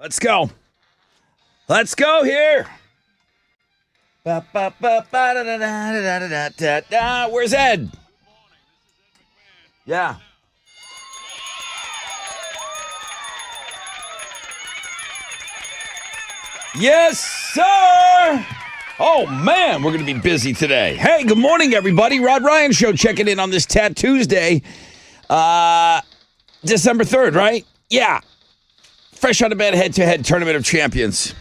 Let's go. Let's go here. Where's Ed? Yeah. Yes, sir. Oh, man, we're going to be busy today. Hey, good morning, everybody. Rod Ryan Show checking in on this Tuesday. December 3rd, right? Yeah. Fresh out of bed, head-to-head Tournament of Champions.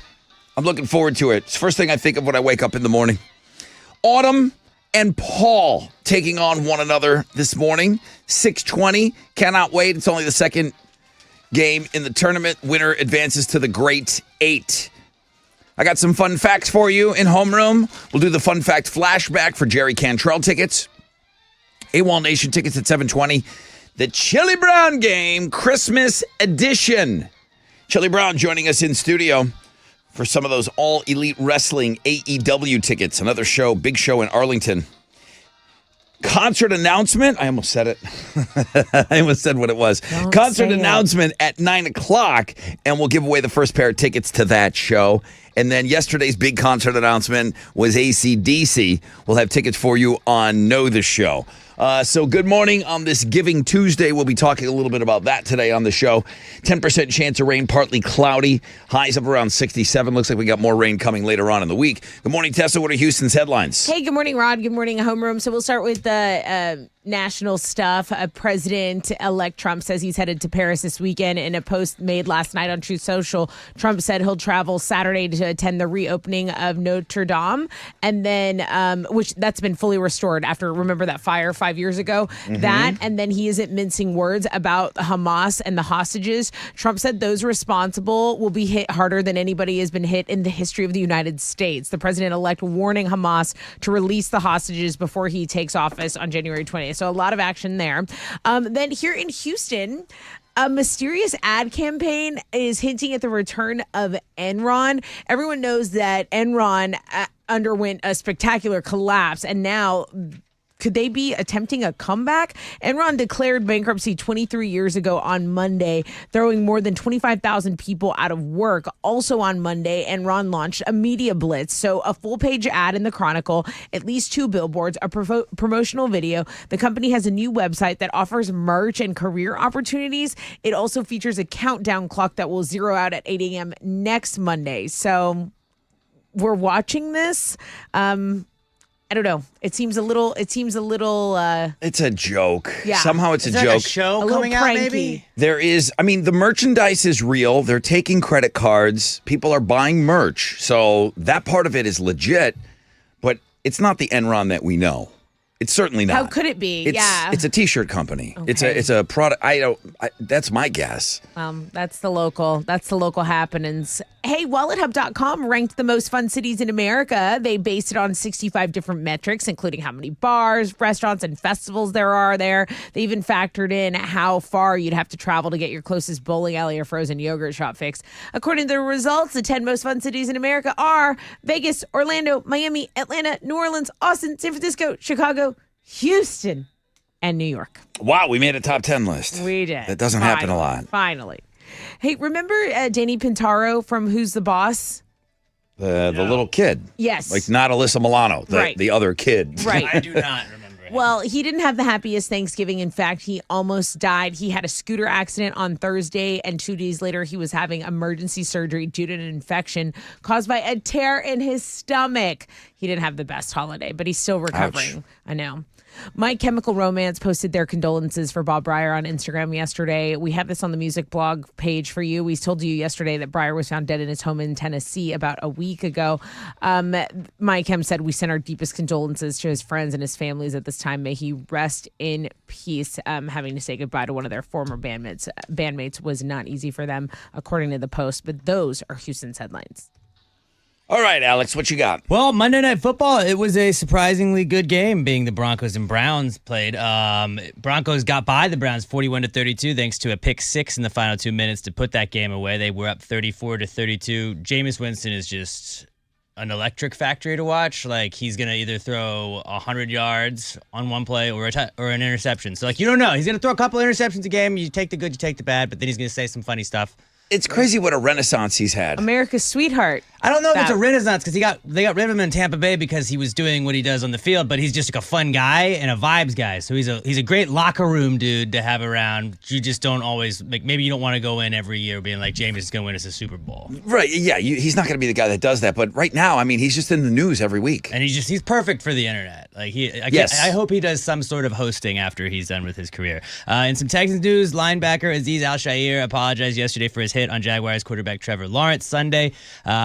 I'm looking forward to it. It's the first thing I think of when I wake up in the morning. Autumn and Paul taking on one another this morning. 6:20. Cannot wait. It's only the second game in the tournament. Winner advances to the Great Eight. I got some fun facts for you in homeroom. We'll do the fun fact flashback for Jerry Cantrell tickets. AWOL Nation tickets at 7:20. The Chili Brown game, Christmas edition. Chili Brown joining us in studio for some of those All Elite Wrestling AEW tickets. Another show, big show in Arlington. Concert announcement. I almost said it. I almost said what it was. Concert announcement at 9 o'clock, and we'll give away the first pair of tickets to that show. And then yesterday's big concert announcement was AC/DC. We'll have tickets for you on Know the Show. So good morning on this Giving Tuesday. We'll be talking a little bit about that today on the show. 10% chance of rain, partly cloudy. Highs up around 67. Looks like we got more rain coming later on in the week. Good morning, Tessa. What are Houston's headlines? Hey, good morning, Rod. Good morning, Homeroom. So we'll start with the national stuff. President-elect Trump says he's headed to Paris this weekend. In a post made last night on Truth Social, Trump said he'll travel Saturday to attend the reopening of Notre Dame, and then which that's been fully restored after, remember that fire 5 years ago? Mm-hmm. That, and then he isn't mincing words about Hamas and the hostages. Trump said those responsible will be hit harder than anybody has been hit in the history of the United States. The president-elect warning Hamas to release the hostages before he takes office on January 20th. So a lot of action there. Then here in Houston, a mysterious ad campaign is hinting at the return of Enron. Everyone knows that Enron underwent a spectacular collapse, and now could they be attempting a comeback? Enron declared bankruptcy 23 years ago on Monday, throwing more than 25,000 people out of work. Also on Monday, Enron launched a media blitz. So a full-page ad in the Chronicle, at least 2 billboards, a promotional video. The company has a new website that offers merch and career opportunities. It also features a countdown clock that will zero out at 8 a.m. next Monday. So we're watching this. I don't know. It seems a little. It's a joke. Yeah. Somehow it's Is a that joke. A show a coming out, pranky. maybe? There is. I mean, the merchandise is real. They're taking credit cards. People are buying merch. So that part of it is legit. But it's not the Enron that we know. It's certainly not. How could it be? It's a T-shirt company. Okay. It's a product. That's my guess. That's the local happenings. Hey, WalletHub.com ranked the most fun cities in America. They based it on 65 different metrics, including how many bars, restaurants, and festivals there are there. They even factored in how far you'd have to travel to get your closest bowling alley or frozen yogurt shop fix. According to the results, the 10 most fun cities in America are Vegas, Orlando, Miami, Atlanta, New Orleans, Austin, San Francisco, Chicago, Houston, and New York. Wow, we made a top 10 list. We did. That doesn't happen a lot. Finally. Hey, remember Danny Pintaro from Who's the Boss? The little kid. Yes. Like not Alyssa Milano, the other kid. Right. I do not remember him. Well, he didn't have the happiest Thanksgiving. In fact, he almost died. He had a scooter accident on Thursday, and 2 days later, he was having emergency surgery due to an infection caused by a tear in his stomach. He didn't have the best holiday, but he's still recovering. Ouch. I know. My Chemical Romance posted their condolences for Bob Breyer on Instagram yesterday. We have this on the music blog page for you. We told you yesterday that Breyer was found dead in his home in Tennessee about a week ago. My Chem said, we send our deepest condolences to his friends and his families at this time. May he rest in peace. Having to say goodbye to one of their former bandmates was not easy for them, according to the Post. But those are Houston's headlines. All right, Alex, what you got? Well, Monday Night Football, it was a surprisingly good game, being the Broncos and Browns played. Broncos got by the Browns 41-32 thanks to a pick six in the final 2 minutes to put that game away. They were up 34-32. Jameis Winston is just an electric factory to watch. Like, he's going to either throw 100 yards on one play or an interception. So, like, you don't know. He's going to throw a couple interceptions a game. You take the good, you take the bad, but then he's going to say some funny stuff. It's crazy what a renaissance he's had. America's sweetheart. I don't know if it's a That- renaissance because they got rid of him in Tampa Bay because he was doing what he does on the field, but he's just like a fun guy and a vibes guy. So he's a great locker room dude to have around. You just don't always maybe you don't want to go in every year being like James is going to win us a Super Bowl. Right, yeah, he's not going to be the guy that does that. But right now, I mean, he's just in the news every week. And he's perfect for the internet. Like Yes. I hope he does some sort of hosting after he's done with his career. In some Texans news, linebacker Azeez Al-Shaair apologized yesterday for his hit on Jaguars quarterback Trevor Lawrence Sunday.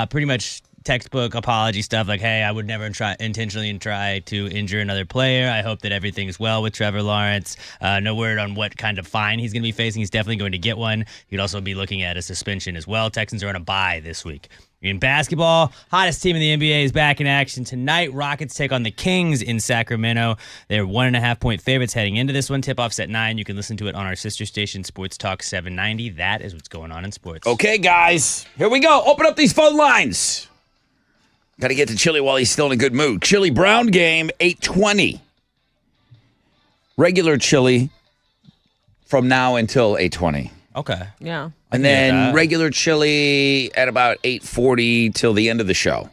Pretty much textbook apology stuff like, hey, I would never intentionally try to injure another player. I hope that everything's well with Trevor Lawrence. No word on what kind of fine he's going to be facing. He's definitely going to get one. He'd also be looking at a suspension as well. Texans are on a bye this week. In basketball, hottest team in the NBA is back in action tonight. Rockets take on the Kings in Sacramento. They're 1.5-point favorites heading into this one. Tip-off's at 9. You can listen to it on our sister station, Sports Talk 790. That is what's going on in sports. Okay, guys, here we go. Open up these phone lines. Got to get to Chili while he's still in a good mood. Chili Brown game, 8:20. Regular Chili from now until 8:20. Okay. Yeah. And get then that. regular Chili at about 8:40 till the end of the show.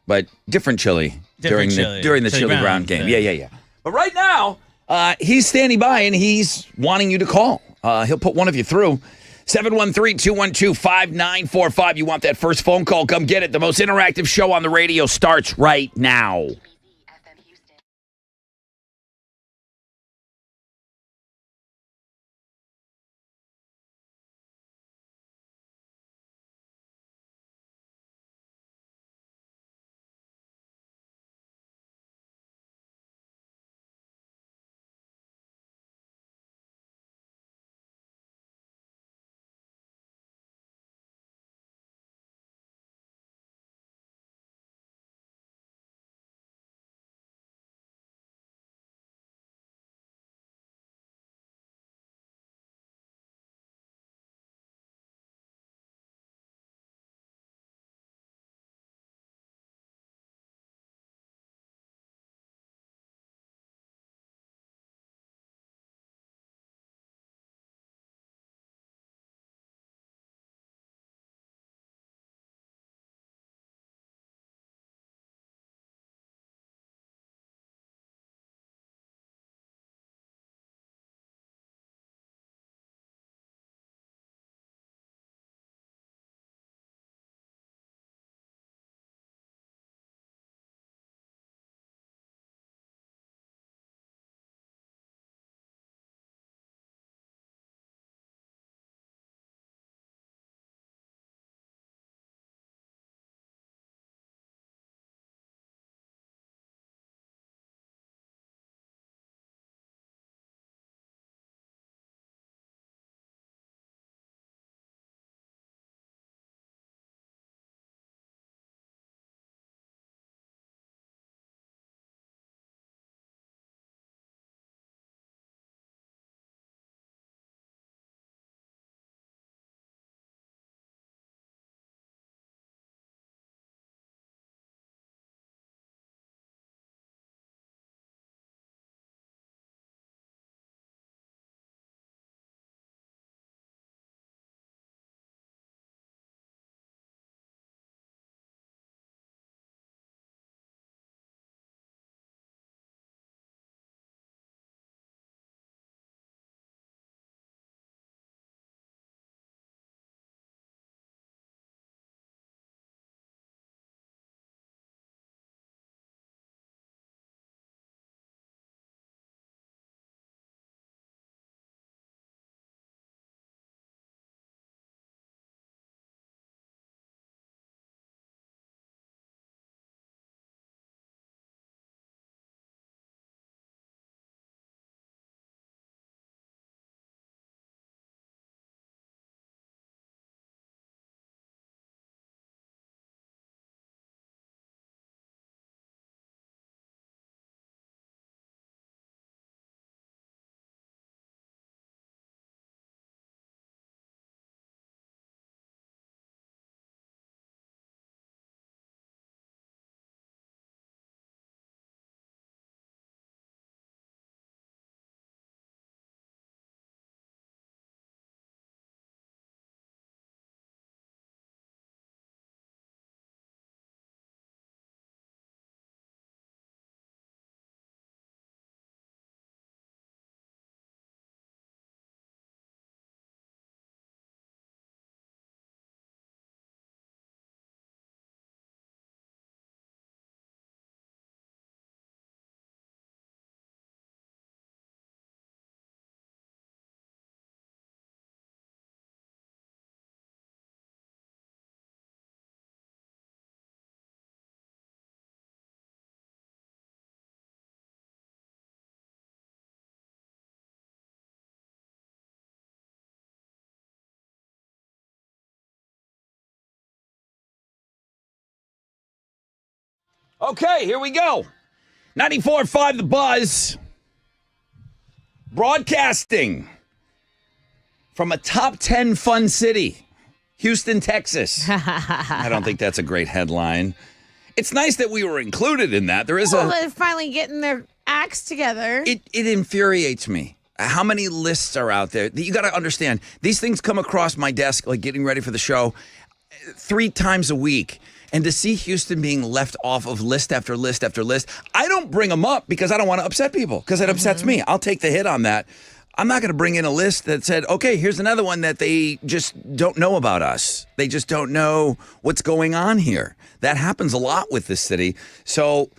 But different Chili during the Chili Chili Brown Brown game. thing. Yeah. But right now, he's standing by and he's wanting you to call. He'll put one of you through. 713-212-5945. You want that first phone call? Come get it. The most interactive show on the radio starts right now. Okay, here we go. 94.5 The Buzz. Broadcasting from a top 10 fun city, Houston, Texas. I don't think that's a great headline. It's nice that we were included in that. There is Well, they're finally getting their acts together. It infuriates me. How many lists are out there? You got to understand, these things come across my desk, like getting ready for the show, 3 times a week. And to see Houston being left off of list after list after list, I don't bring them up because I don't want to upset people, because it upsets me. I'll take the hit on that. I'm not going to bring in a list that said, okay, here's another one that they just don't know about us. They just don't know what's going on here. That happens a lot with this city. So,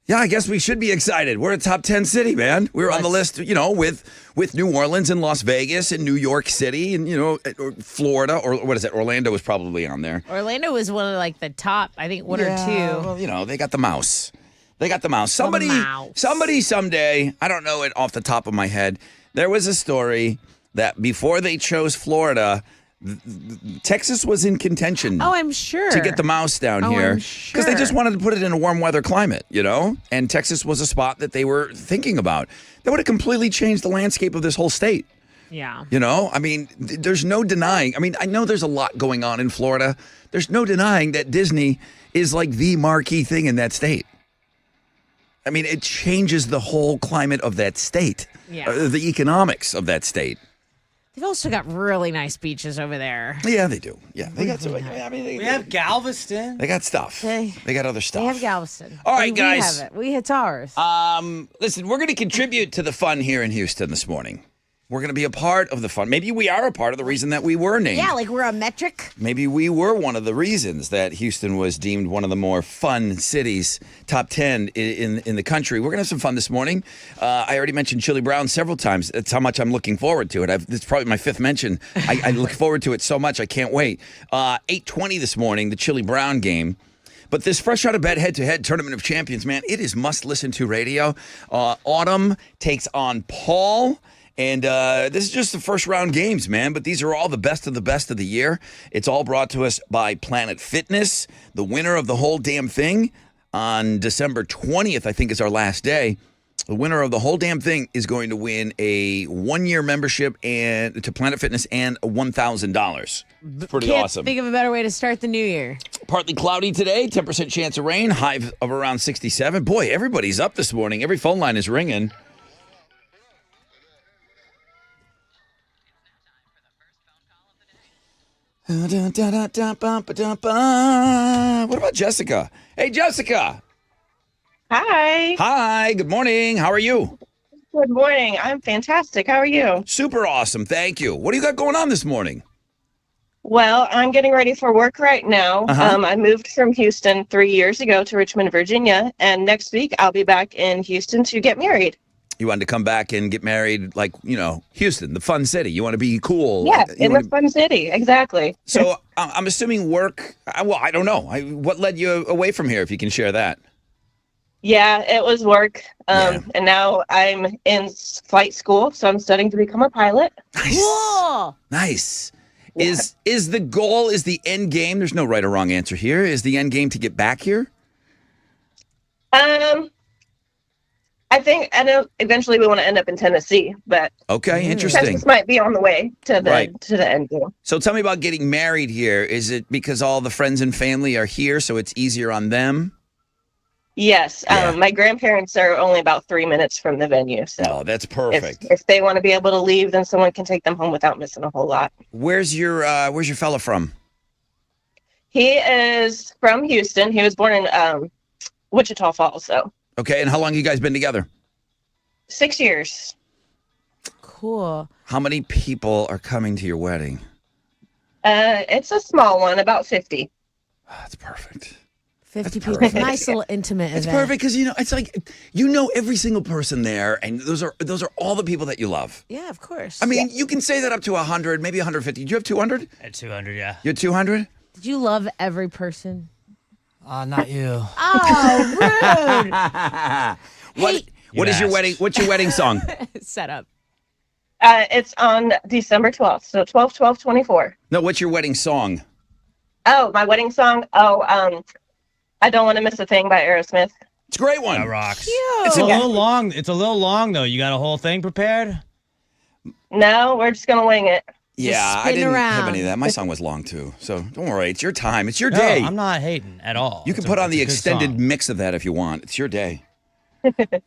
yeah, I guess we should be excited. We're a top 10 city, man. We're on the list, with New Orleans and Las Vegas and New York City and, or Florida, or what is it? Orlando was probably on there. Orlando was one of like the top, I think, one or two. Well, they got the mouse. Somebody someday, I don't know it off the top of my head, there was a story that before they chose Florida, Texas was in contention. Oh, I'm sure. To get the mouse down here. Because they just sure. wanted to put it in a warm weather climate, And Texas was a spot that they were thinking about. That would have completely changed the landscape of this whole state. Yeah. I mean, there's no denying. I mean, I know there's a lot going on in Florida. There's no denying that Disney is like the marquee thing in that state. I mean, it changes the whole climate of that state, the economics of that state. They've also got really nice beaches over there. Yeah, they do. Yeah, they got some. I mean, We have Galveston. They got stuff. They got other stuff. They have Galveston. All right, And guys. We have it. It's ours. Listen, we're going to contribute to the fun here in Houston this morning. We're going to be a part of the fun. Maybe we are a part of the reason that we were named. Yeah, like we're a metric. Maybe we were one of the reasons that Houston was deemed one of the more fun cities, top 10 in the country. We're going to have some fun this morning. I already mentioned Chili Brown several times. That's how much I'm looking forward to it. It's probably my 5th mention. I look forward to it so much. I can't wait. 8:20 this morning, the Chili Brown game. But this fresh out of bed head-to-head Tournament of Champions, man, it is must-listen-to radio. Autumn takes on Paul. And this is just the first round games, man. But these are all the best of the year. It's all brought to us by Planet Fitness. The winner of the whole damn thing on December 20th, I think, is our last day. The winner of the whole damn thing is going to win a 1-year membership to Planet Fitness and $1,000. Pretty Can't awesome. think of a better way to start the new year. Partly cloudy today, 10% chance of rain, high of around 67. Boy, everybody's up this morning. Every phone line is ringing. What about Jessica? Hey, Jessica. Hi. Hi. Good morning. How are you? Good morning. I'm fantastic. How are you? Super awesome. Thank you. What do you got going on this morning? Well, I'm getting ready for work right now. Uh-huh. I moved from Houston 3 years ago to Richmond, Virginia, and next week I'll be back in Houston to get married. You wanted to come back and get married, like, Houston, the fun city. You want to be cool. Yeah, You in wanna- the fun city. Exactly. So I'm assuming work. Well, I don't know. What led you away from here, if you can share that? Yeah, it was work. Yeah. And now I'm in flight school, so I'm studying to become a pilot. Nice. Cool. Nice. Is the goal, is the end game, there's no right or wrong answer here, is the end game to get back here? I think eventually we want to end up in Tennessee, but Okay, interesting. Texas might be on the way to the Right. to the end game. So tell me about getting married here. Is it because all the friends and family are here, so it's easier on them? Yes, Yeah. my grandparents are only about 3 minutes from the venue, so Oh, that's perfect. if they want to be able to leave, then someone can take them home without missing a whole lot. Where's your fella from? He is from Houston. He was born in Wichita Falls, so Okay, and how long you guys been together? 6 years. Cool. How many people are coming to your wedding? It's a small one, about 50. Oh, that's perfect. 50 people. perfect. Nice little intimate It's event. perfect because it's like every single person there, and those are all the people that you love. Yeah, of course. I mean, you can say that up to 100, maybe 150. Do you have 200? At 200, yeah. You have 200? Did you love every person? Not you. Oh, rude. What You is your asked. wedding? What's your wedding song? Set up. It's on December 12th, so 12/12/24. No, what's your wedding song? Oh, my wedding song? I Don't Want to Miss a Thing by Aerosmith. It's a great one. That rocks. Cute. It's a little long. It's a little long though. You got a whole thing prepared? No, we're just going to wing it. Yeah, I spin didn't have around. any of that. My song was long too, so don't worry. It's your time. It's your No, day. I'm not hating at all. You can It's put on it's the a good extended song. mix of that if you want. It's your day.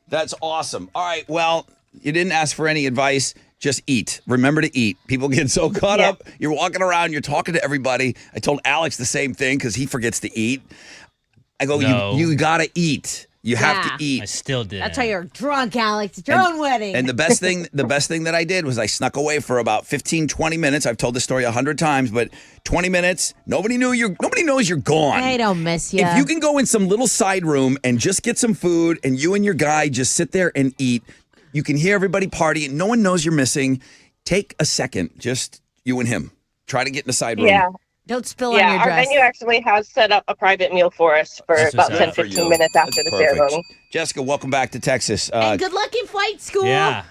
That's awesome. All right. Well, you didn't ask for any advice. Just eat. Remember to eat. People get so caught Yeah. up. You're walking around. You're talking to everybody. I told Alex the same thing because he forgets to eat. I go, No. you got to eat. You have Yeah. to I eat. still did. That's why you're drunk, Alex. It's your own wedding. And the best thing that I did was I snuck away for about 15, 20 minutes. I've told this story 100 times, but 20 minutes, nobody knows you're gone. I don't miss you. If you can go in some little side room and just get some food and you and your guy just sit there and eat, you can hear everybody partying. No one knows you're missing. Take a second, just you and him. Try to get in the side room. Yeah. Don't spill on Yeah, your our dress. venue actually has set up a private meal for us for That's about what's 10, up. For 15 you. minutes after That's the perfect. ceremony. Jessica, welcome back to Texas. and good luck in flight school. Yeah.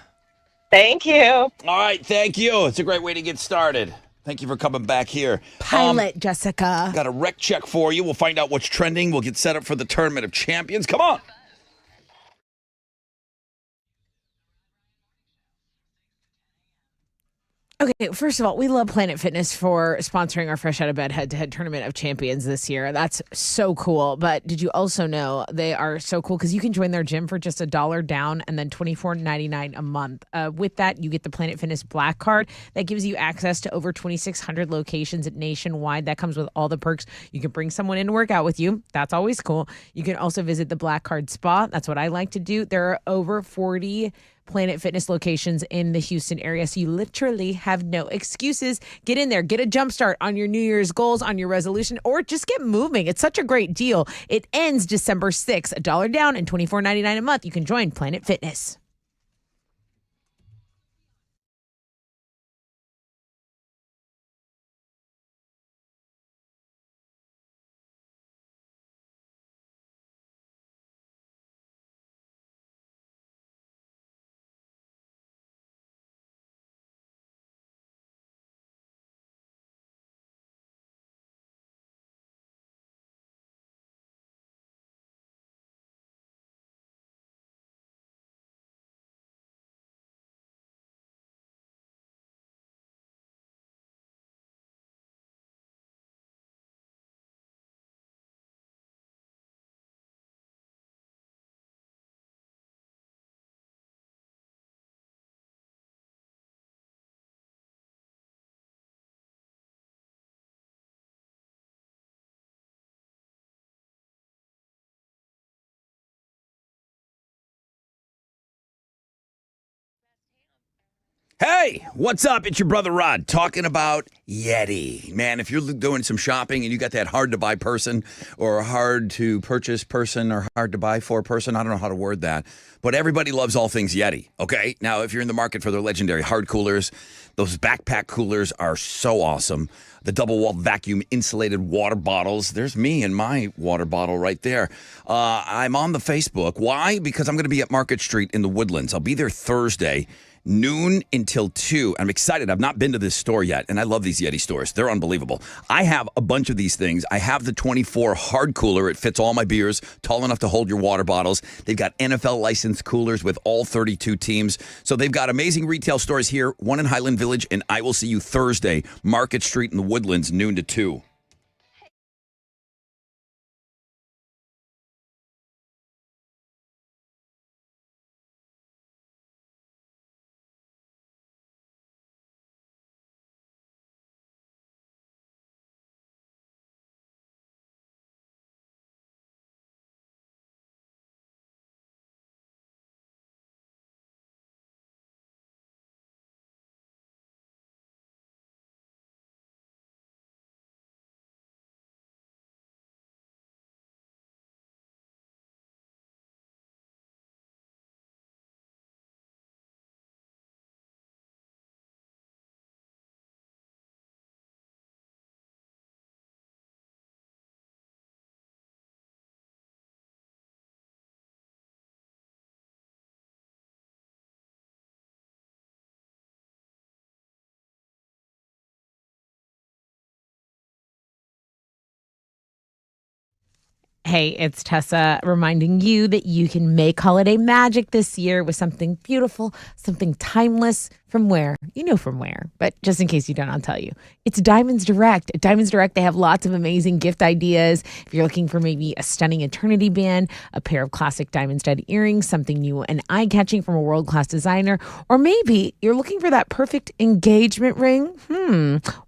Thank you. All right, thank you. It's a great way to get started. Thank you for coming back here. Pilot, Jessica. Got a rec check for you. We'll find out what's trending. We'll get set up for the Tournament of Champions. Come on. Okay, first of all, we love Planet Fitness for sponsoring our Fresh Out of Bed head-to-head Tournament of Champions this year. That's so cool. But did you also know they are so cool because you can join their gym for just $1 down and then $24.99 a month. With that, you get the Planet Fitness Black Card that gives you access to over 2,600 locations nationwide. That comes with all the perks. You can bring someone in to work out with you. That's always cool. You can also visit the Black Card Spa. That's what I like to do. There are over 40 Planet Fitness locations in the Houston area. So you literally have no excuses. Get in there, get a jump start on your New Year's goals, on your resolution, or just get moving. It's such a great deal. It ends December 6th, $1 down and $24.99 a month. You can join Planet Fitness. Hey, what's up? It's your brother Rod talking about Yeti. Man, if you're doing some shopping and you got that hard to buy person or hard to purchase person or hard to buy for person, I don't know how to word that, but everybody loves all things Yeti, okay? Now, if you're in the market for their legendary hard coolers, those backpack coolers are so awesome. The double-walled vacuum insulated water bottles. There's me and my water bottle right there. I'm on the Facebook. Why? Because I'm going to be at Market Street in the Woodlands. I'll be there Thursday, noon until 2. I'm excited. I've not been to this store yet, and I love these Yeti stores. They're unbelievable. I have a bunch of these things. I have the 24 hard cooler. It fits all my beers, tall enough to hold your water bottles. They've got NFL licensed coolers with all 32 teams. So they've got amazing retail stores here, one in Highland Village, and I will see you Thursday, Market Street in the Woodlands, noon to 2. Hey, it's Tessa reminding you that you can make holiday magic this year with something beautiful, something timeless. From where? You know from where, but just in case you don't, I'll tell you. It's Diamonds Direct. At Diamonds Direct, they have lots of amazing gift ideas. If you're looking for maybe a stunning eternity band, a pair of classic diamond stud earrings, something new and eye catching from a world class designer, or maybe you're looking for that perfect engagement ring,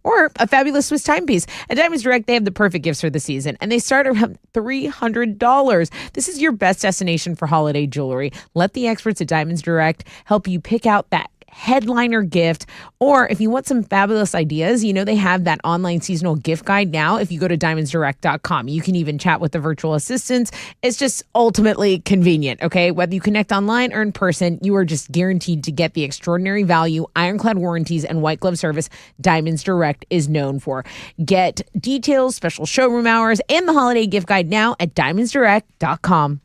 or a fabulous Swiss timepiece. At Diamonds Direct, they have the perfect gifts for the season, and they start around $300. This is your best destination for holiday jewelry. Let the experts at Diamonds Direct help you pick out that headliner gift. Or if you want some fabulous ideas, they have that online seasonal gift guide now. If you go to diamondsdirect.com, you can even chat with the virtual assistants. It's just ultimately convenient, okay? Whether you connect online or in person, you are just guaranteed to get the extraordinary value, ironclad warranties, and white glove service Diamonds Direct is known for. Get details, special showroom hours, and the holiday gift guide now at diamondsdirect.com.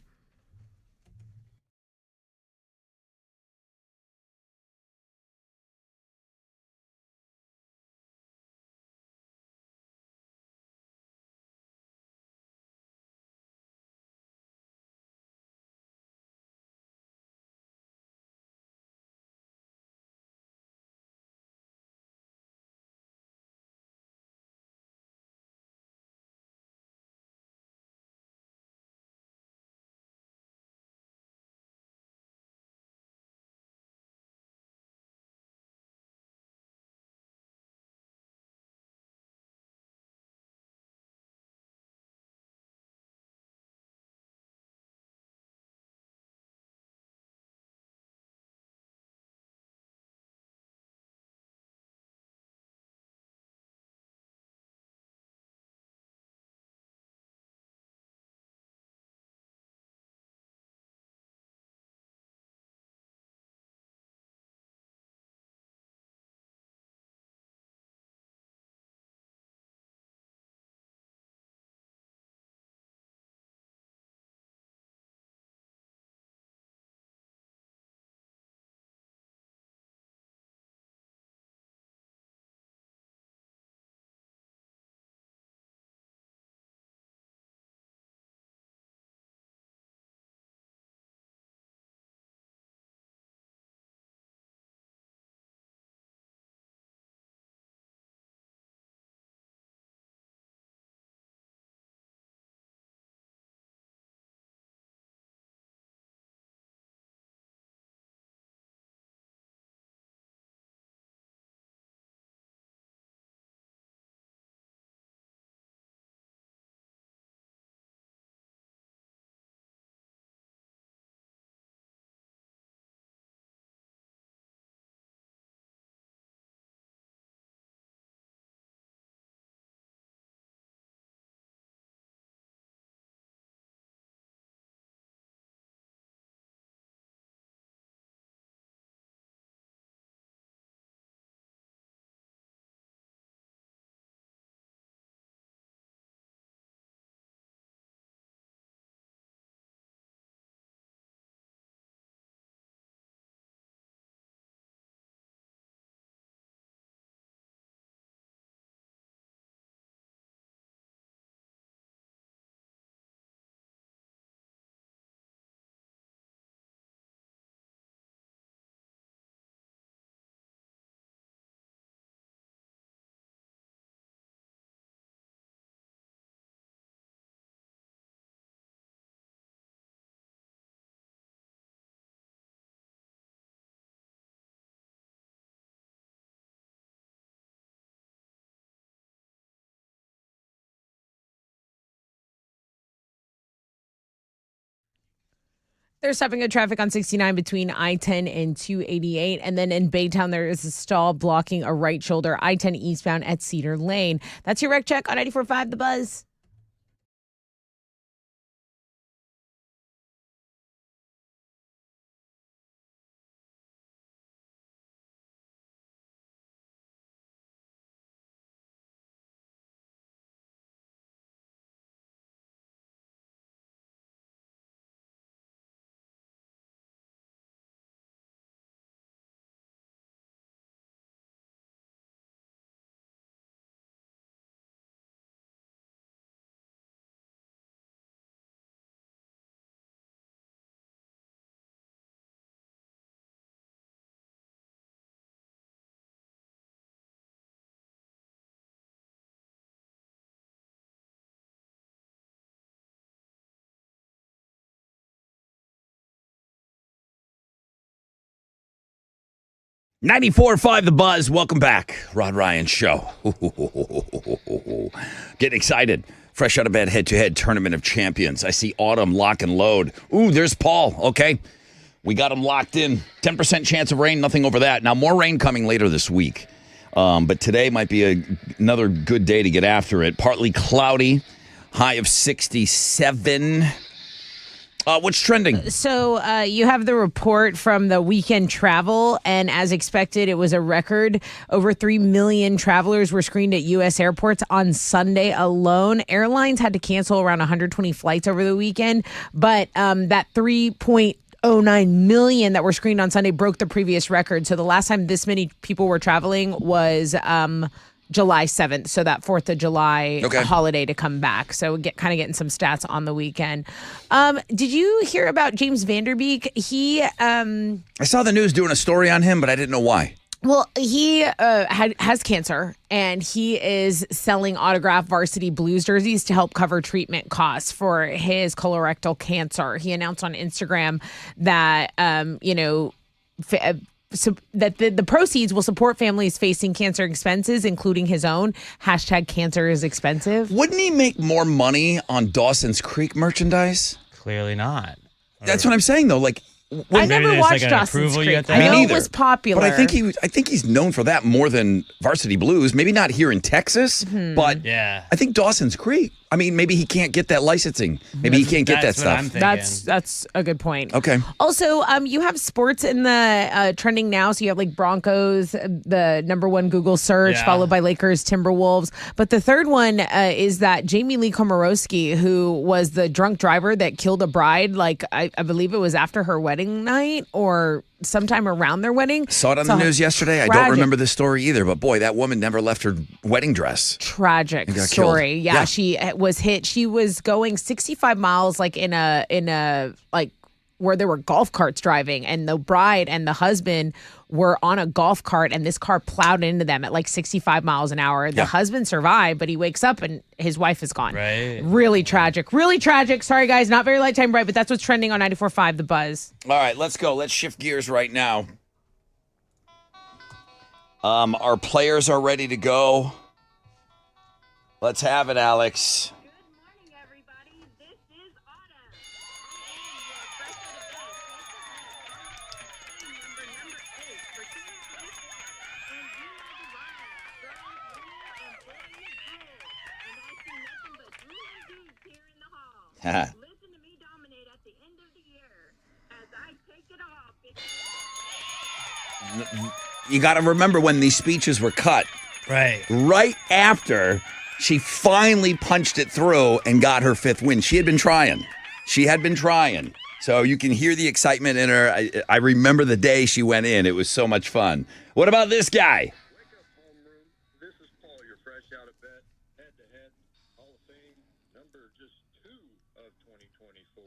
They're stopping at traffic on 69 between I-10 and 288. And then in Baytown, there is a stall blocking a right shoulder, I-10 eastbound at Cedar Lane. That's your wreck check on 94.5 The Buzz. 94.5 The Buzz. Welcome back. Rod Ryan Show. Getting excited. Fresh out of bed, head-to-head tournament of champions. I see Autumn lock and load. Ooh, there's Paul. Okay. We got him locked in. 10% chance of rain, nothing over that. Now, more rain coming later this week. But today might be another good day to get after it. Partly cloudy, high of 67. What's trending? So you have the report from the weekend travel, and as expected, it was a record. Over 3 million travelers were screened at U.S. airports on Sunday alone. Airlines had to cancel around 120 flights over the weekend, but that 3.09 million that were screened on Sunday broke the previous record. So the last time this many people were traveling was July 7th, so that 4th of July holiday to come back. So kind of getting some stats on the weekend. Did you hear about James Van Der Beek? I saw the news doing a story on him, but I didn't know why. Well, he has cancer, and he is selling autographed Varsity Blues jerseys to help cover treatment costs for his colorectal cancer. He announced on Instagram that, so that the proceeds will support families facing cancer expenses, including his own. #cancer is expensive. Wouldn't he make more money on Dawson's Creek merchandise? Clearly not. That's what I'm saying, though. Like, I never there's watched like an Dawson's approval you Creek. have to I have. know Me it neither. was popular. But I think he's known for that more than Varsity Blues. Maybe not here in Texas, but Yeah. I think Dawson's Creek. I mean, maybe he can't get that licensing. Maybe he can't get that That's what I'm stuff. thinking. That's a good point. Okay. Also, you have sports in the trending now. So you have like Broncos, the #1 Google search, Yeah. followed by Lakers, Timberwolves. But the third one is that Jamie Lee Komorowski, who was the drunk driver that killed a bride, like I believe it was after her wedding night or sometime around their wedding. Saw it on the news yesterday. I don't tragic. remember this story either, but boy, that woman never left her wedding dress. Tragic got story. killed. Yeah, Yeah. she was hit. She was going 65 miles, like in a like where there were golf carts driving, and the bride and the husband were on a golf cart, and this car plowed into them at like 65 miles an hour. The Yeah. husband survived, but he wakes up and his wife is gone. Right. Really tragic. Really tragic. Sorry, guys. Not very light time bright, but that's what's trending on 94.5 The Buzz. All right, let's go. Let's shift gears right now. Our players are ready to go. Let's have it, Alex. Good morning, everybody. This is Autumn. I am your fresh out of bed, number 8 for 2024. And you know the line. Girls win and boys rule. And I see nothing but drooling dudes here in the hall. Listen to me dominate at the end of the year. As I take it off, You got to remember when these speeches were cut. Right. Right after she finally punched it through and got her 5th win. She had been trying. So you can hear the excitement in her. I remember the day she went in. It was so much fun. What about this guy? Wake up, homeroom. This is Paul, your fresh out of bed, head-to-head Hall of Fame, number just 2 of 2024.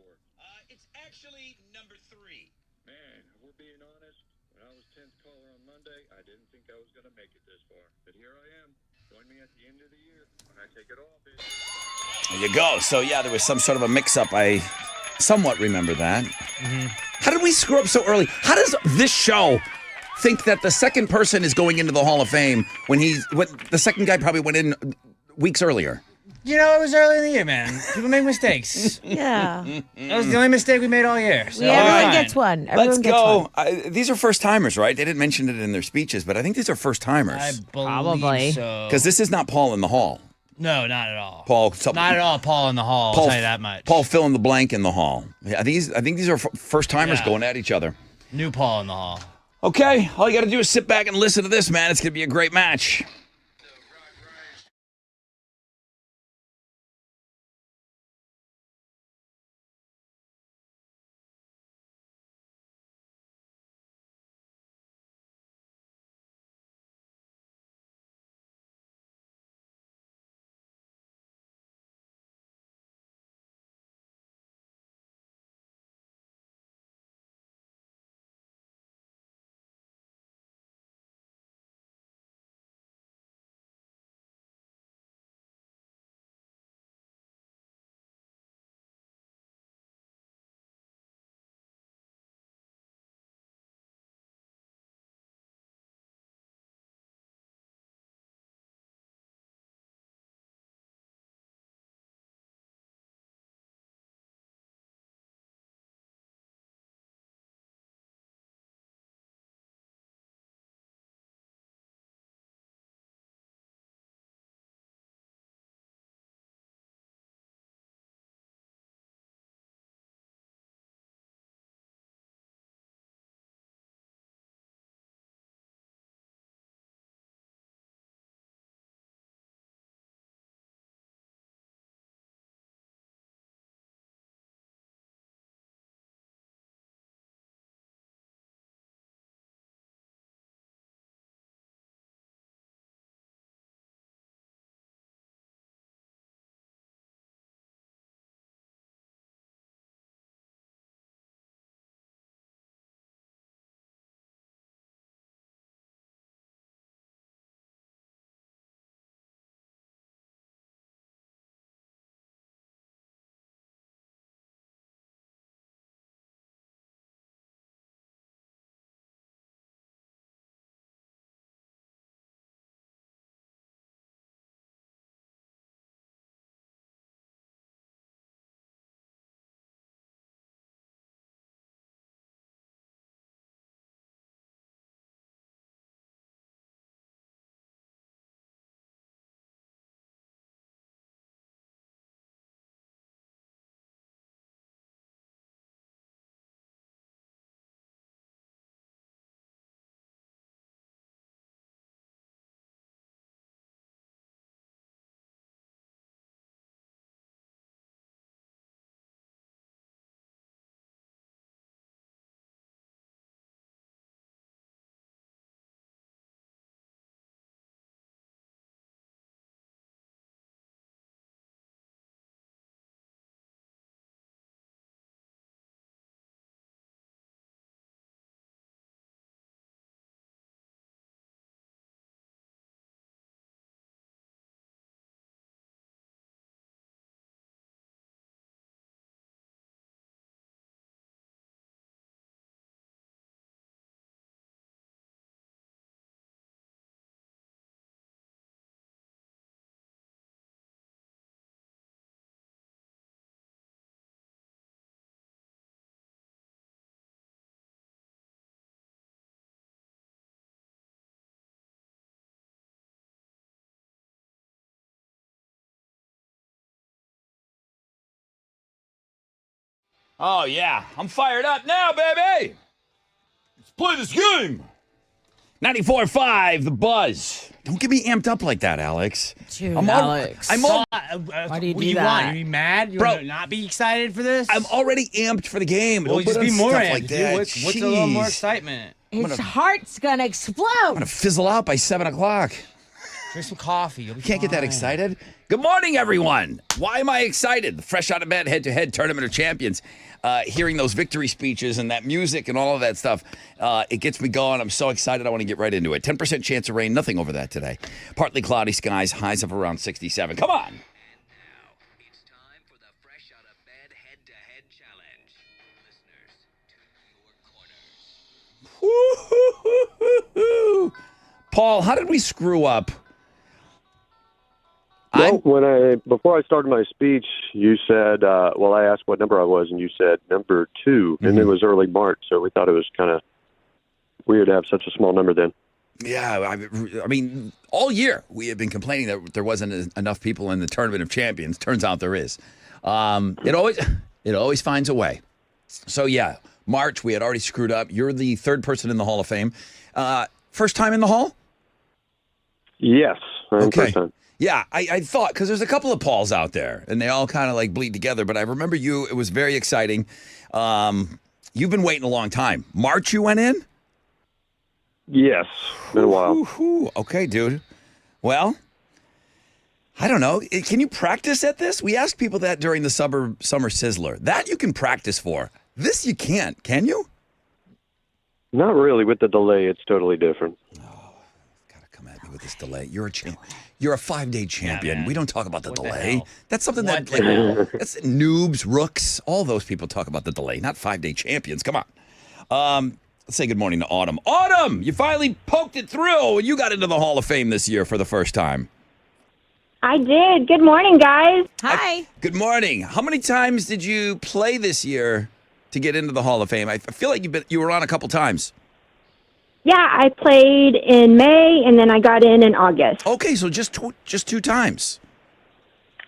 It's actually number 3. Man, if we're being honest, when I was 10th caller on Monday, I didn't think I was going to make it this far. But here I am. Join me at the end of the year when I take it all, bitch. There you go. So, yeah, there was some sort of a mix-up. I somewhat remember that. How did we screw up so early? How does this show think that the second person is going into the Hall of Fame when the second guy probably went in weeks earlier? You know, it was early in the year, man. People make mistakes. Yeah. That was the only mistake we made all year. So Yeah, everyone fine. gets one. Everyone Let's gets go. one. These are first-timers, right? They didn't mention it in their speeches, but I think these are I first-timers. believe Probably. so. Because this is not Paul in the Hall. No, not at all. Paul, Not at all. Paul in the hall. Paul- I'll tell you that much. Paul fill in the blank in the Hall. Yeah, I think these are first-timers Yeah. going at each other. New Paul in the hall. Okay, all you got to do is sit back and listen to this, man. It's going to be a great match. Oh, yeah. I'm fired up now, baby. Let's play this game. 94.5, The Buzz. Don't get me amped up like that, Alex. Dude, I'm Alex. Why do you what do do you that? want? You mad? You Bro. want to not be excited for this? I'm already amped for the game. Well, Don't just put be on more stuff amped, like dude. that. What's a little more Jeez. excitement? His heart's gonna explode. I'm gonna fizzle out by 7 o'clock. Drink some coffee. You'll be Can't get that fine. excited. Good morning, everyone. Why am I excited? The Fresh Out of Bed head-to-head Tournament of Champions. Hearing those victory speeches and that music and all of that stuff, it gets me going. I'm so excited. I want to get right into it. 10% chance of rain. Nothing over that today. Partly cloudy skies. Highs of around 67. Come on. And now it's time for the Fresh Out of Bed head-to-head challenge. Listeners, turn to your corners. Woo-hoo-hoo-hoo-hoo. Paul, how did we screw up? Well, before I started my speech, you said, I asked what number I was, and you said number 2, and it was early March, so we thought it was kind of weird to have such a small number then. Yeah, I mean, all year we have been complaining that there wasn't enough people in the Tournament of Champions. Turns out there is. It always finds a way. So yeah, March we had already screwed up. You're the third person in the Hall of Fame. First time in the Hall? Yes, first time. Yeah, I thought, because there's a couple of Pauls out there, and they all kind of like bleed together. But I remember you. It was very exciting. You've been waiting a long time. March, you went in? Yes, been a while. Woo-hoo. Okay, dude. Well, I don't know. Can you practice at this? We asked people that during the Summer Sizzler. That you can practice for. This you can't. Can you? Not really. With the delay, it's totally different. Gotta come at me with this delay. You're a You're a 5-day champion. man. We don't talk about the What the delay. hell? That's something What that the like, that's noobs, rooks, all those people talk about the delay, not 5-day champions. Come on. Let's say good morning to Autumn. Autumn, you finally poked it through and you got into the Hall of Fame this year for the first time. I did. Good morning, guys. Hi. Good morning. How many times did you play this year to get into the Hall of Fame? I feel like you were on a couple times. Yeah, I played in May, and then I got in August. Okay, so just two times.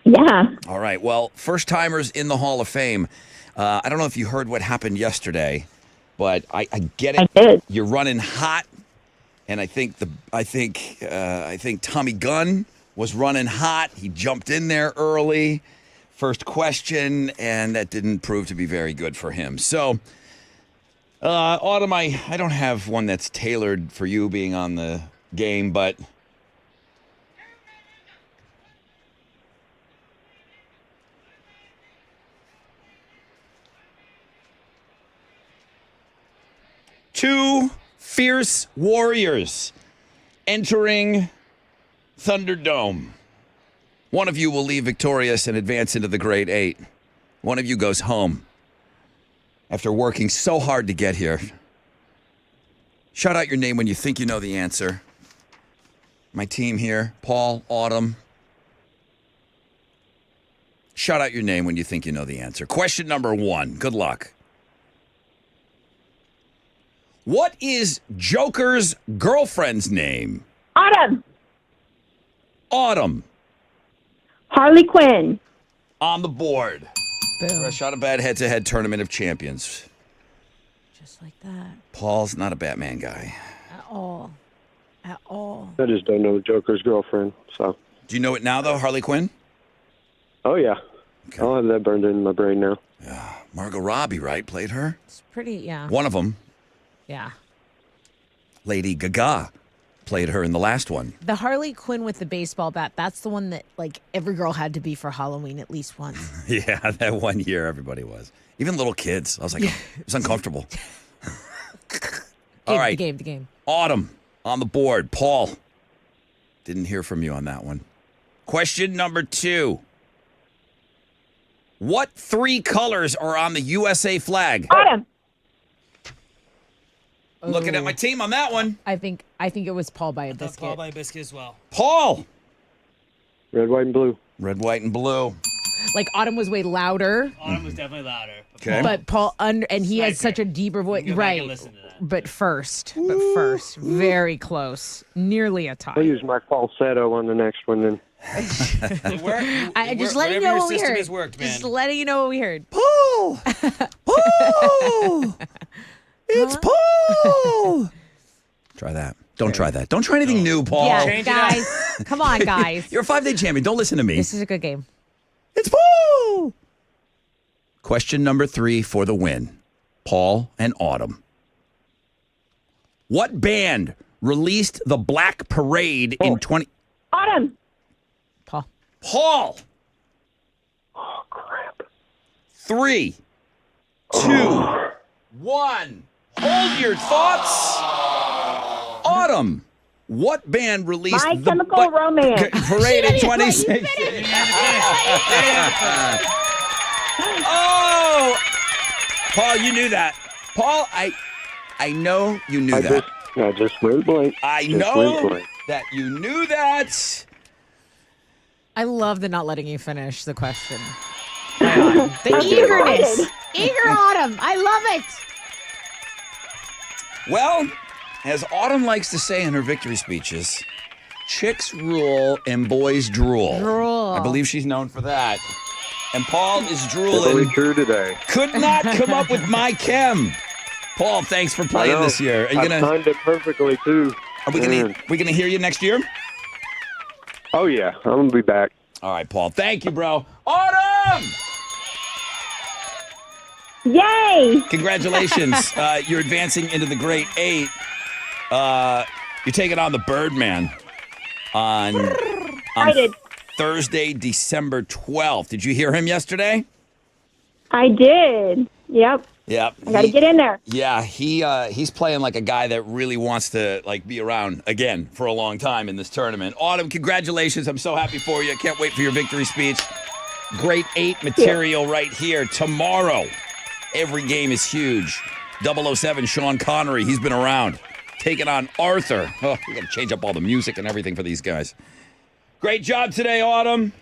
Yeah. All right. Well, first timers in the Hall of Fame. I don't know if you heard what happened yesterday, but I get it. I did. You're running hot, and I think Tommy Gunn was running hot. He jumped in there early, first question, and that didn't prove to be very good for him. So, Autumn, I don't have one that's tailored for you being on the game, but. Two fierce warriors entering Thunderdome. One of you will leave victorious and advance into the Great Eight. One of you goes home after working so hard to get here. Shout out your name when you think you know the answer. My team here, Paul, Autumn. Shout out your name when you think you know the answer. Question number 1. Good luck. What is Joker's girlfriend's name? Autumn. Autumn. Harley Quinn. On the board. Boom. Fresh Out of Bed head-to-head Tournament of Champions. Just like that. Paul's not a Batman guy. At all. At all. I just don't know the Joker's girlfriend, so. Do you know it now, though, Harley Quinn? Oh, yeah. Okay. I'll have that burned in my brain now. Margot Robbie, right? Played her? It's pretty, yeah. One of them. Yeah. Lady Gaga played her in the last one. The Harley Quinn with the baseball bat, that's the one that, like, every girl had to be for Halloween at least once. Yeah, that one year everybody was. Even little kids. I was like, it was uncomfortable. All right. The game. Autumn on the board. Paul. Didn't hear from you on that one. Question number 2. What 3 colors are on the USA flag? Autumn. I'm looking at my team on that one. I think it was Paul by a That's biscuit. Paul by Biscuit as well. Paul. Red, white, and blue. Red, white, and blue. Like Autumn was way louder, Autumn was definitely louder. Okay. but Paul and he has Sniper. such a deeper voice. Go back and Right. listen to that. But first, very close, nearly a tie. I'll use my falsetto on the next one then. Just letting you know what we heard. Worked, man. Just letting you know what we heard. Paul. Paul. Paul. It's Paul. Try that. Don't try that. Don't try anything new, Paul. Yeah, Change it up. guys. Come on, guys. You're a 5-day champion. Don't listen to me. This is a good game. It's Paul. Question number 3 for the win. Paul and Autumn. What band released the Black Parade in 20... Autumn. Paul. Paul. Oh, crap. 3, 2, 1. Hold your thoughts. Autumn. What band released My the Chemical Romance. Parade in 2016? Oh, Paul, you knew that. Paul, I know you knew that. I just went blank. I Just know went blank. that you knew that. I love the not letting you finish the question. The eagerness. Eager Autumn. I love it. Well, as Autumn likes to say in her victory speeches, chicks rule and boys drool. Drool. I believe she's known for that. And Paul is Definitely drooling. true today. Could not come up with my chem. Paul, thanks for I playing know. this year. Are you I gonna? timed it perfectly too. Are we gonna hear you next year? Oh yeah, I'm gonna be back. All right, Paul. Thank you, bro. Autumn! Yay! Congratulations. You're advancing into the Great 8. You're taking on the Birdman on Excited. Thursday, December 12th. Did you hear him yesterday? I did. Yep. Yep. I got to get in there. Yeah, he's playing like a guy that really wants to like be around again for a long time in this tournament. Autumn, congratulations. I'm so happy for you. I can't wait for your victory speech. Great 8 material right here. Tomorrow, every game is huge. 007, Sean Connery, he's been around. Taking on Arthur. Oh, we got to change up all the music and everything for these guys. Great job today, Autumn.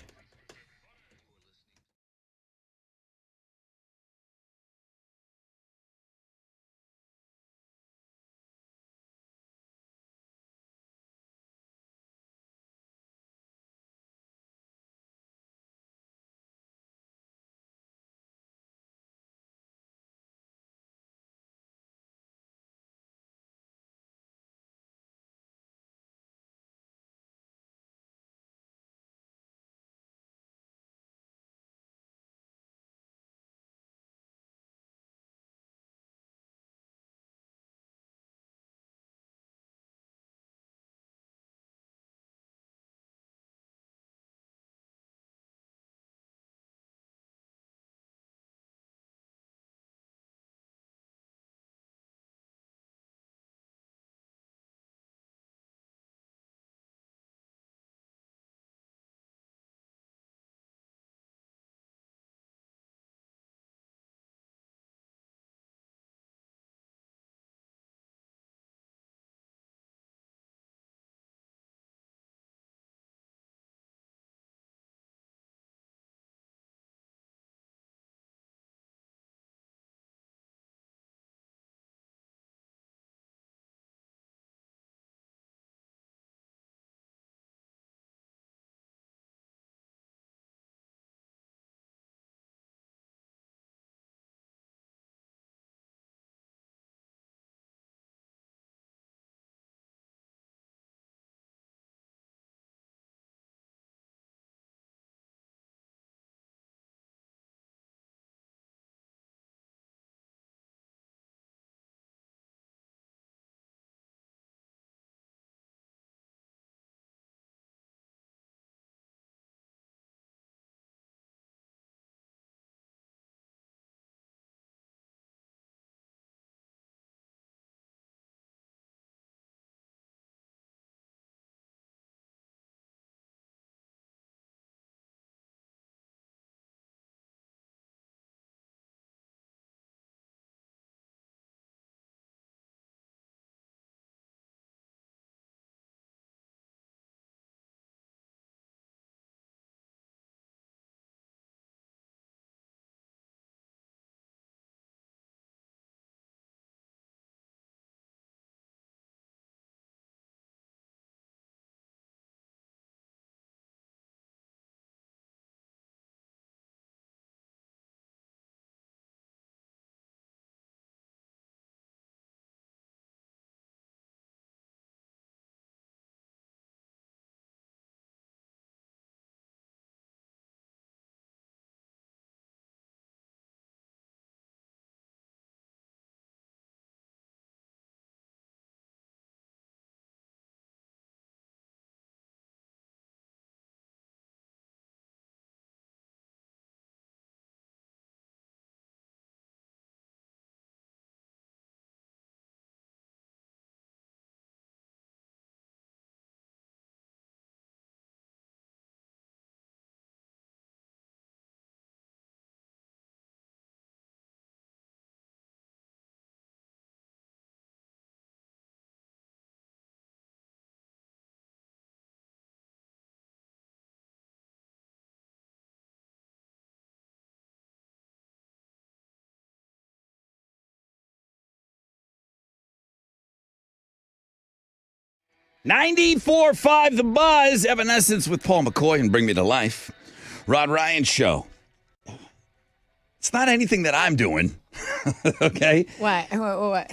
94.5 The Buzz, Evanescence with Paul McCoy and Bring Me to Life. Rod Ryan Show. It's not anything that I'm doing, okay? What?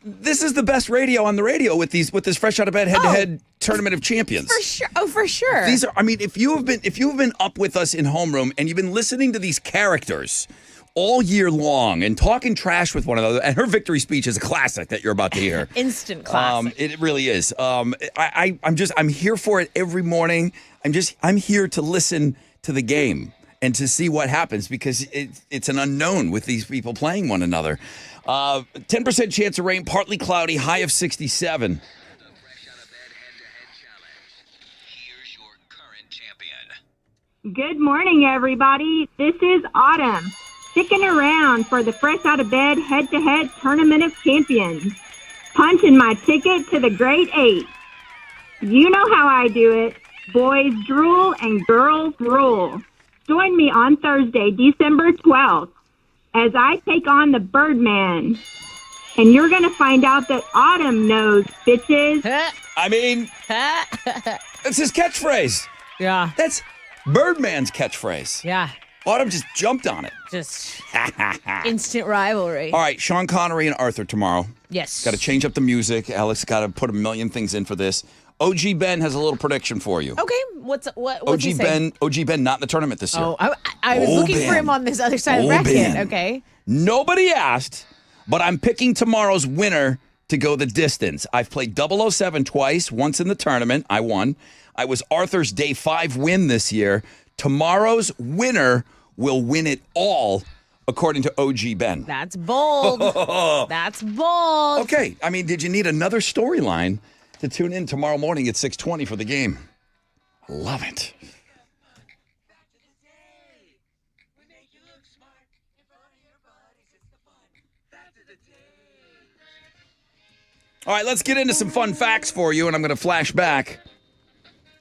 This is the best radio on the radio with this fresh out of bed head-to-head tournament of champions. For sure. Oh, for sure. These are, I mean, if you have been up with us in homeroom and you've been listening to these characters all year long and talking trash with one another, and her victory speech is a classic that you're about to hear. Instant classic. It really is. I'm here for it every morning. I'm here to listen to the game and to see what happens because it's an unknown with these people playing one another. 10% chance of rain, partly cloudy, high of 67. The Fresh Out of Bed head-to-head challenge. Here's your current champion. Good morning, everybody. This is Autumn, sticking around for the Fresh Out of Bed head-to-head Tournament of Champions, punching my ticket to the Great 8. You know how I do it. Boys drool and girls rule. Join me on Thursday, December 12th, as I take on the Birdman. And you're going to find out that Autumn knows, bitches. I mean, that's his catchphrase. Yeah. That's Birdman's catchphrase. Yeah. Autumn just jumped on it. Just instant rivalry. All right, Sean Connery and Arthur tomorrow. Yes. Got to change up the music. Alex got to put a million things in for this. OG Ben has a little prediction for you. Okay. What's OG he Ben? OG Ben not in the tournament this year. Oh, I was looking for him on this other side of the bracket. Ben. Okay. Nobody asked, but I'm picking tomorrow's winner to go the distance. I've played 007 twice, once in the tournament. I won. I was Arthur's day 5 win this year. Tomorrow's winner will win it all, according to OG Ben. That's bold. That's bold. Okay. I mean, did you need another storyline to tune in tomorrow morning at 6:20 for the game? I love it. All right, let's get into some fun facts for you, and I'm going to flash back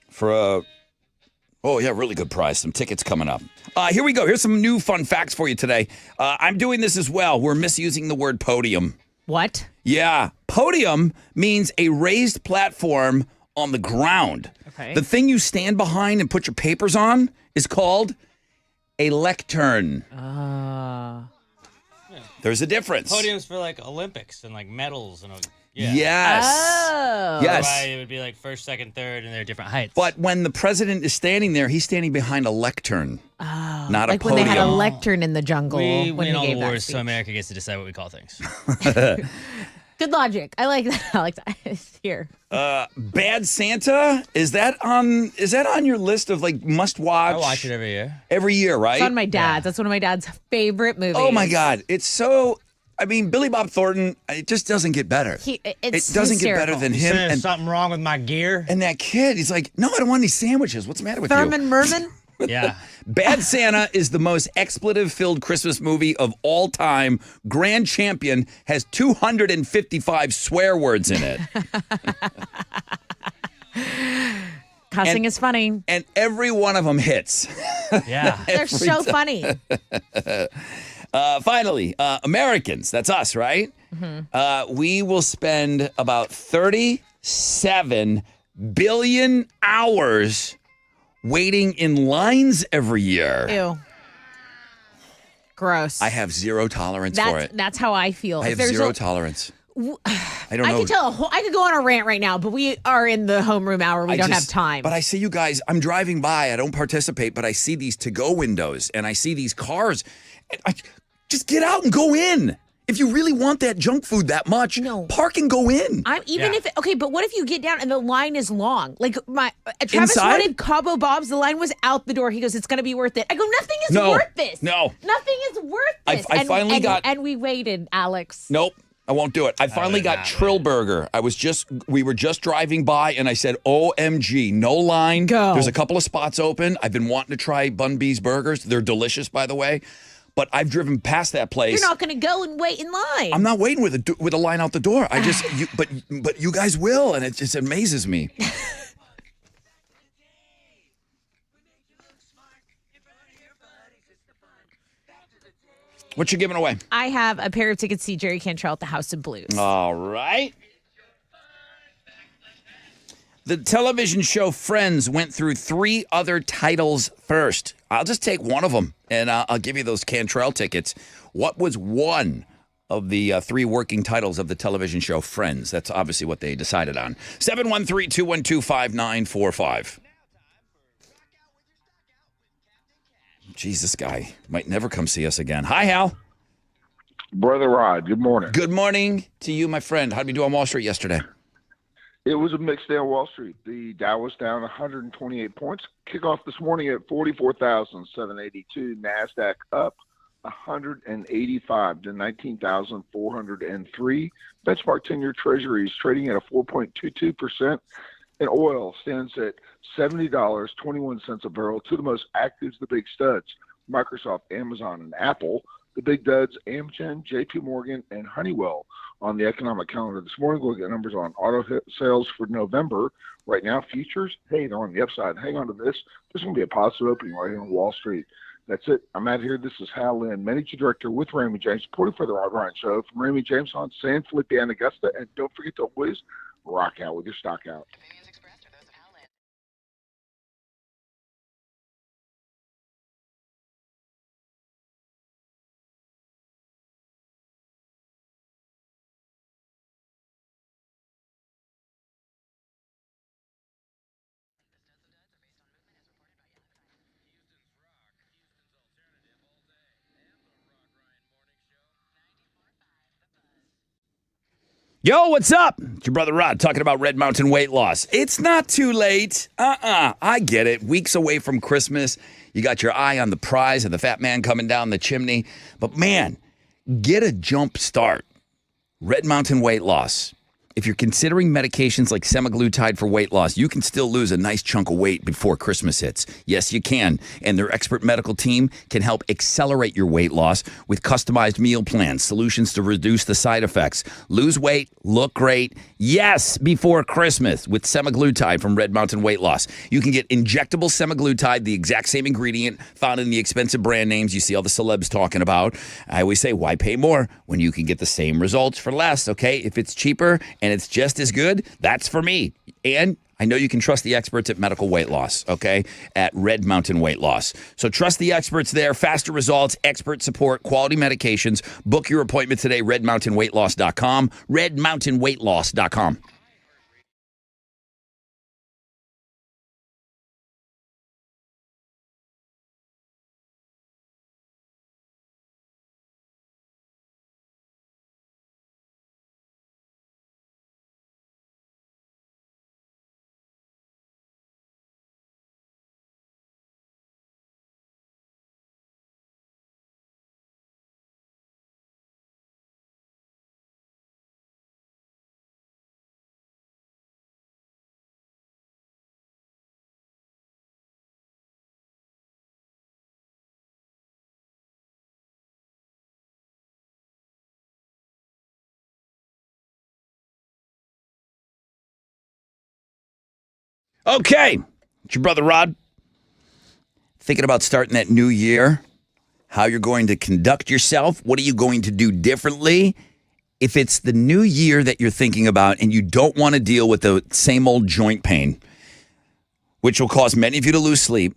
for a really good prize. Some tickets coming up. Here we go. Here's some new fun facts for you today. I'm doing this as well. We're misusing the word podium. What? Yeah. Podium means a raised platform on the ground. Okay. The thing you stand behind and put your papers on is called a lectern. There's a difference. Podiums for like Olympics and like medals and yeah. Yes. Oh. Yes. Right, it would be like first, second, third, and they're different heights. But when the president is standing there, he's standing behind a lectern, not Like a when podium. they had a lectern in the jungle. we when win he all gave the that wars, so speech. America gets to decide what we call things. Good logic. I like that. I like that. Here. Bad Santa, is that on your list of like must watch? I watch it every year. Every year, right? It's on my dad's. That's one of my dad's favorite movies. Oh my God, it's so. I mean, Billy Bob Thornton. It just doesn't get better. It doesn't get better than him. There's something wrong with my gear. And that kid, he's like, no, I don't want any sandwiches. What's the matter with Thurman you? Merman. Yeah. Bad Santa is the most expletive-filled Christmas movie of all time. Grand Champion has 255 swear words in it. Cussing is funny. And every one of them hits. Yeah. They're so funny. Finally, Americans, that's us, right? We will spend about 37 billion hours waiting in lines every year. Ew. Gross. I have zero tolerance for it. That's how I feel. I have zero tolerance. I don't know. I could go on a rant right now, but we are in the homeroom hour. We don't have time. But I see you guys, I'm driving by, I don't participate, but I see these to-go windows and I see these cars. And just get out and go in. If you really want that junk food that much, park and go in. But what if you get down and the line is long? Like Travis Inside? wanted Cabo Bob's. The line was out the door. He goes, "It's going to be worth it." I go, "Nothing is worth this. No. Nothing is worth this." I finally got. And we waited, Alex. Nope. I won't do it. I finally got Trillburger. We were just driving by and I said, OMG, no line. Go. There's a couple of spots open. I've been wanting to try Bun B's burgers. They're delicious, by the way. But I've driven past that place. You're not going to go and wait in line. I'm not waiting with a line out the door. I just, but you guys will, and it just amazes me. What you giving away? I have a pair of tickets to see Jerry Cantrell at the House of Blues. All right. The television show Friends went through 3 other titles first. I'll just take one of them, and I'll give you those Cantrell tickets. What was one of the 3 working titles of the television show Friends? That's obviously what they decided on. 713-212-5945. Jesus, guy might never come see us again. Hi, Hal. Brother Rod, good morning. Good morning to you, my friend. How did we do on Wall Street yesterday? It was a mixed day on Wall Street. The Dow was down 128 points. Kickoff this morning at 44,782. NASDAQ up 185 to 19,403. Benchmark 10-year Treasuries trading at a 4.22%. And oil stands at $70.21 a barrel. Two of the most active, the big studs, Microsoft, Amazon, and Apple. The big duds, Amgen, JP Morgan, and Honeywell on the economic calendar. This morning, we'll get numbers on auto sales for November. Right now, futures, hey, they're on the upside. Hang on to this. This is going to be a positive opening right here on Wall Street. That's it. I'm out here. This is Hal Lynn, Managing Director with Raymond James, supporting for the Rod Ryan Show from Raymond James on San Felipe and Augusta. And don't forget to always rock out with your stock out. Yo, what's up? It's your brother Rod talking about Red Mountain weight loss. It's not too late. I get it. Weeks away from Christmas. You got your eye on the prize of the fat man coming down the chimney. But man, get a jump start. Red Mountain weight loss. If you're considering medications like semaglutide for weight loss, you can still lose a nice chunk of weight before Christmas hits. Yes, you can. And their expert medical team can help accelerate your weight loss with customized meal plans, solutions to reduce the side effects. Lose weight, look great. Yes, before Christmas with semaglutide from Red Mountain Weight Loss. You can get injectable semaglutide, the exact same ingredient found in the expensive brand names you see all the celebs talking about. I always say, why pay more when you can get the same results for less, okay? If it's cheaper and it's just as good, that's for me. And I know you can trust the experts at Medical Weight Loss, okay, at Red Mountain Weight Loss. So trust the experts there, faster results, expert support, quality medications. Book your appointment today, redmountainweightloss.com, redmountainweightloss.com. Okay, it's your brother Rod. Thinking about starting that new year, how you're going to conduct yourself, what are you going to do differently? If it's the new year that you're thinking about and you don't want to deal with the same old joint pain, which will cause many of you to lose sleep,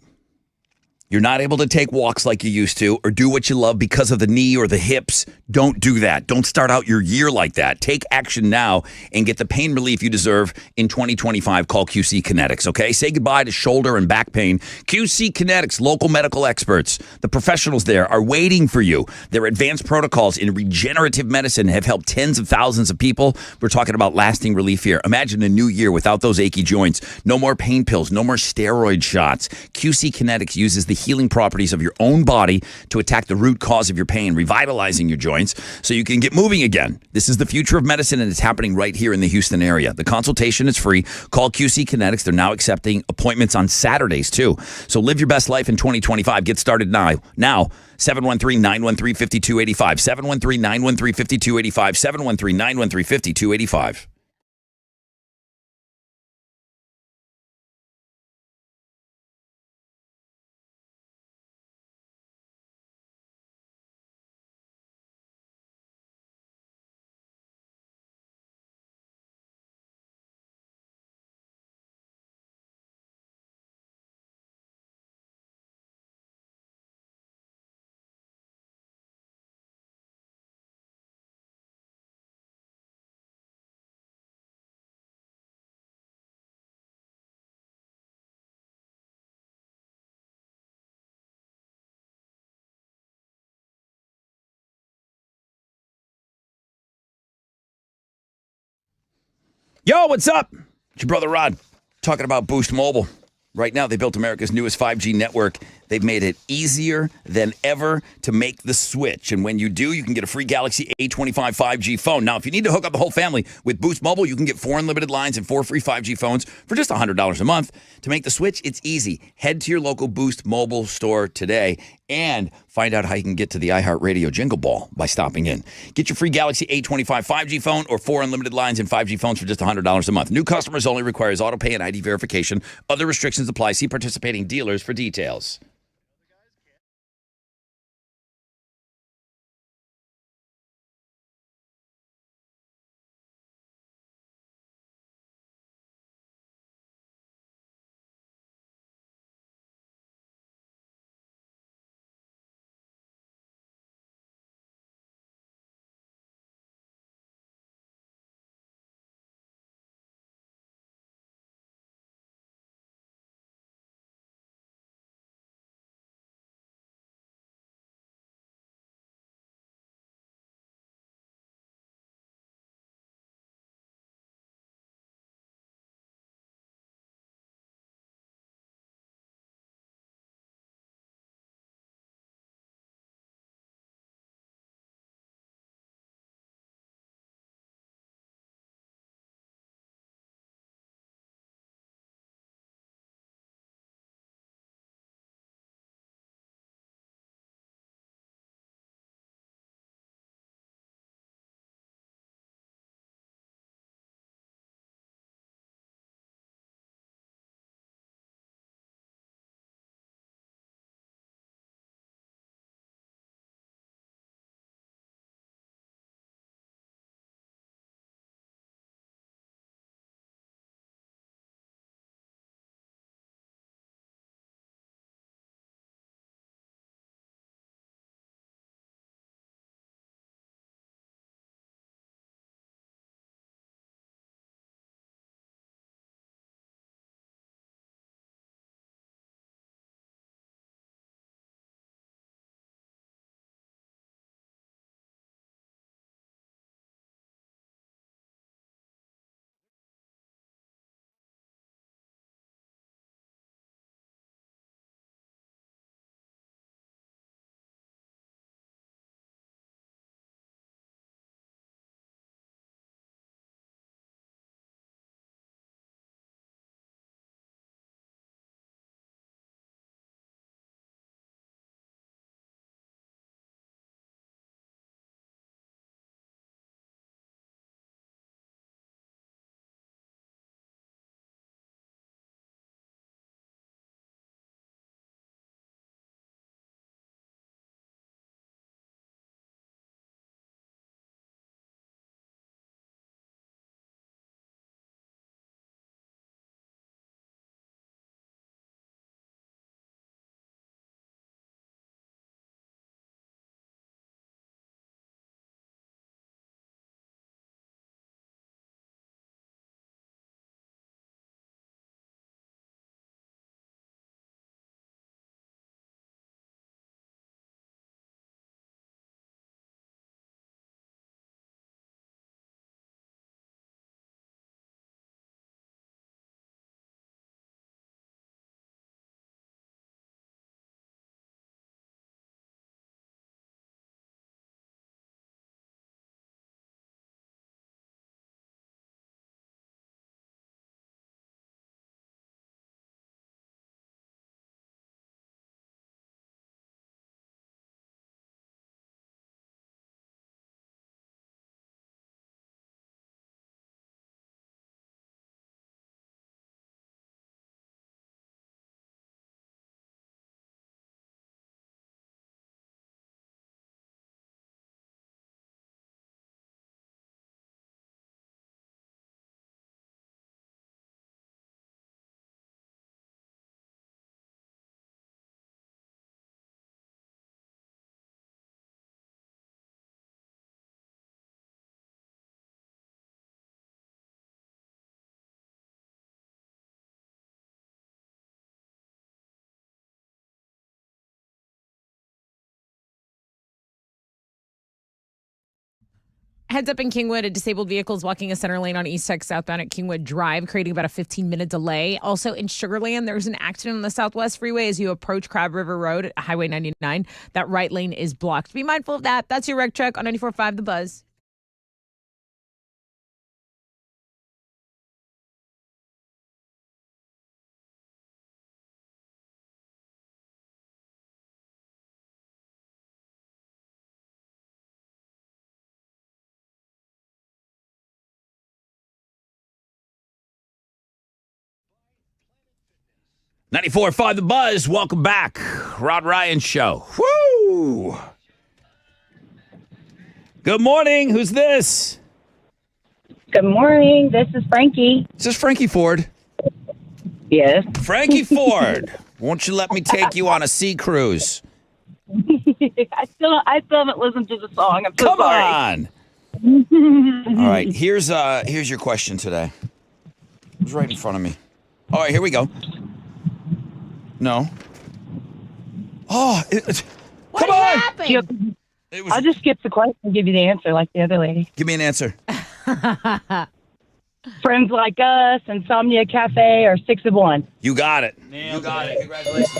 you're not able to take walks like you used to or do what you love because of the knee or the hips. Don't do that. Don't start out your year like that. Take action now and get the pain relief you deserve in 2025. Call QC Kinetics, okay? Say goodbye to shoulder and back pain. QC Kinetics, local medical experts. The professionals there are waiting for you. Their advanced protocols in regenerative medicine have helped tens of thousands of people. We're talking about lasting relief here. Imagine a new year without those achy joints. No more pain pills. No more steroid shots. QC Kinetics uses the healing properties of your own body to attack the root cause of your pain, revitalizing your joints so you can get moving again. This is the future of medicine, and it's happening right here in the Houston area. The consultation is free. Call QC Kinetics. They're now accepting appointments on Saturdays, too. So live your best life in 2025. Get started now. 713-913-5285. 713-913-5285. 713-913-5285. Yo, what's up? It's your brother Rod talking about Boost Mobile. Right now, they built America's newest 5G network. They've made it easier than ever to make the switch. And when you do, you can get a free Galaxy A25 5G phone. Now, if you need to hook up the whole family with Boost Mobile, you can get 4 unlimited lines and 4 free 5G phones for just $100 a month. To make the switch, it's easy. Head to your local Boost Mobile store today and find out how you can get to the iHeartRadio Jingle Ball by stopping in. Get your free Galaxy A25 5G phone or 4 unlimited lines and 5G phones for just $100 a month. New customers only, requires auto pay and ID verification. Other restrictions apply. See participating dealers for details. Heads up in Kingwood, a disabled vehicle is blocking a center lane on East Tech southbound at Kingwood Drive, creating about a 15-minute delay. Also in Sugar Land, there's an accident on the Southwest Freeway as you approach Crab River Road at Highway 99. That right lane is blocked. Be mindful of that. That's your Rec Check on 94.5 The Buzz. .94.5 The Buzz. Welcome back. Rod Ryan Show. Woo! Good morning. Who's this? Good morning. This is Frankie. Is this Frankie Ford? Yes. Frankie Ford, won't you let me take you on a sea cruise? I still haven't listened to the song. I'm so Come sorry. on. All right, here's your question today. It was right in front of me. All right, here we go. No. Oh, come on. Happened? I'll just skip the question and give you the answer like the other lady. Give me an answer. Friends Like Us, Insomnia Cafe, or 6 of 1. You got it. You got it. Congratulations.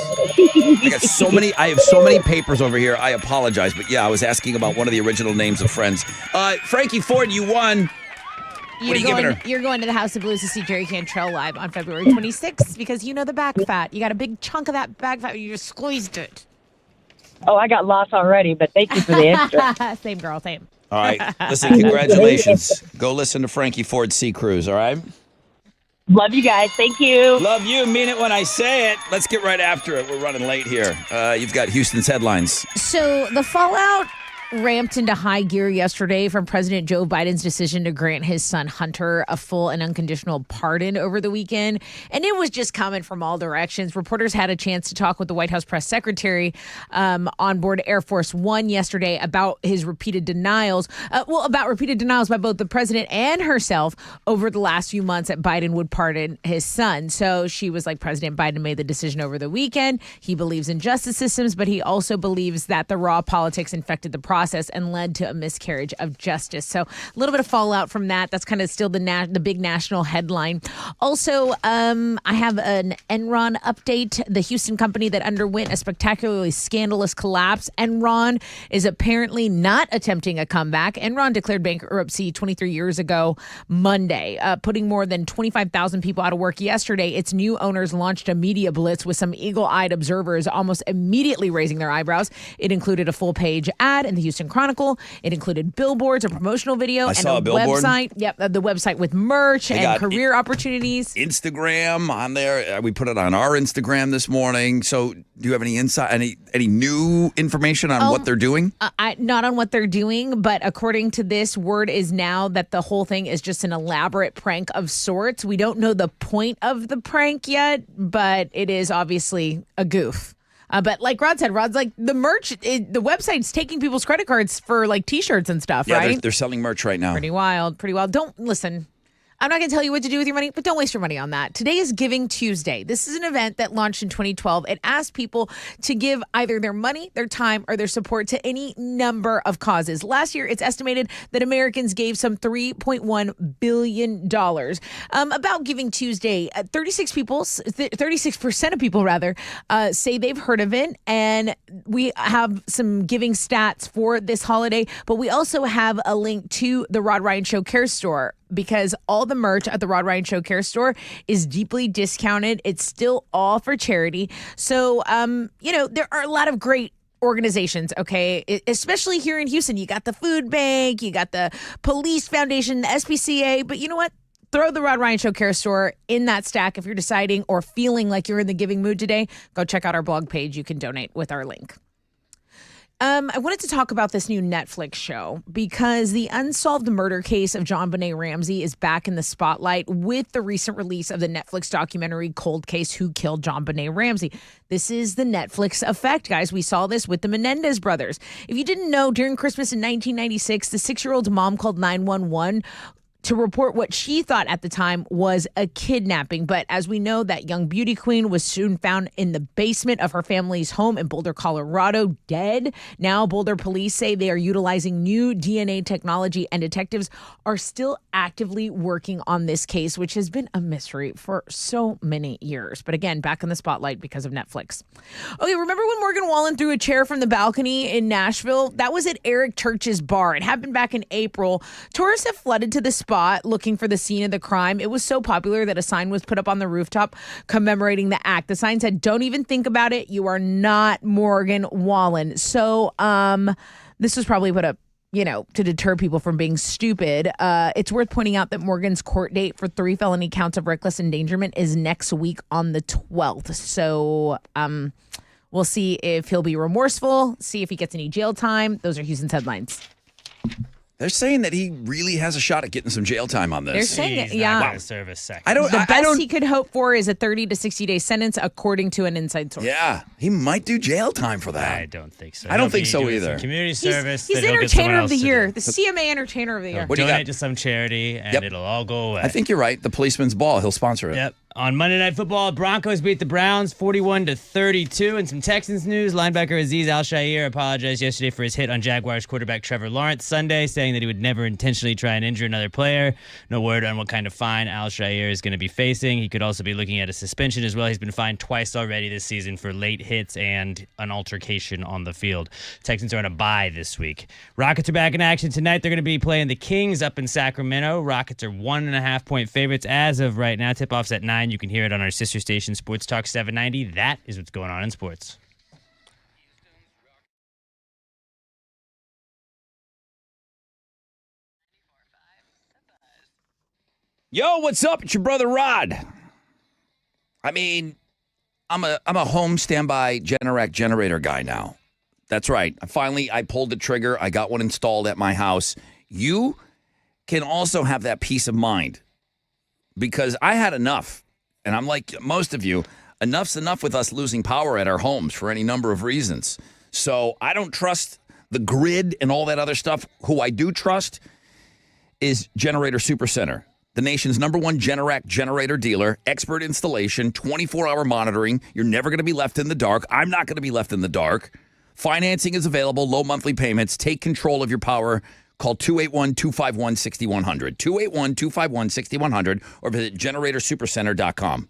I have so many papers over here. I apologize, but yeah, I was asking about one of the original names of Friends. Frankie Ford, you won. What are you giving her? You're going to the House of Blues to see Jerry Cantrell live on February 26th because you know the back fat. You got a big chunk of that back fat. You just squeezed it. Oh, I got lost already, but thank you for the extra. Same girl, same. All right. Listen, congratulations. Go listen to Frankie Ford Sea Cruise, all right? Love you guys. Thank you. Love you. Mean it when I say it. Let's get right after it. We're running late here. You've got Houston's headlines. So the fallout ramped into high gear yesterday from President Joe Biden's decision to grant his son Hunter a full and unconditional pardon over the weekend. And it was just coming from all directions. Reporters had a chance to talk with the White House press secretary on board Air Force One yesterday about his repeated denials. About repeated denials by both the president and herself over the last few months that Biden would pardon his son. So she was like, President Biden made the decision over the weekend. He believes in justice systems, but he also believes that the raw politics infected the process and led to a miscarriage of justice. So a little bit of fallout from that. That's kind of still the big national headline. Also, I have an Enron update. The Houston company that underwent a spectacularly scandalous collapse. Enron is apparently not attempting a comeback. Enron declared bankruptcy 23 years ago Monday, putting more than 25,000 people out of work yesterday. Its new owners launched a media blitz with some eagle-eyed observers almost immediately raising their eyebrows. It included a full-page ad in the Houston Chronicle. It included billboards, a promotional video, and saw a billboard. website. Yep, the website with merch and career opportunities. Instagram on there. We put it on our Instagram this morning. So, do you have any insight, any new information on what they're doing? Not on what they're doing, but according to this, word is now that the whole thing is just an elaborate prank of sorts. We don't know the point of the prank yet, but it is obviously a goof. But like Rod said, Rod's like the merch, the website's taking people's credit cards for like T-shirts and stuff, Yeah, right? they're selling merch right now. Pretty wild. Don't listen. I'm not going to tell you what to do with your money, but don't waste your money on that. Today is Giving Tuesday. This is an event that launched in 2012. It asked people to give either their money, their time, or their support to any number of causes. Last year, it's estimated that Americans gave some $3.1 billion. About Giving Tuesday, 36% of people say they've heard of it. And we have some giving stats for this holiday, but we also have a link to the Rod Ryan Show Care Store, because all the merch at the Rod Ryan Show Care Store is deeply discounted. It's still all for charity. So, there are a lot of great organizations, okay? Especially here in Houston. You got the Food Bank, you got the Police Foundation, the SPCA, but you know what? Throw the Rod Ryan Show Care Store in that stack if you're deciding or feeling like you're in the giving mood today. Go check out our blog page. You can donate with our link. I wanted to talk about this new Netflix show because the unsolved murder case of JonBenet Ramsey is back in the spotlight with the recent release of the Netflix documentary Cold Case: Who Killed JonBenet Ramsey. This is the Netflix effect, guys. We saw this with the Menendez brothers. If you didn't know, during Christmas in 1996, the 6-year-old's mom called 911 to report what she thought at the time was a kidnapping. But as we know, that young beauty queen was soon found in the basement of her family's home in Boulder, Colorado, dead. Now, Boulder police say they are utilizing new DNA technology, and detectives are still actively working on this case, which has been a mystery for so many years. But again, back in the spotlight because of Netflix. Okay, remember when Morgan Wallen threw a chair from the balcony in Nashville? That was at Eric Church's bar. It happened back in April. Tourists have flooded to the spot looking for the scene of the crime. It was so popular that a sign was put up on the rooftop commemorating the act. The sign said, "Don't even think about it. You are not Morgan Wallen." So this was probably put up, to deter people from being stupid. It's worth pointing out that Morgan's court date for 3 felony counts of reckless endangerment is next week on the 12th. So we'll see if he'll be remorseful, see if he gets any jail time. Those are Houston's headlines. They're saying that he really has a shot at getting some jail time on this. They're saying it, He's yeah. not gonna serve a second. The best he could hope for is a 30 to 60-day sentence, according to an inside source. Yeah, he might do jail time for that. I don't think so. I don't He'll think be so doing either. some community He's service. that he'll get Entertainer someone of the else to Year, do. the CMA Entertainer of the Year. What do you Donate got? to some charity, and Yep. it'll all go away. I think you're right. The policeman's ball. He'll sponsor it. Yep. On Monday Night Football, Broncos beat the Browns 41-32. And some Texans news, linebacker Azeez Al-Shaair apologized yesterday for his hit on Jaguars quarterback Trevor Lawrence Sunday, saying that he would never intentionally try and injure another player. No word on what kind of fine Al-Shaair is going to be facing. He could also be looking at a suspension as well. He's been fined twice already this season for late hits and an altercation on the field. Texans are on a bye this week. Rockets are back in action tonight. They're going to be playing the Kings up in Sacramento. Rockets are 1.5-point favorites as of right now. Tip-off's at 9. You can hear it on our sister station, Sports Talk 790. That is what's going on in sports. Yo, what's up? It's your brother Rod. I mean, I'm a home standby Generac generator guy now. That's right. I pulled the trigger. I got one installed at my house. You can also have that peace of mind because I had enough. And I'm like most of you, enough's enough with us losing power at our homes for any number of reasons. So I don't trust the grid and all that other stuff. Who I do trust is Generator Supercenter, the nation's #1 Generac generator dealer, expert installation, 24-hour monitoring. You're never going to be left in the dark. I'm not going to be left in the dark. Financing is available, low monthly payments. Take control of your power. Call 281-251-6100, 281-251-6100, or visit generatorsupercenter.com.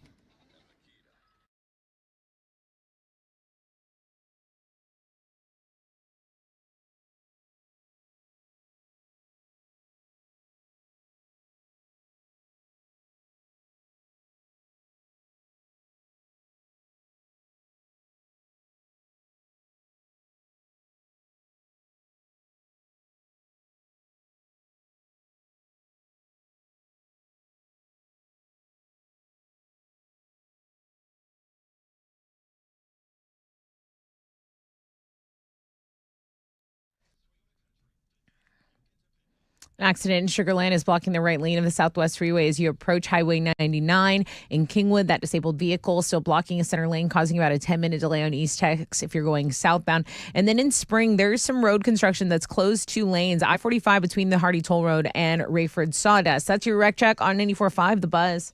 An accident in Sugar Land is blocking the right lane of the Southwest Freeway as you approach Highway 99 in Kingwood. That disabled vehicle still blocking a center lane, causing about a 10-minute delay on East Tex if you're going southbound. And then in Spring, there's some road construction that's closed 2 lanes, I-45 between the Hardy Toll Road and Rayford Sawdust. That's your wreck check on 94.5 The Buzz.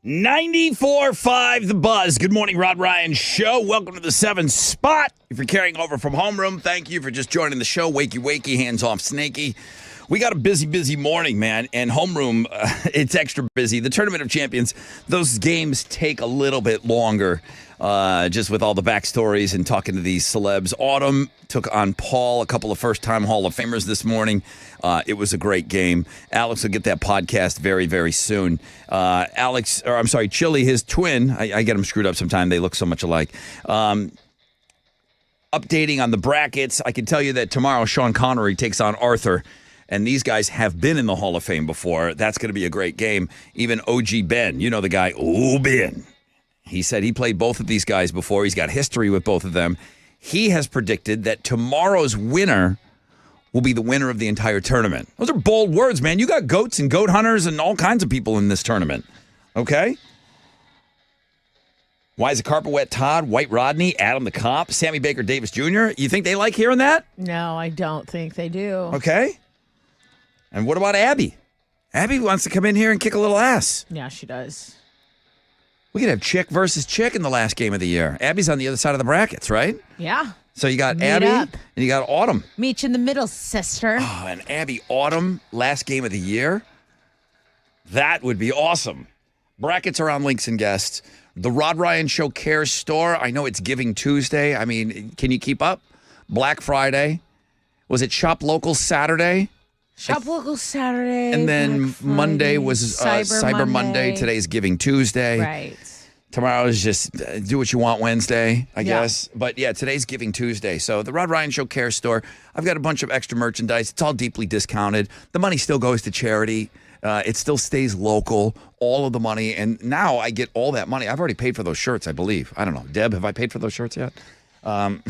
94.5 The Buzz. Good morning, Rod Ryan Show. Welcome to the 7 spot. If you're carrying over from homeroom, thank you for just joining the show. Wakey, wakey, hands off, snaky. We got a busy morning, man, and homeroom, it's extra busy. The Tournament of Champions, those games take a little bit longer, just with all the backstories and talking to these celebs. Autumn took on Paul, a couple of first-time Hall of Famers this morning. It was a great game. Alex will get that podcast very, very soon. Chili, his twin, I get them screwed up sometime. They look so much alike. Updating on the brackets, I can tell you that tomorrow Sean Connery takes on Arthur. And these guys have been in the Hall of Fame before. That's going to be a great game. Even OG Ben, you know the guy, Ben. He said he played both of these guys before. He's got history with both of them. He has predicted that tomorrow's winner will be the winner of the entire tournament. Those are bold words, man. You got goats and goat hunters and all kinds of people in this tournament. Okay? Why is the carpet wet? Todd, White Rodney, Adam the Cop, Sammy Baker Davis Jr. You think they like hearing that? No, I don't think they do. Okay. And what about Abby? Abby wants to come in here and kick a little ass. Yeah, she does. We could have chick versus chick in the last game of the year. Abby's on the other side of the brackets, right? Yeah. So you got Meet Abby up. and you got Autumn. Meet you in the middle, sister. Oh, and Abby Autumn, last game of the year. That would be awesome. Brackets are on Links and Guests. The Rod Ryan Show Cares store. I know it's Giving Tuesday. I mean, can you keep up? Black Friday. Was it Shop Local Saturday? Shop Local Saturday. And then Black Friday, Monday was Cyber Monday. Today's Giving Tuesday. Right. Tomorrow is just do what you want Wednesday, I guess. But yeah, today's Giving Tuesday. So the Rod Ryan Show Care Store, I've got a bunch of extra merchandise. It's all deeply discounted. The money still goes to charity. It still stays local, all of the money. And now I get all that money. I've already paid for those shirts, I believe. I don't know. Deb, have I paid for those shirts yet? But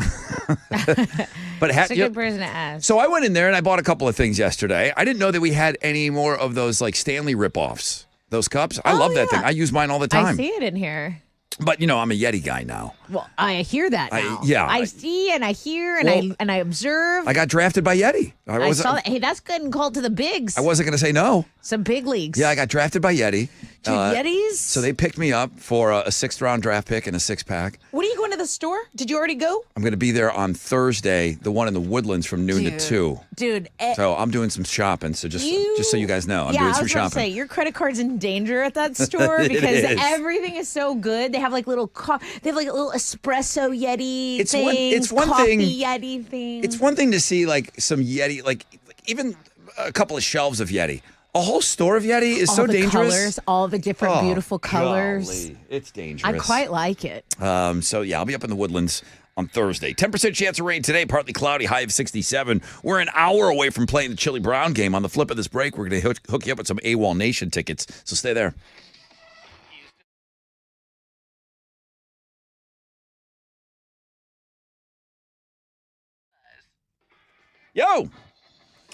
It's a good person to ask. So I went in there and I bought a couple of things yesterday. I didn't know that we had any more of those like Stanley ripoffs. Those cups. I love that thing. I use mine all the time. I see it in here. But you know, I'm a Yeti guy now. Well, I hear that now. Yeah. I see and I hear and I observe. I got drafted by Yeti. I saw that. Hey, that's good and called to the bigs. I wasn't going to say no. Some big leagues. Yeah, I got drafted by Yeti. Dude, Yetis? So they picked me up for a 6th round draft pick and a 6-pack. When are you going to the store? Did you already go? I'm going to be there on Thursday, the one in the Woodlands from noon to 2. Dude. So I'm doing some shopping. So just so you guys know, I'm doing some shopping. I was going to say, your credit card's in danger at that store because everything is so good. They have like little they have like a little espresso Yeti It's one coffee thing. Yeti thing. It's one thing to see like some Yeti, like even a couple of shelves of Yeti. A whole store of Yeti is so dangerous. Colors, all the different beautiful colors. Golly, it's dangerous. I quite like it. So yeah, I'll be up in the Woodlands on Thursday. 10% chance of rain today, partly cloudy, high of 67. We're an hour away from playing the Chili Brown game. On the flip of this break, we're going to hook you up with some AWOL Nation tickets. So stay there. Yo!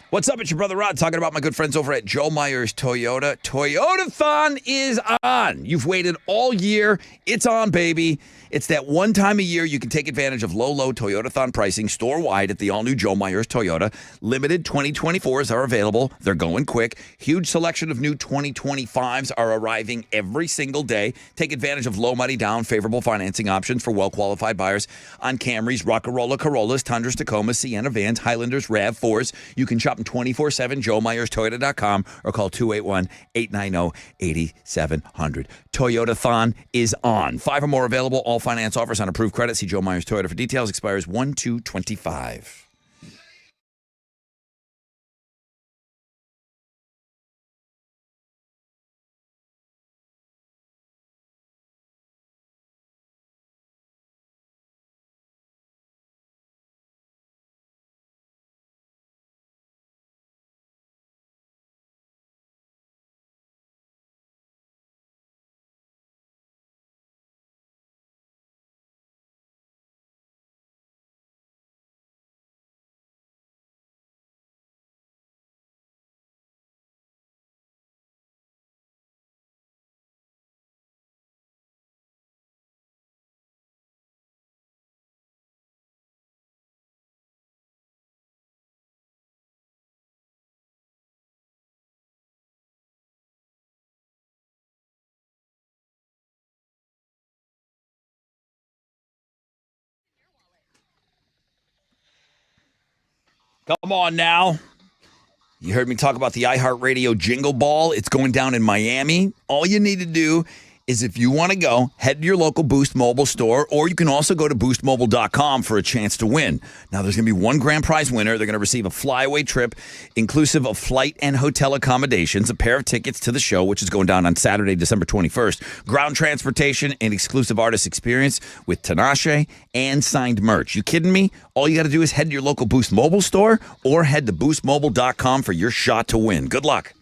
What's up? It's your brother Rod talking about my good friends over at Joe Myers Toyota. Toyotathon is on. You've waited all year. It's on, baby. It's that one time a year you can take advantage of low Toyotathon pricing store-wide at the all-new Joe Myers Toyota. Limited 2024s are available. They're going quick. Huge selection of new 2025s are arriving every single day. Take advantage of low money down, favorable financing options for well-qualified buyers on Camrys, Rockarola, Corollas, Tundras, Tacomas, Sienna Vans, Highlanders, RAV4s. You can shop them 24/7, JoeMyersToyota.com, or call 281-890-8700. Toyotathon is on. 5 or more available. All finance offers on approved credit. See Joe Myers Toyota for details. Expires 1/2/25. Come on now. You heard me talk about the iHeartRadio Jingle Ball. It's going down in Miami. All you need to do is if you want to go, head to your local Boost Mobile store, or you can also go to boostmobile.com for a chance to win. Now, there's going to be one grand prize winner. They're going to receive a flyaway trip, inclusive of flight and hotel accommodations, a pair of tickets to the show, which is going down on Saturday, December 21st, ground transportation, and exclusive artist experience with Tinashe and signed merch. You kidding me? All you got to do is head to your local Boost Mobile store or head to boostmobile.com for your shot to win. Good luck.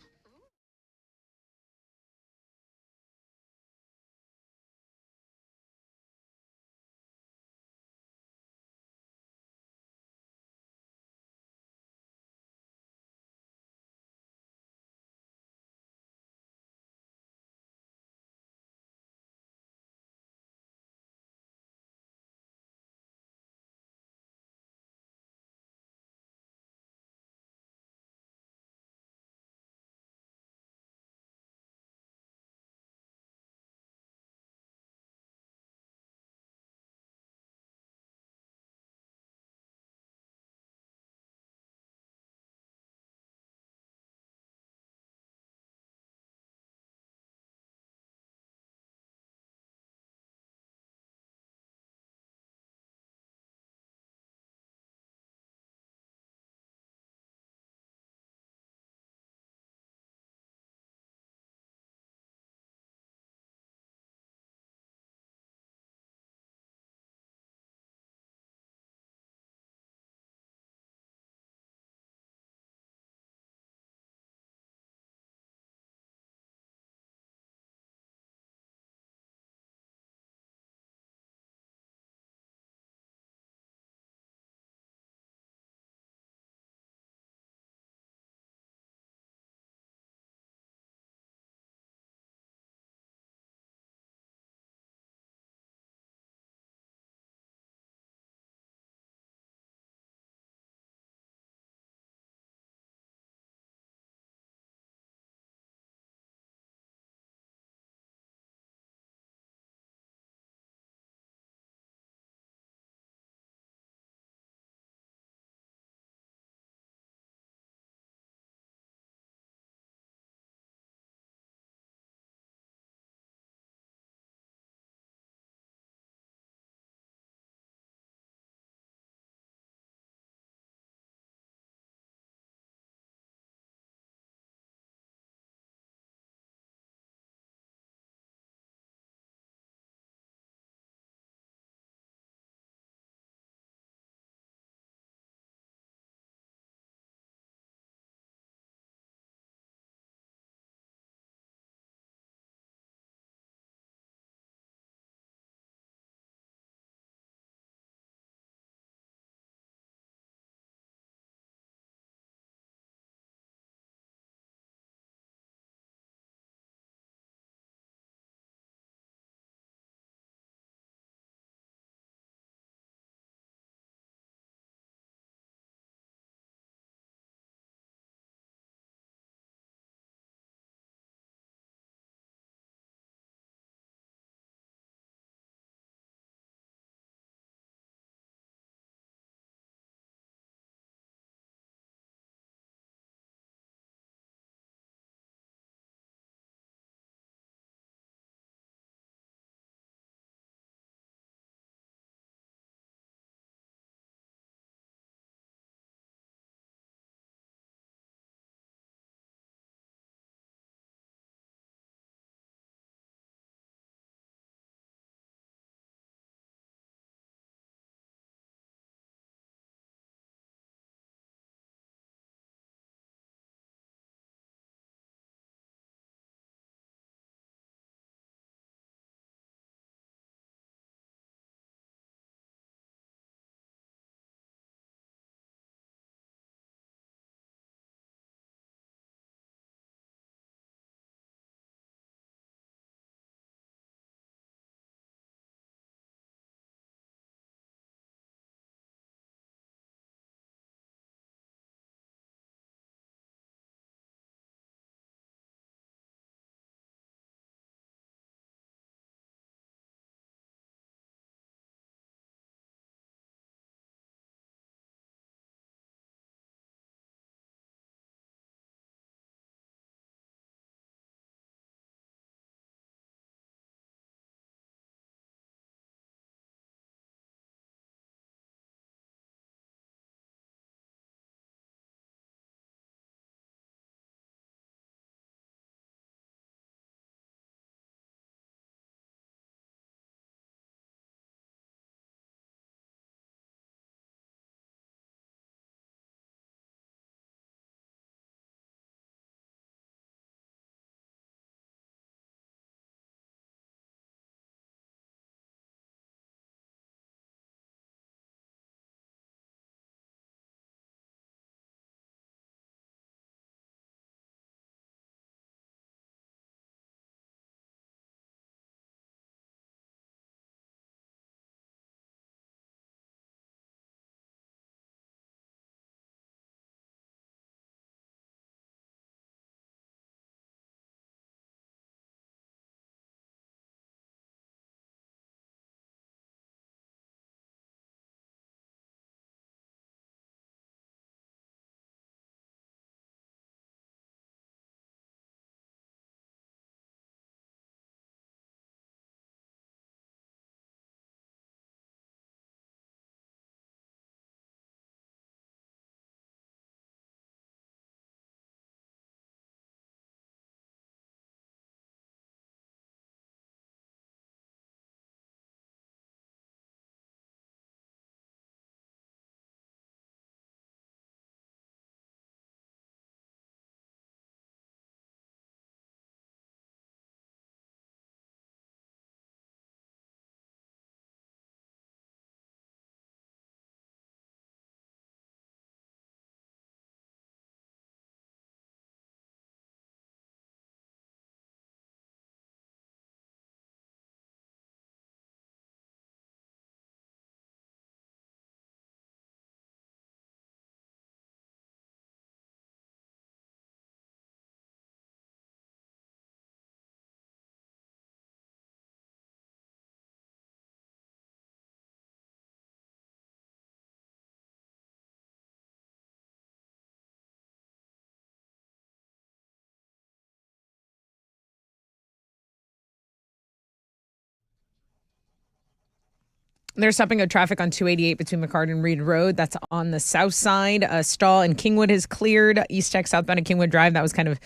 There's stopping of traffic on 288 between McCarty and Reed Road. That's on the south side. A stall in Kingwood has cleared. East Tech southbound at Kingwood Drive. That was kind of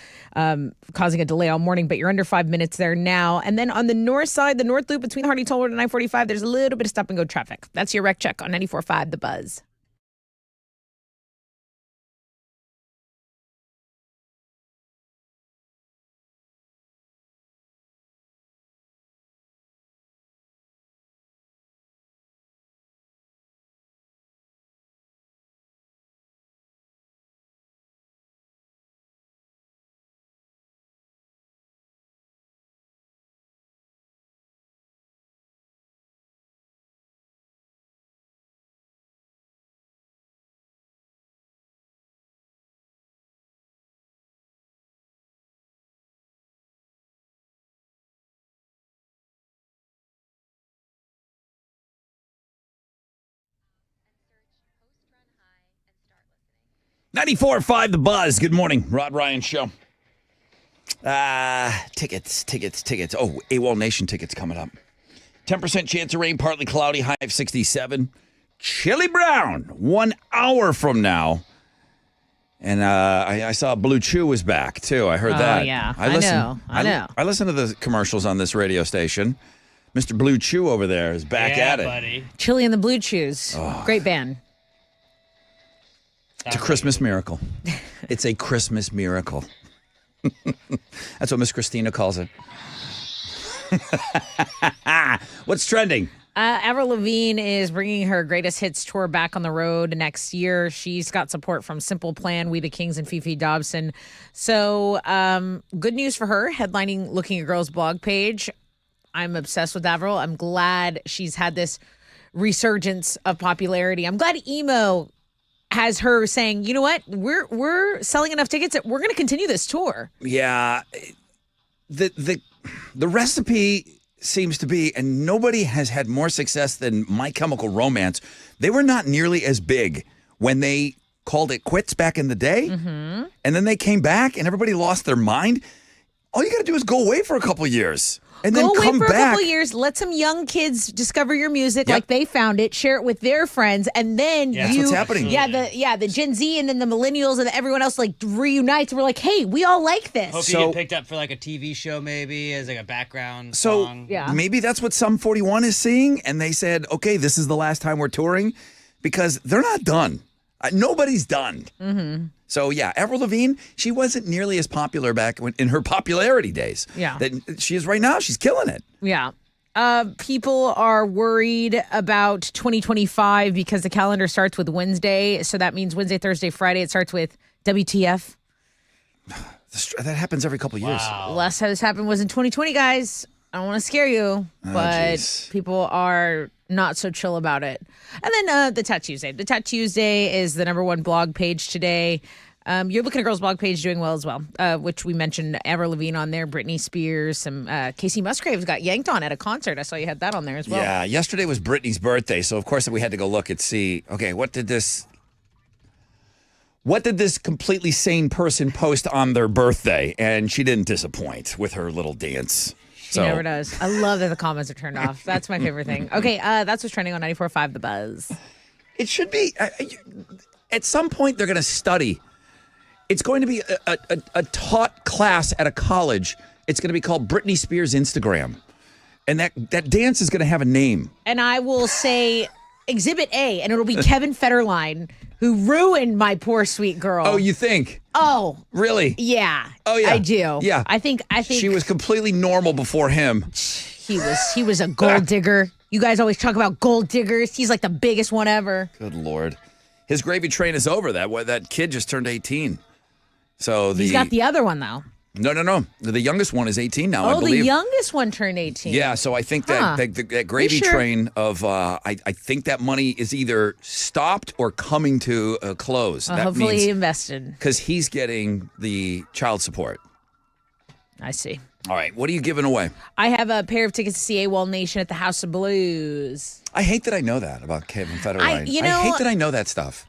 causing a delay all morning, but you're under 5 minutes there now. And then on the north side, the North Loop between Hardy Toll Road and 945, there's a little bit of stop and go traffic. That's your wreck check on 94.5 The Buzz. and search 94.5 The Buzz. Good morning. Rod Ryan Show. Tickets. Oh, AWOL Nation tickets coming up. 10% chance of rain, partly cloudy, high of 67. Chili Brown, 1 hour from now. And I saw Blue Chew was back, too. I heard that. Oh, yeah. I know. I listen to the commercials on this radio station. Mr. Blue Chew over there is back at it. Buddy. Chili and the Blue Chews. Great band. It's a Christmas miracle. It's a Christmas miracle. That's what Miss Christina calls it. What's trending? Avril Lavigne is bringing her greatest hits tour back on the road next year. She's got support from Simple Plan, We the Kings, and Fifi Dobson. So good news for her, headlining Looking at Girls blog page. I'm obsessed with Avril. I'm glad she's had this resurgence of popularity. I'm glad emo has her saying, you know what, we're selling enough tickets that we're going to continue this tour. Yeah, the recipe seems to be, and nobody has had more success than My Chemical Romance. They were not nearly as big when they called it quits back in the day, and then they came back and everybody lost their mind. All you got to do is go away for a couple of years. And then Go away come for back. a couple years. Let some young kids discover your music Yep. like they found it. Share it with their friends, and then That's what's happening. The Gen Z and then the millennials and everyone else like reunites. We're like, hey, we all like this. Hope you get picked up for like a TV show maybe as like a background So song. maybe that's what Sum 41 is seeing, and they said, okay, this is the last time we're touring, because they're not done. Nobody's done. Mm-hmm. So yeah, Avril Lavigne, she wasn't nearly as popular back in her popularity days. Yeah. That she is right now. She's killing it. Yeah. People are worried about 2025 because the calendar starts with Wednesday. So that means Wednesday, Thursday, Friday. It starts with WTF. That happens every couple of years. Last time this happened was in 2020, guys. I don't want to scare you, but geez. people are not so chill about it. And then the Tat Tuesday. The Tat Tuesday is the #1 blog page today. You're Looking at Girls blog page doing well as well, which we mentioned Avril Lavigne on there, Britney Spears, some Casey Musgraves got yanked on at a concert. I saw you had that on there as well. Yeah, yesterday was Britney's birthday, so of course we had to go look and see, okay, what did this completely sane person post on their birthday? And she didn't disappoint with her little dance. She never does. I love that the comments are turned off. That's my favorite thing. Okay, that's what's trending on 94.5 The Buzz. It should be, at some point they're going to study. It's going to be a taught class at a college. It's going to be called Britney Spears Instagram. And that dance is going to have a name. And I will say Exhibit A, and it'll be Kevin Federline, who ruined my poor sweet girl. Oh, you think? Oh. Really? Yeah. Oh, yeah. I do. Yeah. I think she was completely normal before him. He was a gold digger. You guys always talk about gold diggers. He's like the biggest one ever. Good Lord. His gravy train is over. That kid just turned 18. So He's got the other one, though. No. The youngest one is 18 now, I Oh, believe. the youngest one turned 18. Yeah, so I think that gravy train of, I think that money is either stopped or coming to a close. Well, hopefully he invested. Because he's getting the child support. I see. All right, what are you giving away? I have a pair of tickets to see AWOL Nation at the House of Blues. I hate that I know that about Kevin Federline. I hate that I know that stuff.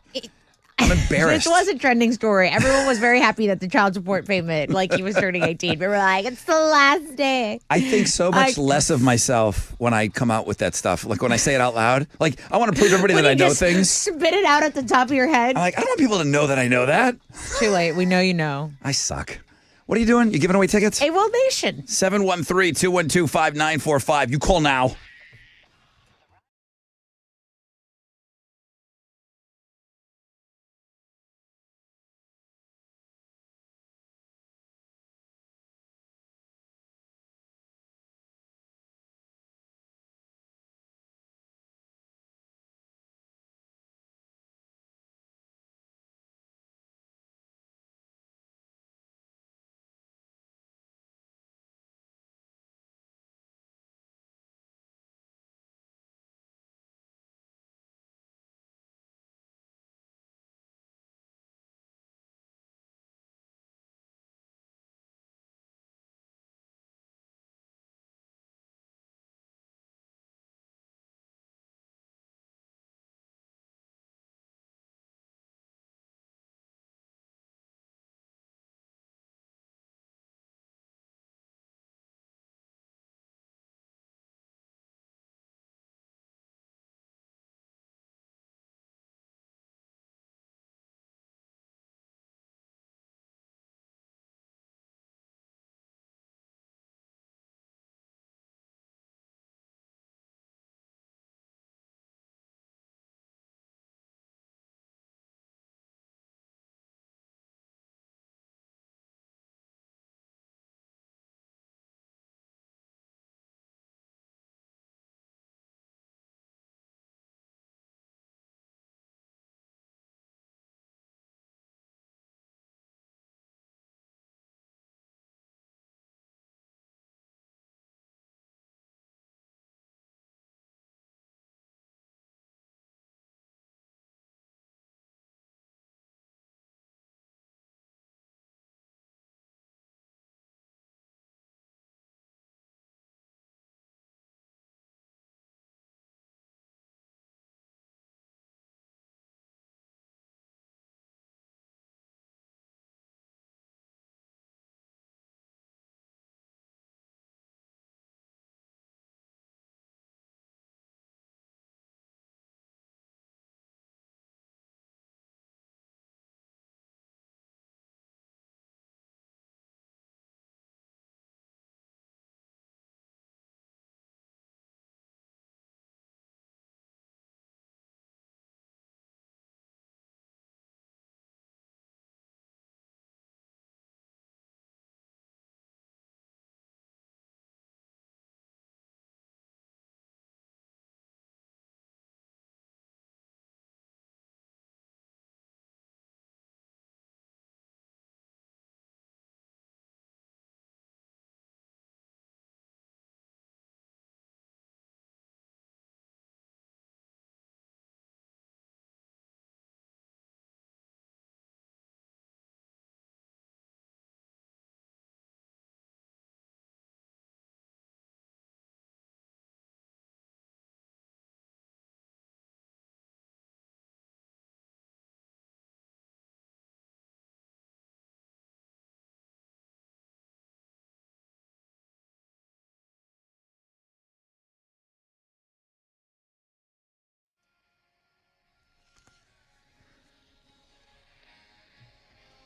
I'm embarrassed. This was a trending story. Everyone was very happy that the child support payment, like he was turning 18. We were like, it's the last day. I think so much less of myself when I come out with that stuff. Like when I say it out loud. Like I want to prove to everybody that I know things. Spit it out at the top of your head. I'm like, I don't want people to know that I know that. Too late. We know you know. I suck. What are you doing? You giving away tickets? AWOL Nation. 713-212-5945. You call now.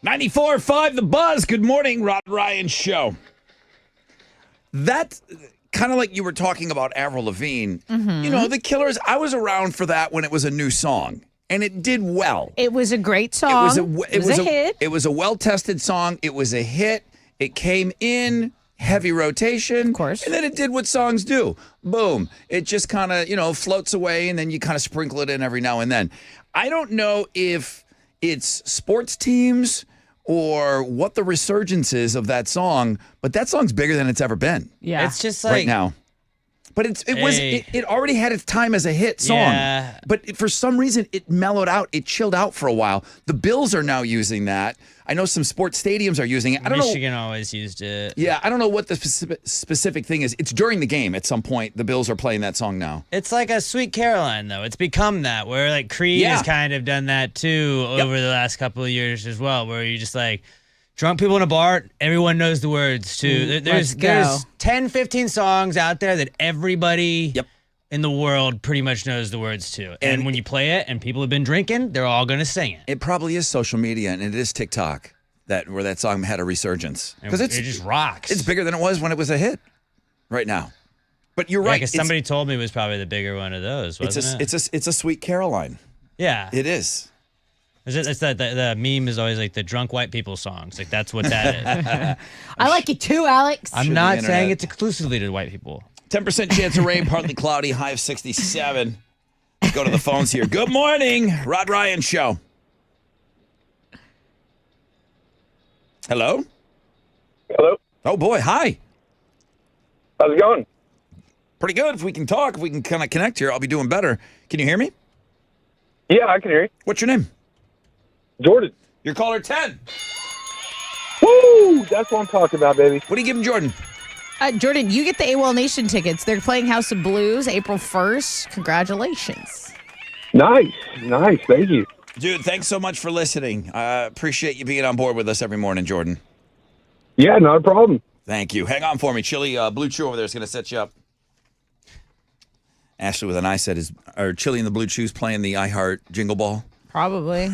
$94.5 The Buzz. Good morning, Rod Ryan Show. That kind of like you were talking about Avril Lavigne. Mm-hmm. You know, The Killers, I was around for that when it was a new song, and it did well. It was a great song. It was a hit. It was a well-tested song. It was a hit. It came in heavy rotation. Of course. And then it did what songs do. Boom. It just kind of, floats away, and then you kind of sprinkle it in every now and then. I don't know if it's sports teams or what the resurgence is of that song, but that song's bigger than it's ever been. Yeah. It's just like right now. But Hey. it already had its time as a hit song. Yeah. But for some reason, it mellowed out. It chilled out for a while. The Bills are now using that. I know some sports stadiums are using it. I don't know. Michigan always used it. Yeah, I don't know what the specific thing is. It's during the game at some point. The Bills are playing that song now. It's like a Sweet Caroline, though. It's become that, where like Creed Yeah. has kind of done that too over the last couple of years as well, where you just like drunk people in a bar, everyone knows the words to. Let's There's go. 10, 15 songs out there that everybody in the world pretty much knows the words to. And when you play it and people have been drinking, they're all going to sing it. It probably is social media, and it is TikTok where that song had a resurgence. Because it just rocks. It's bigger than it was when it was a hit right now. But you're Yeah, right. because somebody told me it was probably the bigger one of those, wasn't it? It's a Sweet Caroline. Yeah. It is. It's the meme is always like the drunk white people songs. Like that's what that is. I like it too, Alex. I'm Sure, not the saying internet. it's exclusively to white people. 10% chance of rain, partly cloudy, high of 67. Let's go to the phones here. Good morning, Rod Ryan Show. Hello? Hello. Oh, boy. Hi. How's it going? Pretty good. If we can talk, if we can kind of connect here, I'll be doing better. Can you hear me? Yeah, I can hear you. What's your name? Jordan. You're caller 10. Woo! That's what I'm talking about, baby. What are you giving Jordan? Jordan, you get the AWOL Nation tickets. They're playing House of Blues April 1st. Congratulations. Nice. Thank you. Dude, thanks so much for listening. I appreciate you being on board with us every morning, Jordan. Yeah, not a problem. Thank you. Hang on for me. Chili Blue Chew over there is going to set you up. Ashley with an I said, are Chili and the Blue Chews playing the iHeart Jingle Ball? Probably.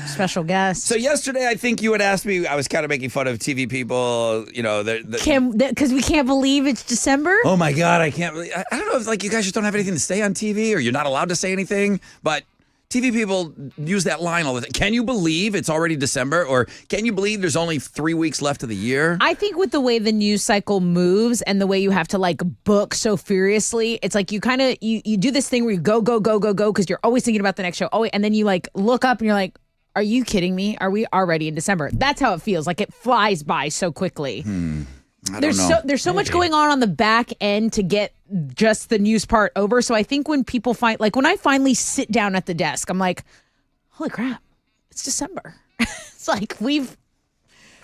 Special guest. So yesterday, I think you had asked me, I was kind of making fun of TV people, you know. Because we can't believe it's December? Oh, my God, I can't believe. I don't know if like you guys just don't have anything to say on TV or you're not allowed to say anything, but TV people use that line all the time. Can you believe it's already December? Or can you believe there's only 3 weeks left of the year? I think with the way the news cycle moves and the way you have to like book so furiously, it's like you kind of you do this thing where you go because you're always thinking about the next show. Oh, and then you like look up and you're like, are you kidding me? Are we already in December? That's how it feels. Like it flies by so quickly. I don't know. There's so much going on the back end to get just the news part over. So I think when people when I finally sit down at the desk, I'm like, holy crap, it's December. It's like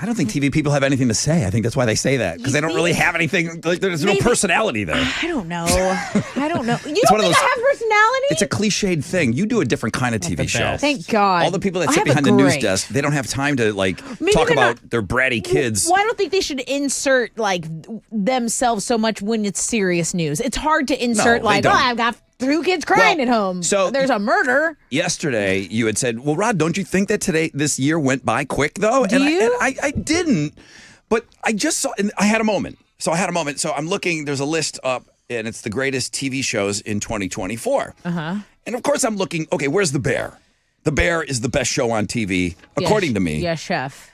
I don't think TV people have anything to say. I think that's why they say that, because they don't really have anything. Like, there's no personality there. I don't know. You It's don't one of think those- I have personality? It's a cliched thing. You do a different kind of TV show. Thank God. All the people that I sit have a behind the news great- desk, they don't have time to like Maybe talk they're about their bratty kids. Well, I don't think they should insert like themselves so much when it's serious news. It's hard to insert they like, don't. I've got 2 kids crying Well, at home. so- There's a murder. Yesterday, you had said, "Well, Rod, don't you think that this year went by quick, though?" Do you? I didn't, but I just saw, and I had a moment. So I'm looking. There's a list up, and it's the greatest TV shows in 2024. And of course, I'm looking. Okay, where's The Bear? The Bear is the best show on TV, according to me. Yeah, chef.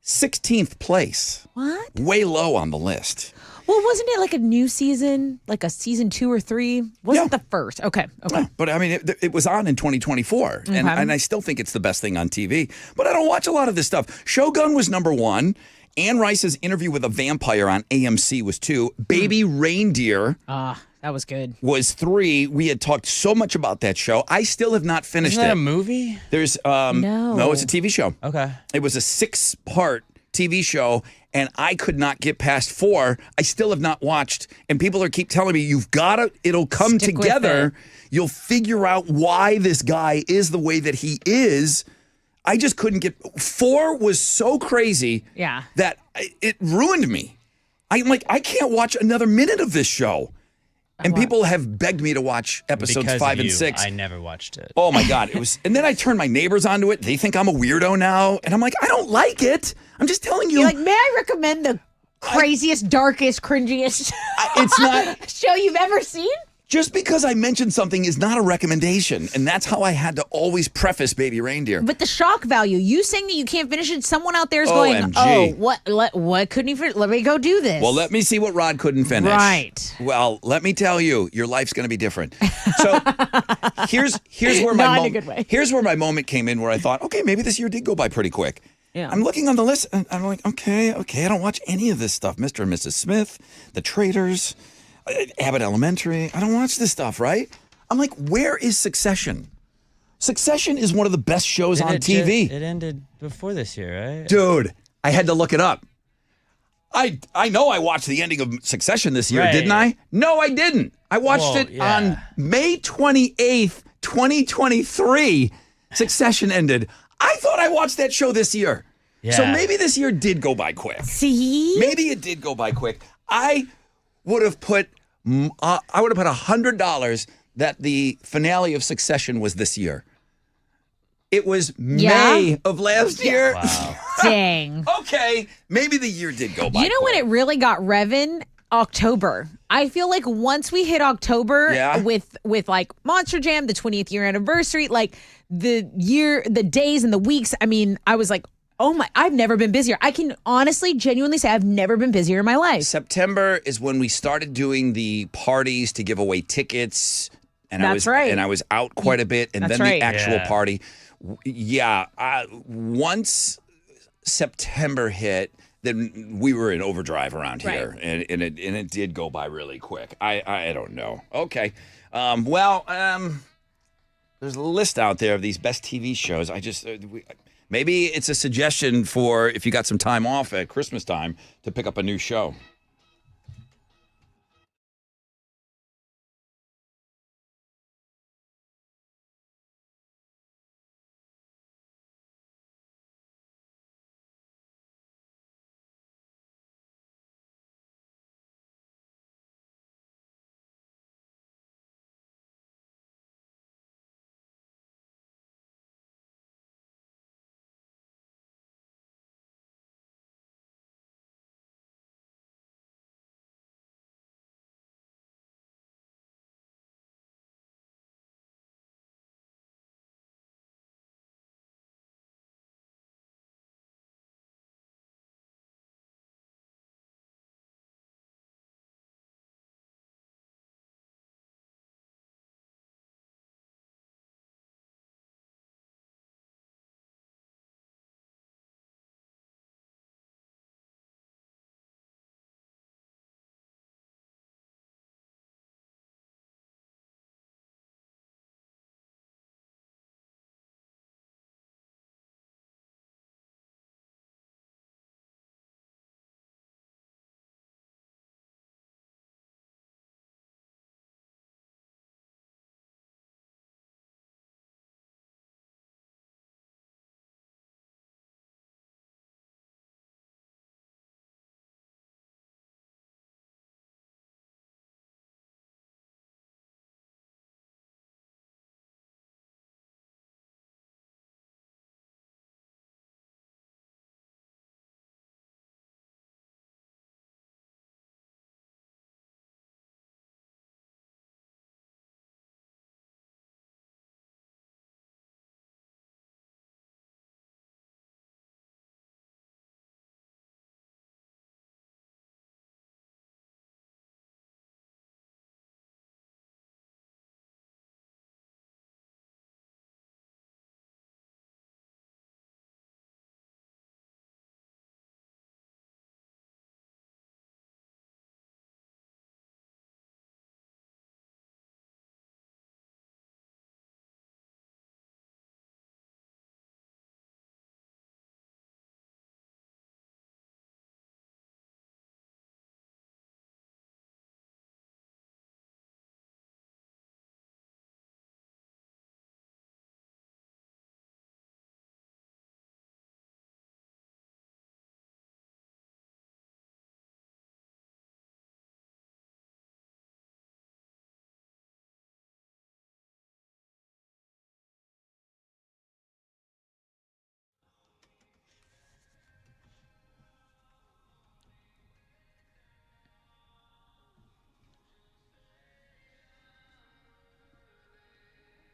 16th place. What? Way low on the list. Well, wasn't it like a new season, like a season 2 or 3? Wasn't the first? Okay. But I mean, it was on in 2024, and I still think it's the best thing on TV. But I don't watch a lot of this stuff. Shogun was number 1. Anne Rice's Interview with a Vampire on AMC was 2. Baby Reindeer That was good. was 3. We had talked so much about that show. I still have not finished Isn't that it. a movie? There's no, it's a TV show. Okay. It was a 6-part TV show, and I could not get past 4. I still have not watched, and people keep telling me, you've got to, it'll come Stick with together. it. You'll figure out why this guy is the way that he is. I just couldn't get, 4 was so crazy Yeah. that it ruined me. I'm like, I can't watch another minute of this show. And people have begged me to watch episodes Because 5 of and you, 6. I never watched it. Oh my God. It was, and then I turned my neighbors onto it. They think I'm a weirdo now. And I'm like, I don't like it. I'm just telling you. You're like, may I recommend the craziest, darkest, cringiest it's not show you've ever seen? just because I mentioned something is not a recommendation. And that's how I had to always preface Baby Reindeer. But the shock value, you saying that you can't finish it, someone out there is going, OMG. oh, what couldn't he finish? Let me go do this. Well, let me see what Rod couldn't finish. Right. Well, let me tell you, your life's going to be different. So here's where Not in a good way. here's where my moment came in, where I thought, okay, maybe this year did go by pretty quick. Yeah. I'm looking on the list, and I'm like, okay, I don't watch any of this stuff. Mr. and Mrs. Smith, The Traitors, Abbott Elementary. I don't watch this stuff, right? I'm like, where is Succession? Succession is one of the best shows on TV. It ended before this year, right? Dude, I had to look it up. I know I watched the ending of Succession this year, Right. didn't I? No, I didn't. I watched it on May 28th, 2023. Succession ended. I thought I watched that show this year. So Yeah. maybe this year did go by quick. See? Maybe it did go by quick. I would have put $100 that the finale of Succession was this year. It was May of last year. Wow. Dang. Okay, maybe the year did go by. You know when it really got revving? October. I feel like once we hit October Yeah. with like Monster Jam, the 20th year anniversary, like the days and the weeks, I mean, I was like, oh my, I've never been busier. I can honestly, genuinely say I've never been busier in my life. September is when we started doing the parties to give away tickets. And That's right. And I was out quite a bit. And That's then right. the actual Yeah. party. Yeah. Once September hit, then we were in overdrive around here. Right. And it did go by really quick. I don't know. Okay. There's a list out there of these best TV shows. Maybe it's a suggestion for if you got some time off at Christmas time to pick up a new show.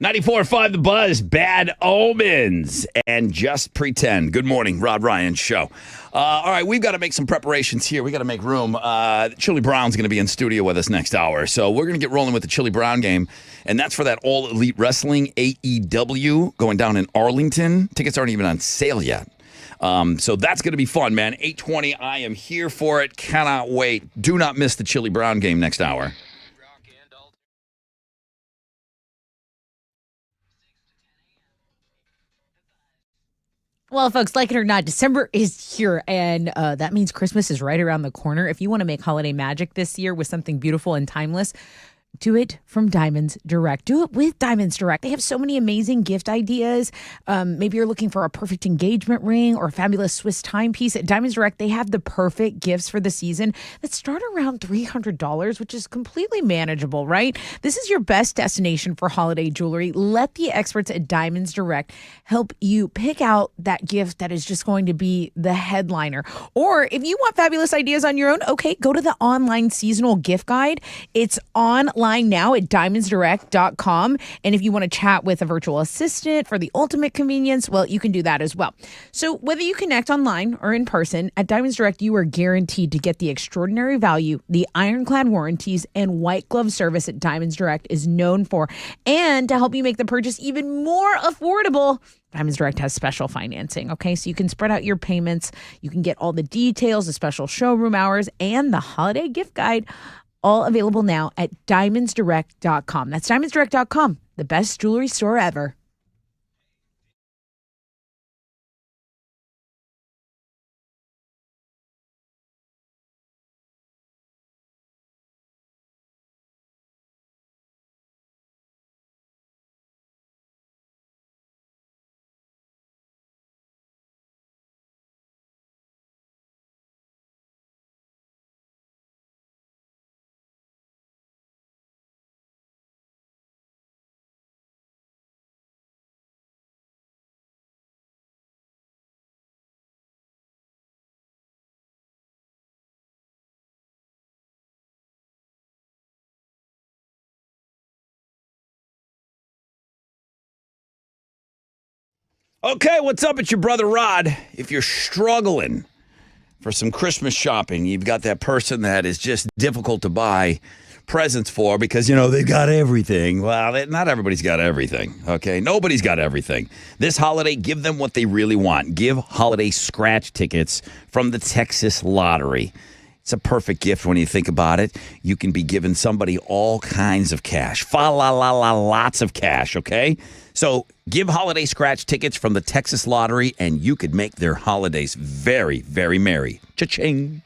.94.5 The Buzz, Bad Omens, and Just Pretend. Good morning, Rod Ryan Show. All right, we've got to make some preparations here. We got to make room. Chili Brown's going to be in studio with us next hour, so we're going to get rolling with the Chili Brown game, and that's for that All Elite Wrestling AEW going down in Arlington. Tickets aren't even on sale yet. So that's going to be fun, man. 8:20. I am here for it. Cannot wait. Do not miss the Chili Brown game next hour. Well, folks, like it or not, December is here, and that means Christmas is right around the corner. If you want to make holiday magic this year with something beautiful and timeless, do it from Diamonds Direct. Do it with Diamonds Direct. They have so many amazing gift ideas. Maybe you're looking for a perfect engagement ring or a fabulous Swiss timepiece. At Diamonds Direct, they have the perfect gifts for the season that start around $300, which is completely manageable, right? This is your best destination for holiday jewelry. Let the experts at Diamonds Direct help you pick out that gift that is just going to be the headliner. Or if you want fabulous ideas on your own, okay, go to the online seasonal gift guide. It's online now at diamondsdirect.com. And if you want to chat with a virtual assistant for the ultimate convenience, well, you can do that as well. So whether you connect online or in person, at Diamonds Direct, you are guaranteed to get the extraordinary value the ironclad warranties and white glove service at Diamonds Direct is known for. And to help you make the purchase even more affordable, Diamonds Direct has special financing, okay? So you can spread out your payments. You can get all the details, the special showroom hours, and the holiday gift guide, all available now at diamondsdirect.com. That's diamondsdirect.com, the best jewelry store ever. Okay, what's up? It's your brother Rod. If you're struggling for some Christmas shopping, you've got that person that is just difficult to buy presents for because, they've got everything. Well, not everybody's got everything, okay? Nobody's got everything. This holiday, give them what they really want. Give holiday scratch tickets from the Texas Lottery. It's a perfect gift when you think about it. You can be giving somebody all kinds of cash. Lots of cash, okay? So give holiday scratch tickets from the Texas Lottery, and you could make their holidays very, very merry. Cha-ching.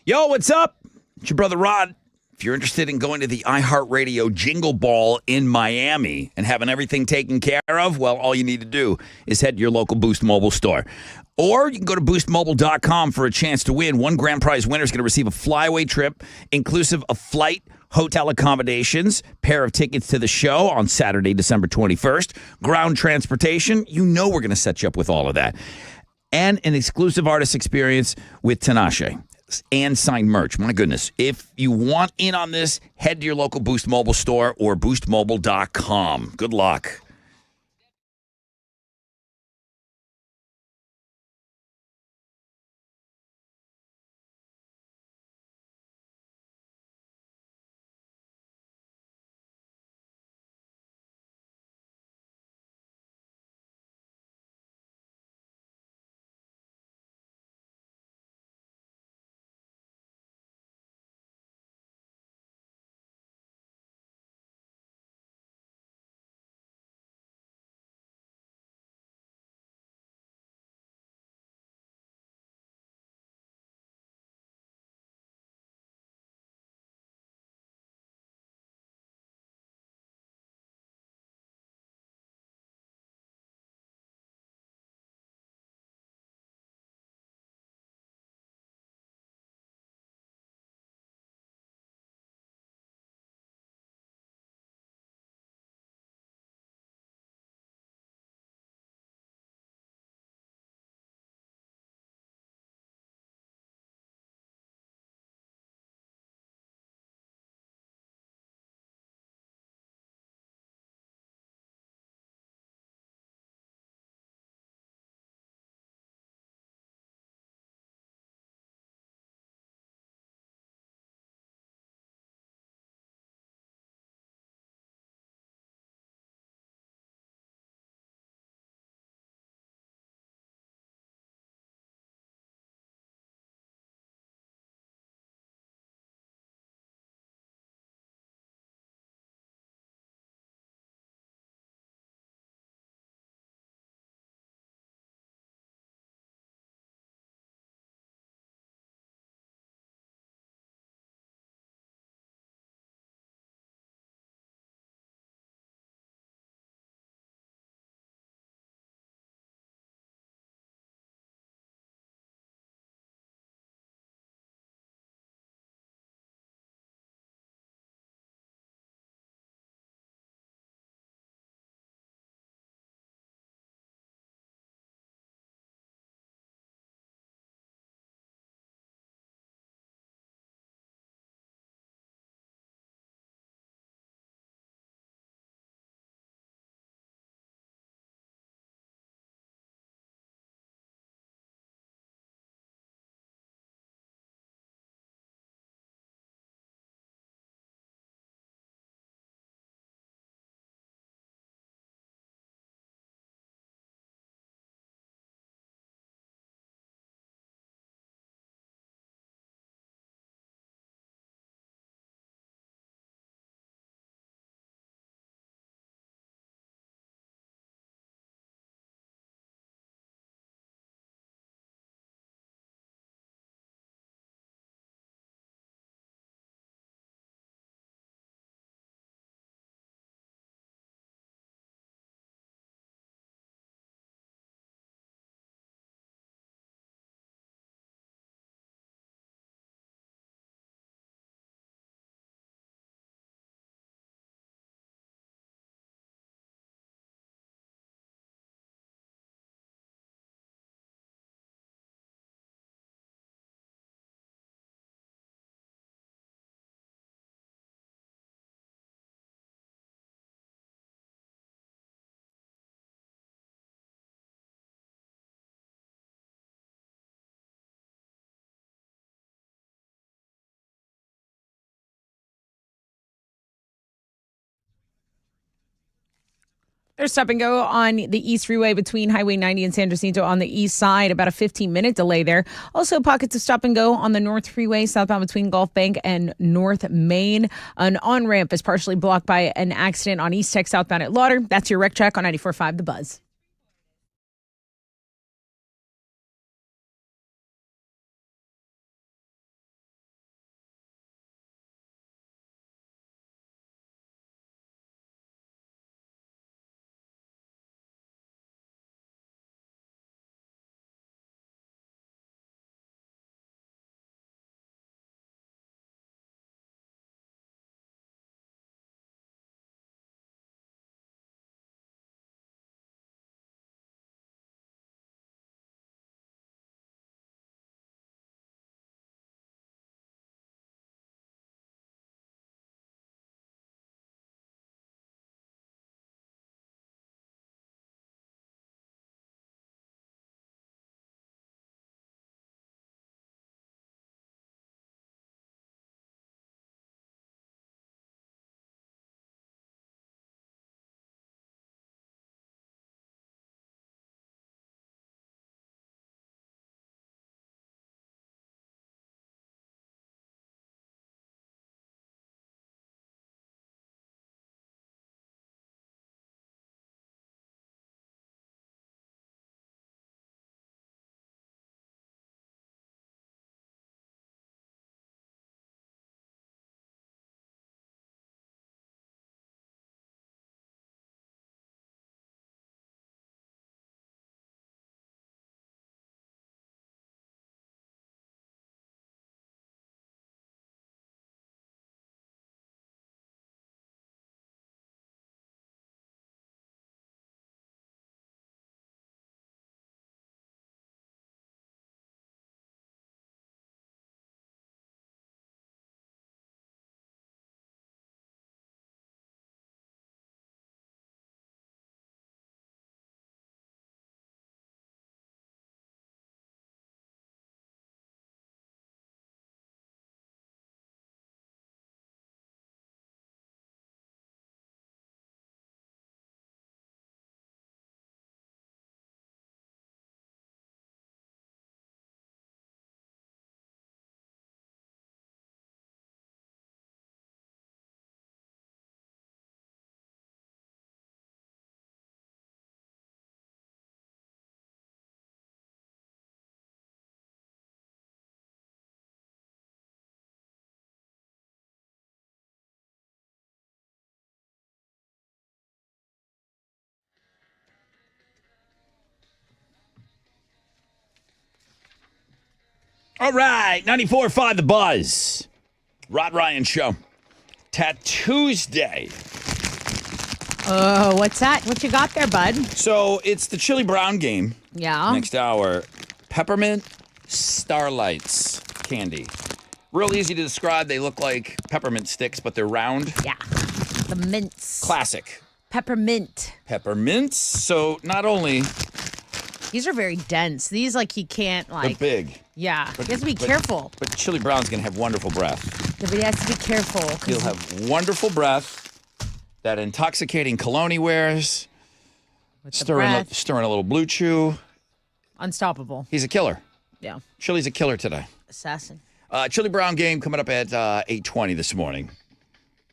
Yo, what's up? It's your brother Rod. If you're interested in going to the iHeartRadio Jingle Ball in Miami and having everything taken care of, well, all you need to do is head to your local Boost Mobile store. Or you can go to boostmobile.com for a chance to win. One grand prize winner is going to receive a flyaway trip, inclusive of flight, hotel accommodations, pair of tickets to the show on Saturday, December 21st, ground transportation. We're going to set you up with all of that. And an exclusive artist experience with Tinashe. And signed merch. My goodness. If you want in on this, head to your local Boost Mobile store or boostmobile.com. Good luck. There's stop and go on the East Freeway between Highway 90 and San Jacinto on the east side, about a 15-minute delay there. Also, pockets of stop and go on the North Freeway southbound between Gulf Bank and North Main. An on-ramp is partially blocked by an accident on East Tech southbound at Lauder. That's your wreck check on 94.5 The Buzz. All right, 94.5 The Buzz. Rod Ryan Show. Tattoos Day. Oh, what's that? What you got there, bud? So it's the Chili Brown game. Yeah. Next hour. Peppermint Starlights candy. Real easy to describe. They look like peppermint sticks, but they're round. Yeah. The mints. Classic. Peppermint. Peppermints. So not only... These are very dense. These, like, you can't, like... They're big. Yeah. But, you have to be careful. But Chili Brown's going to have wonderful breath. But he has to be careful. He'll have wonderful breath. That intoxicating cologne he wears. With the breath. Stirring a little blue chew. Unstoppable. He's a killer. Yeah. Chili's a killer today. Assassin. Chili Brown game coming up at 8:20 this morning.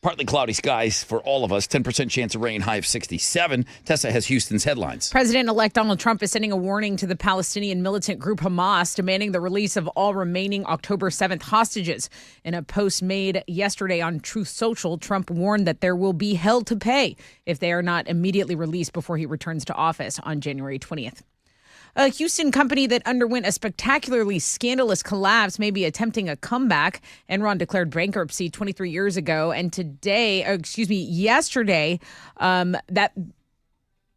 Partly cloudy skies for all of us. 10% chance of rain, high of 67. Tessa has Houston's headlines. President-elect Donald Trump is sending a warning to the Palestinian militant group Hamas, demanding the release of all remaining October 7th hostages. In a post made yesterday on Truth Social, Trump warned that there will be hell to pay if they are not immediately released before he returns to office on January 20th. A Houston company that underwent a spectacularly scandalous collapse may be attempting a comeback. Enron declared bankruptcy 23 years ago, and yesterday,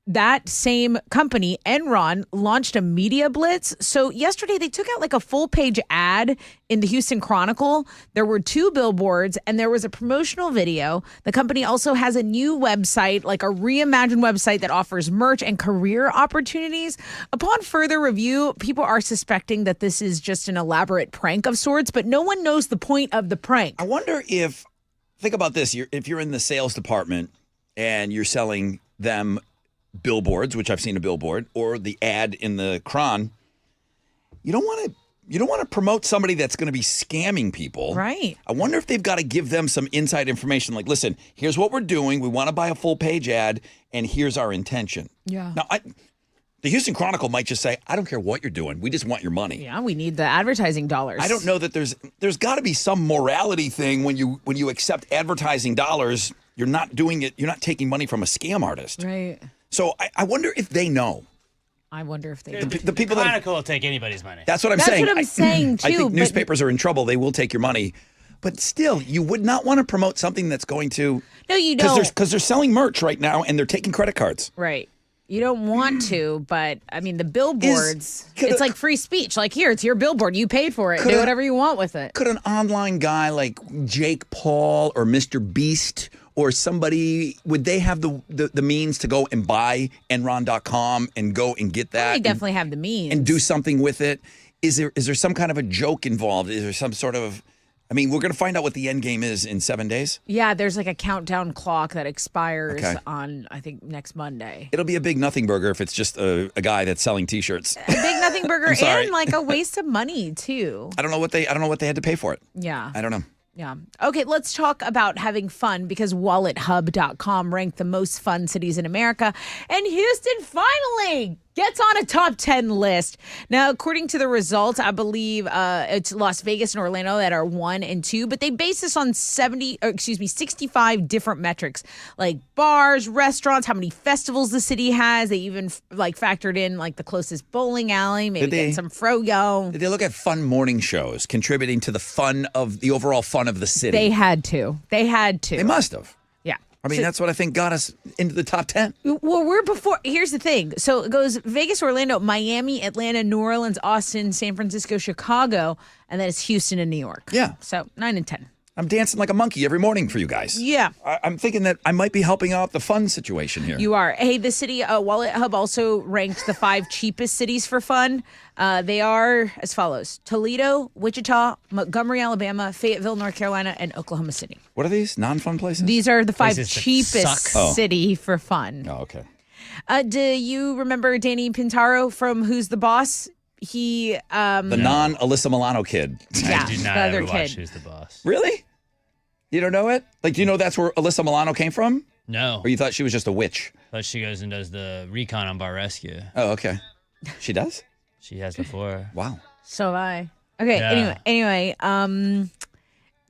that same company, Enron, launched a media blitz. So yesterday they took out like a full-page ad in the Houston Chronicle. There were 2 billboards and there was a promotional video. The company also has a new website, like a reimagined website that offers merch and career opportunities. Upon further review, people are suspecting that this is just an elaborate prank of sorts, but no one knows the point of the prank. I wonder think about this, if you're in the sales department and you're selling them billboards, which I've seen a billboard, or the ad in the Cron, you don't want to promote somebody that's going to be scamming people. Right. I wonder if they've got to give them some inside information like, listen, here's what we're doing. We want to buy a full page ad, and here's our intention. Yeah. Now, the Houston Chronicle might just say, I don't care what you're doing. We just want your money. Yeah, we need the advertising dollars. I don't know that there's got to be some morality thing when you accept advertising dollars. You're not doing it. You're not taking money from a scam artist. Right. So I wonder if they know. I wonder if they The people that Chronicle will take anybody's money. That's what I'm That's saying. what I'm saying, I too, think but- newspapers are in trouble. They will take your money. But still, you would not want to promote something that's going to. No, you don't. Because they're selling merch right now and they're taking credit cards. Right. You don't want to, but I mean, the billboards, it's like free speech. Like, here, it's your billboard. You paid for it. Do whatever you want with it. Could an online guy like Jake Paul or Mr. Beast or somebody, would they have the means to go and buy Enron.com and go and get that? They definitely have the means. And do something with it? Is there some kind of a joke involved? Is there some sort of, I mean, we're going to find out what the end game is in 7 days. Yeah, there's like a countdown clock that expires Okay. on, I think, next Monday. It'll be a big nothing burger if it's just a guy that's selling T-shirts. A big nothing burger I'm sorry. and like a waste of money, too. I don't know what they had to pay for it. Yeah. I don't know. Yeah. Okay, let's talk about having fun because WalletHub.com ranked the most fun cities in America. And Houston finally gets on a top 10 list. Now, according to the results, I believe it's Las Vegas and Orlando that are 1 and 2, but they base this on 65 different metrics like bars, restaurants, how many festivals the city has. They even like factored in like the closest bowling alley, maybe get some froyo. Did they look at fun morning shows contributing to the overall fun of the city? They had to. They must have. Yeah. I mean, that's what I think got us into the top 10. Well, we're before. Here's the thing. So it goes Vegas, Orlando, Miami, Atlanta, New Orleans, Austin, San Francisco, Chicago, and then it's Houston and New York. Yeah. So 9 and 10. I'm dancing like a monkey every morning for you guys. Yeah. I'm thinking that I might be helping out the fun situation here. You are. Hey, the city, Wallet Hub also ranked the 5 cheapest cities for fun. They are as follows: Toledo, Wichita, Montgomery, Alabama, Fayetteville, North Carolina, and Oklahoma City. What are these? Non-fun places? These are the 5 Places that cheapest suck. city for fun. Oh, okay. Do you remember Danny Pintaro from Who's the Boss? He The non-Alyssa Milano kid. Yeah, I do the not other ever watch kid. Who's the Boss. Really? You don't know it? Like, do you know that's where Alyssa Milano came from? No. Or you thought she was just a witch? But she goes and does the recon on Bar Rescue. Oh, okay. She does? She has before. Wow. So have I. Okay. Yeah. Anyway.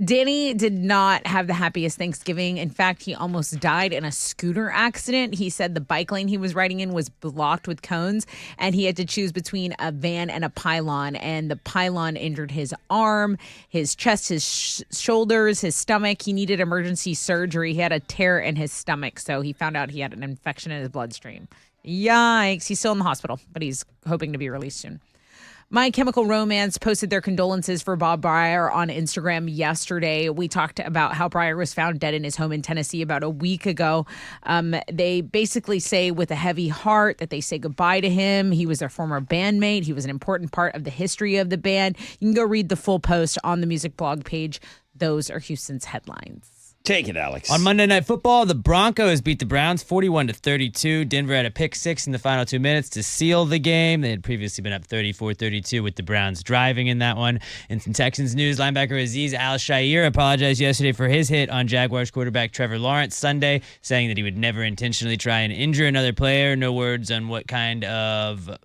Danny did not have the happiest Thanksgiving. In fact, he almost died in a scooter accident. He said the bike lane he was riding in was blocked with cones, and he had to choose between a van and a pylon. And the pylon injured his arm, his chest, his shoulders, his stomach. He needed emergency surgery. He had a tear in his stomach, so he found out he had an infection in his bloodstream. Yikes. He's still in the hospital, but he's hoping to be released soon. My Chemical Romance posted their condolences for Bob Breyer on Instagram yesterday. We talked about how Breyer was found dead in his home in Tennessee about a week ago. They basically say with a heavy heart that they say goodbye to him. He was their former bandmate. He was an important part of the history of the band. You can go read the full post on the music blog page. Those are Houston's headlines. Take it, Alex. On Monday Night Football, the Broncos beat the Browns 41-32. Denver had a pick 6 in the final 2 minutes to seal the game. They had previously been up 34-32 with the Browns driving in that one. In some Texans news, linebacker Azeez Al-Shaair apologized yesterday for his hit on Jaguars quarterback Trevor Lawrence Sunday, saying that he would never intentionally try and injure another player. No words on what kind of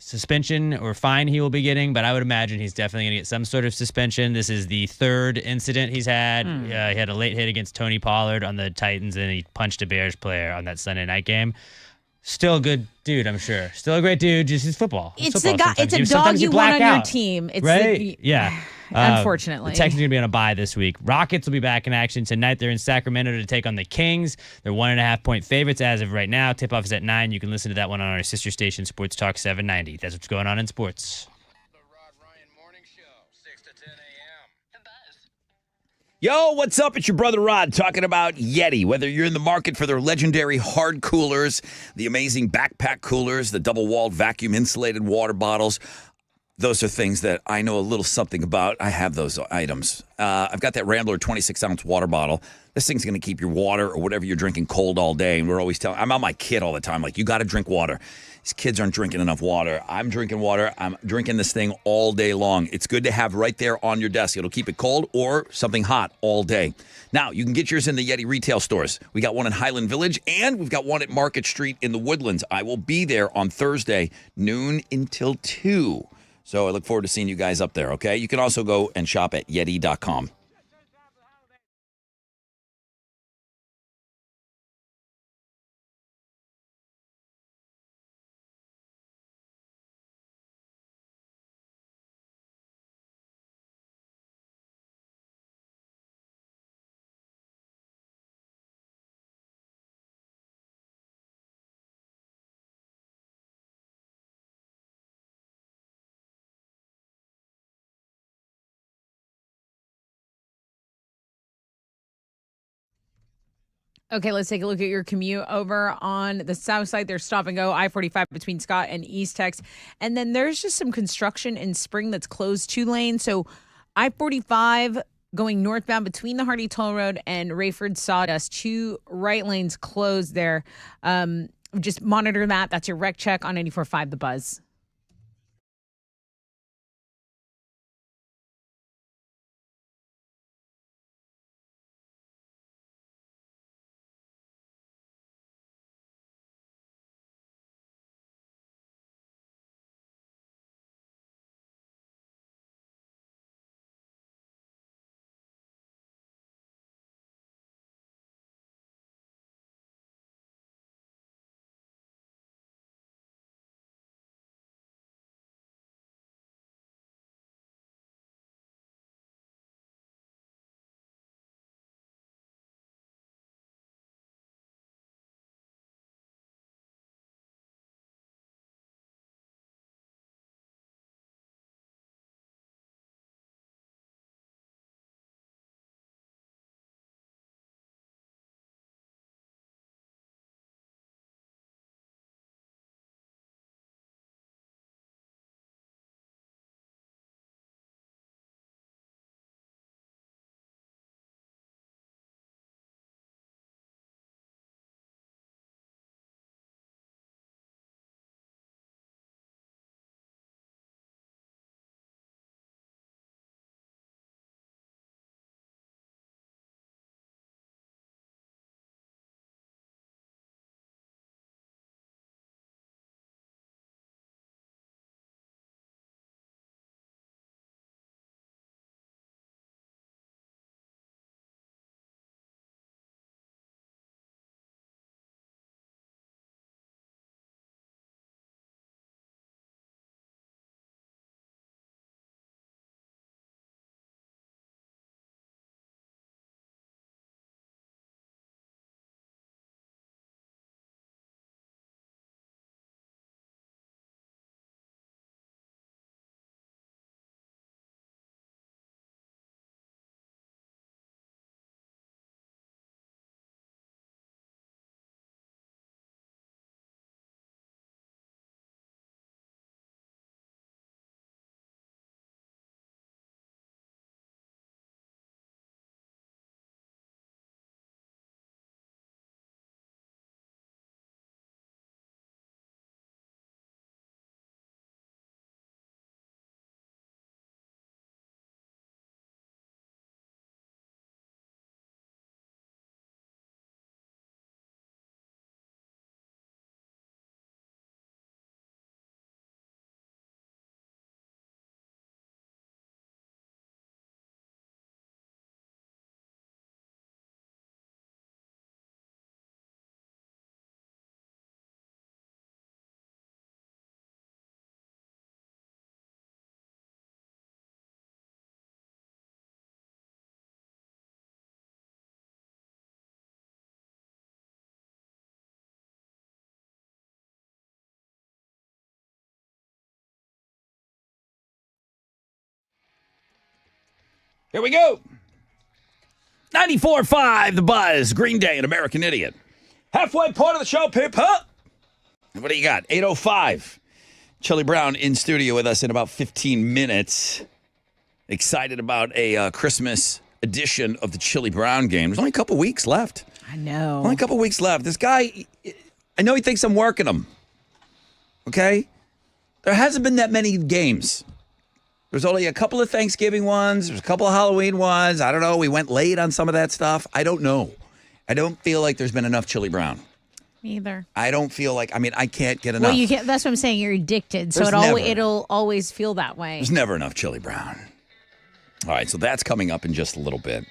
suspension or fine he will be getting, but I would imagine he's definitely going to get some sort of suspension. This is the 3rd incident he's had. He had a late hit against Tony Pollard on the Titans, and he punched a Bears player on that Sunday night game. Still a good dude, I'm sure. Still a great dude. Just his football. It's football the guy. sometimes. It's a dog Sometimes you black want on your out, team. It's right? Yeah. Unfortunately. The Texans are going to be on a bye this week. Rockets will be back in action tonight. They're in Sacramento to take on the Kings. They're 1.5-point favorites as of right now. Tip-off is at 9. You can listen to that one on our sister station, Sports Talk 790. That's what's going on in sports. Yo, what's up? It's your brother Rod talking about Yeti. Whether you're in the market for their legendary hard coolers, the amazing backpack coolers, the double-walled vacuum-insulated water bottles, those are things that I know a little something about. I have those items. I've got that Rambler 26-ounce water bottle. This thing's going to keep your water or whatever you're drinking cold all day. And we're always telling, I'm on my kid all the time, like, you got to drink water. These kids aren't drinking enough water. I'm drinking water. I'm drinking this thing all day long. It's good to have right there on your desk. It'll keep it cold or something hot all day. Now, you can get yours in the Yeti retail stores. We got one in Highland Village, and we've got one at Market Street in the Woodlands. I will be there on Thursday, noon until 2. So I look forward to seeing you guys up there, okay? You can also go and shop at Yeti.com. Okay, let's take a look at your commute over on the south side. There's stop and go I-45 between Scott and East Tex. And then there's just some construction in Spring that's closed 2 lanes. So I-45 going northbound between the Hardy Toll Road and Rayford Sawdust, 2 right lanes closed there. Just monitor that. That's your wreck check on 94.5 The Buzz. Here we go. 94.5 The Buzz, Green Day, and American Idiot. Halfway point of the show, people. What do you got? 8:05. Chili Brown in studio with us in about 15 minutes. Excited about a Christmas edition of the Chili Brown game. There's only a couple weeks left. I know. Only a couple weeks left. This guy, I know he thinks I'm working him. Okay? There hasn't been that many games. There's only a couple of Thanksgiving ones. There's a couple of Halloween ones. I don't know. We went late on some of that stuff. I don't know. I don't feel like there's been enough Chili Brown. Me either. I don't feel like, I can't get enough. Well, you can't. That's what I'm saying. You're addicted, so it'll always feel that way. There's never enough Chili Brown. All right, so that's coming up in just a little bit.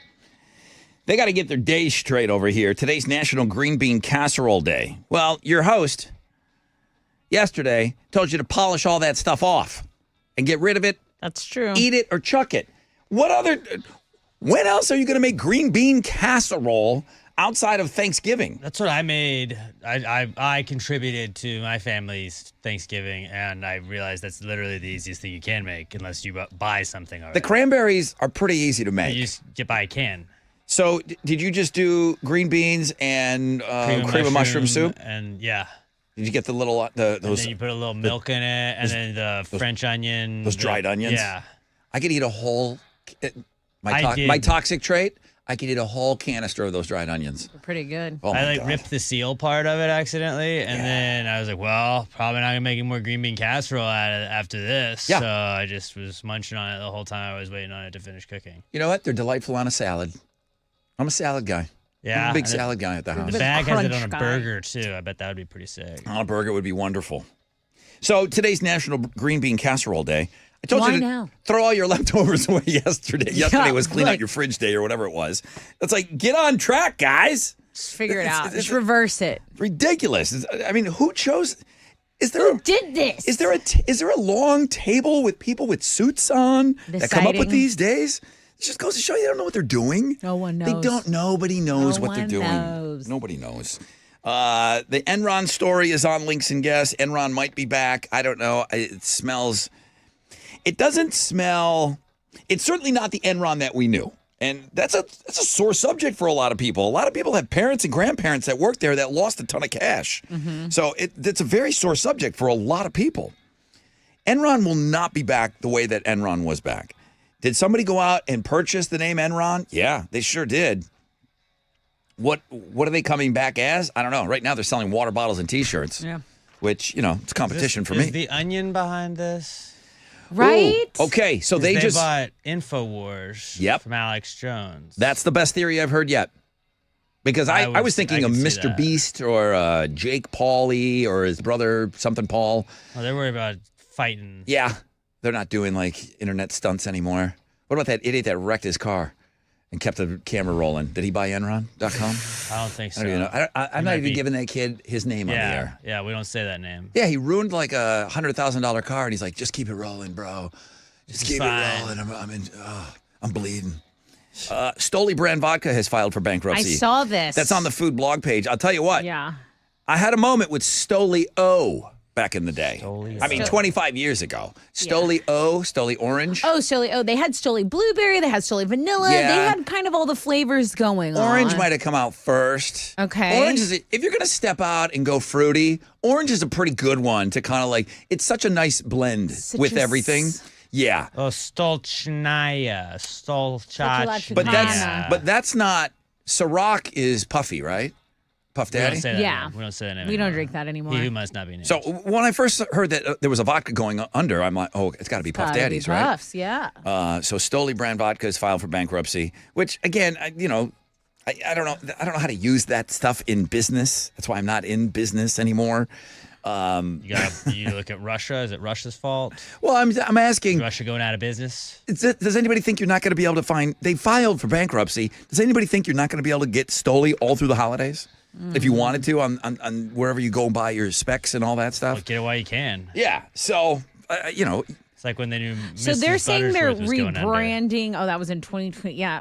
They got to get their days straight over here. Today's National Green Bean Casserole Day. Well, your host yesterday told you to polish all that stuff off and get rid of it. That's true. Eat it or chuck it. When else are you going to make green bean casserole outside of Thanksgiving? That's what I made. I contributed to my family's Thanksgiving, and I realized that's literally the easiest thing you can make unless you buy something already. The cranberries are pretty easy to make. You just buy a can. So did you just do green beans and cream of mushroom soup? And yeah. Did you get the little those? And then you put a little milk in it, and then the French onion. Those dried onions. Yeah. I could eat a whole. My toxic trait. I could eat a whole canister of those dried onions. Pretty good. Oh my I God. ripped the seal part of it accidentally, and then I was like, well, probably not gonna make any more green bean casserole out of it after this. Yeah. So I just was munching on it the whole time I was waiting on it to finish cooking. You know what? They're delightful on a salad. I'm a salad guy. Yeah. I'm a big salad guy at the house. The bag has it on a guy. burger too. I bet that would be pretty sick. On a burger would be wonderful. So today's National Green Bean Casserole Day. I told Why you to now? throw all your leftovers away yesterday. Yesterday was clean out look. your fridge day or whatever it was. It's like, get on track, guys. Just figure it out. Just reverse it. Ridiculous. Who chose? Who did this? Is there a long table with people with suits on that come up with Deciding. these days? It just goes to show you they don't know what they're doing. No one They knows. don't. Nobody knows No what they're one doing. knows. Nobody knows. The Enron story is on Links and Guess. Enron might be back. I don't know. It smells. It doesn't smell. It's certainly not the Enron that we knew. And that's a sore subject for a lot of people. A lot of people have parents and grandparents that worked there that lost a ton of cash. Mm-hmm. So it's a very sore subject for a lot of people. Enron will not be back the way that Enron was back. Did somebody go out and purchase the name Enron? Yeah, they sure did. What are they coming back as? I don't know. Right now they're selling water bottles and T-shirts. Yeah. Which, it's competition for me. Is the Onion behind this? Right? Ooh, okay, so they just bought InfoWars from Alex Jones. That's the best theory I've heard yet. Because I was thinking of could see Mr. that. Beast or Jake Pauley or his brother something Paul. Well, they're worried about fighting. Yeah, they're not doing like internet stunts anymore. What about that idiot that wrecked his car and kept the camera rolling? Did he buy Enron.com? I don't think so. I don't even know. I'm not even giving that kid his name on the air. Yeah, we don't say that name. Yeah, he ruined like a $100,000 car, and he's like, "Just keep it rolling, bro. Just keep it rolling. I'm bleeding." Stoli brand vodka has filed for bankruptcy. I saw this. That's on the food blog page. I'll tell you what. Yeah. I had a moment with Stoli O back in the day. 25 years ago. Stoli O, Stoli Orange. Oh, Stoli. Oh, they had Stoli Blueberry. They had Stoli Vanilla. Yeah. They had kind of all the flavors going on. Orange might have come out first. Okay. Orange is, if you're going to step out and go fruity, orange is a pretty good one to kind of like, it's such a nice blend with Citrus. everything. Yeah. Oh, Stolchnaya. But that's not, Ciroc is puffy, right? Puff We don't Daddy? say that Yeah. name. We don't say that name. We don't anymore. drink that anymore. He who must not be named. So when I first heard that there was a vodka going under, I'm like, oh, it's got to be Puff Gotta be Daddy's, right? Puffs, yeah. So Stoli brand vodka is filed for bankruptcy, which again, I don't know how to use that stuff in business. That's why I'm not in business anymore. You look at Russia. Is it Russia's fault? Well, I'm asking. Is Russia going out of business? Does anybody think you're not going to be able to find? They filed for bankruptcy. Does anybody think you're not going to be able to get Stoli all through the holidays? If you wanted to, on wherever you go and buy your specs and all that stuff. Well, get it while you can. Yeah. So It's like when they knew. So Mrs. they're saying they're Buttersworth was going under. rebranding. Oh, that was in 2020. Yeah.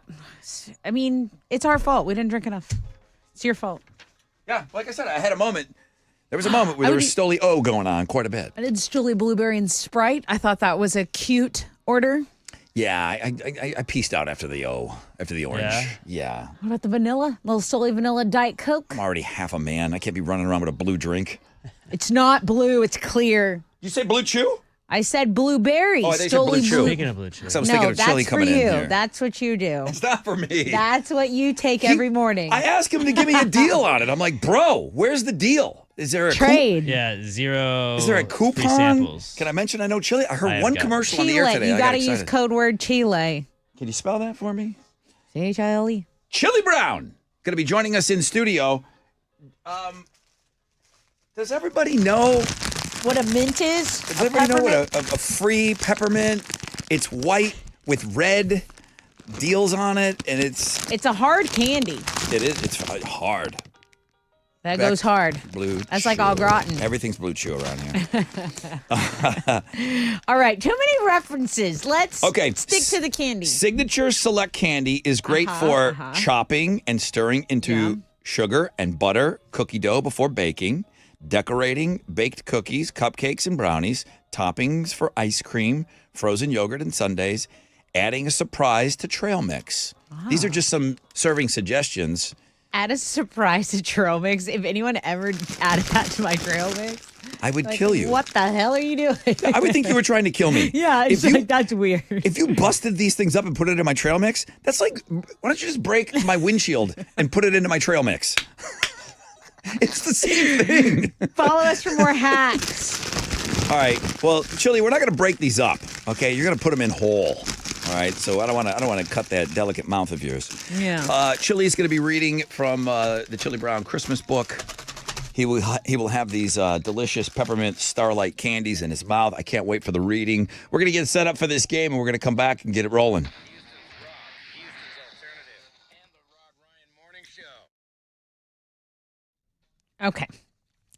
I mean, it's our fault. We didn't drink enough. It's your fault. Yeah. Like I said, I had a moment. There was a moment where there was Stoli O going on quite a bit. I did Stoli Blueberry and Sprite. I thought that was a cute order. Yeah, I pieced out after the orange. Yeah. What about the vanilla? Little Stoli Vanilla Diet Coke? I'm already half a man. I can't be running around with a blue drink. It's not blue. It's clear. You say Blue Chew? I said blueberry. Oh, I thought you said Blue Chew. Speaking of Blue Chew. 'Cause I was thinking of that's chili coming for you. in here. That's what you do. It's not for me. That's what you take every morning. I asked him to give me a deal on it. I'm like, bro, where's the deal? Is there a Trade. Yeah, 0. Is there a free coupon? samples. Can I mention I know chili? I heard have one got it. commercial on the air Chile. today. You I got to got use excited. code word Chile. Can you spell that for me? C-H-I-L-E. Chili Brown going to be joining us in studio. Does everybody know? What a mint is? Does everybody know what a free peppermint? It's white with red deals on it, and It's a hard candy. it's hard. That Beck, goes hard. Blue. That's like Chew. au gratin. Everything's Blue Chew around here. All right, too many references. Let's Okay, stick to the candy. Signature Select Candy is great for chopping and stirring into sugar and butter cookie dough before baking, decorating baked cookies, cupcakes, and brownies, toppings for ice cream, frozen yogurt, and sundaes, adding a surprise to trail mix. These are just some serving suggestions. Add a surprise to trail mix. If anyone ever added that to my trail mix, I would like, kill you. What the hell are you doing? I would think you were trying to kill me. Yeah, it's like, that's weird. If you busted these things up and put it in my trail mix, that's like, why don't you just break my windshield and put it into my trail mix? It's the same thing. Follow us for more hacks. All right. Well, Chili, we're not going to break these up. Okay, you're going to put them in whole. All right. So I don't want to cut that delicate mouth of yours. Yeah. Chili's going to be reading from the Chili Brown Christmas book. He will have these delicious peppermint starlight candies in his mouth. I can't wait for the reading. We're going to get set up for this game, and we're going to come back and get it rolling. Okay.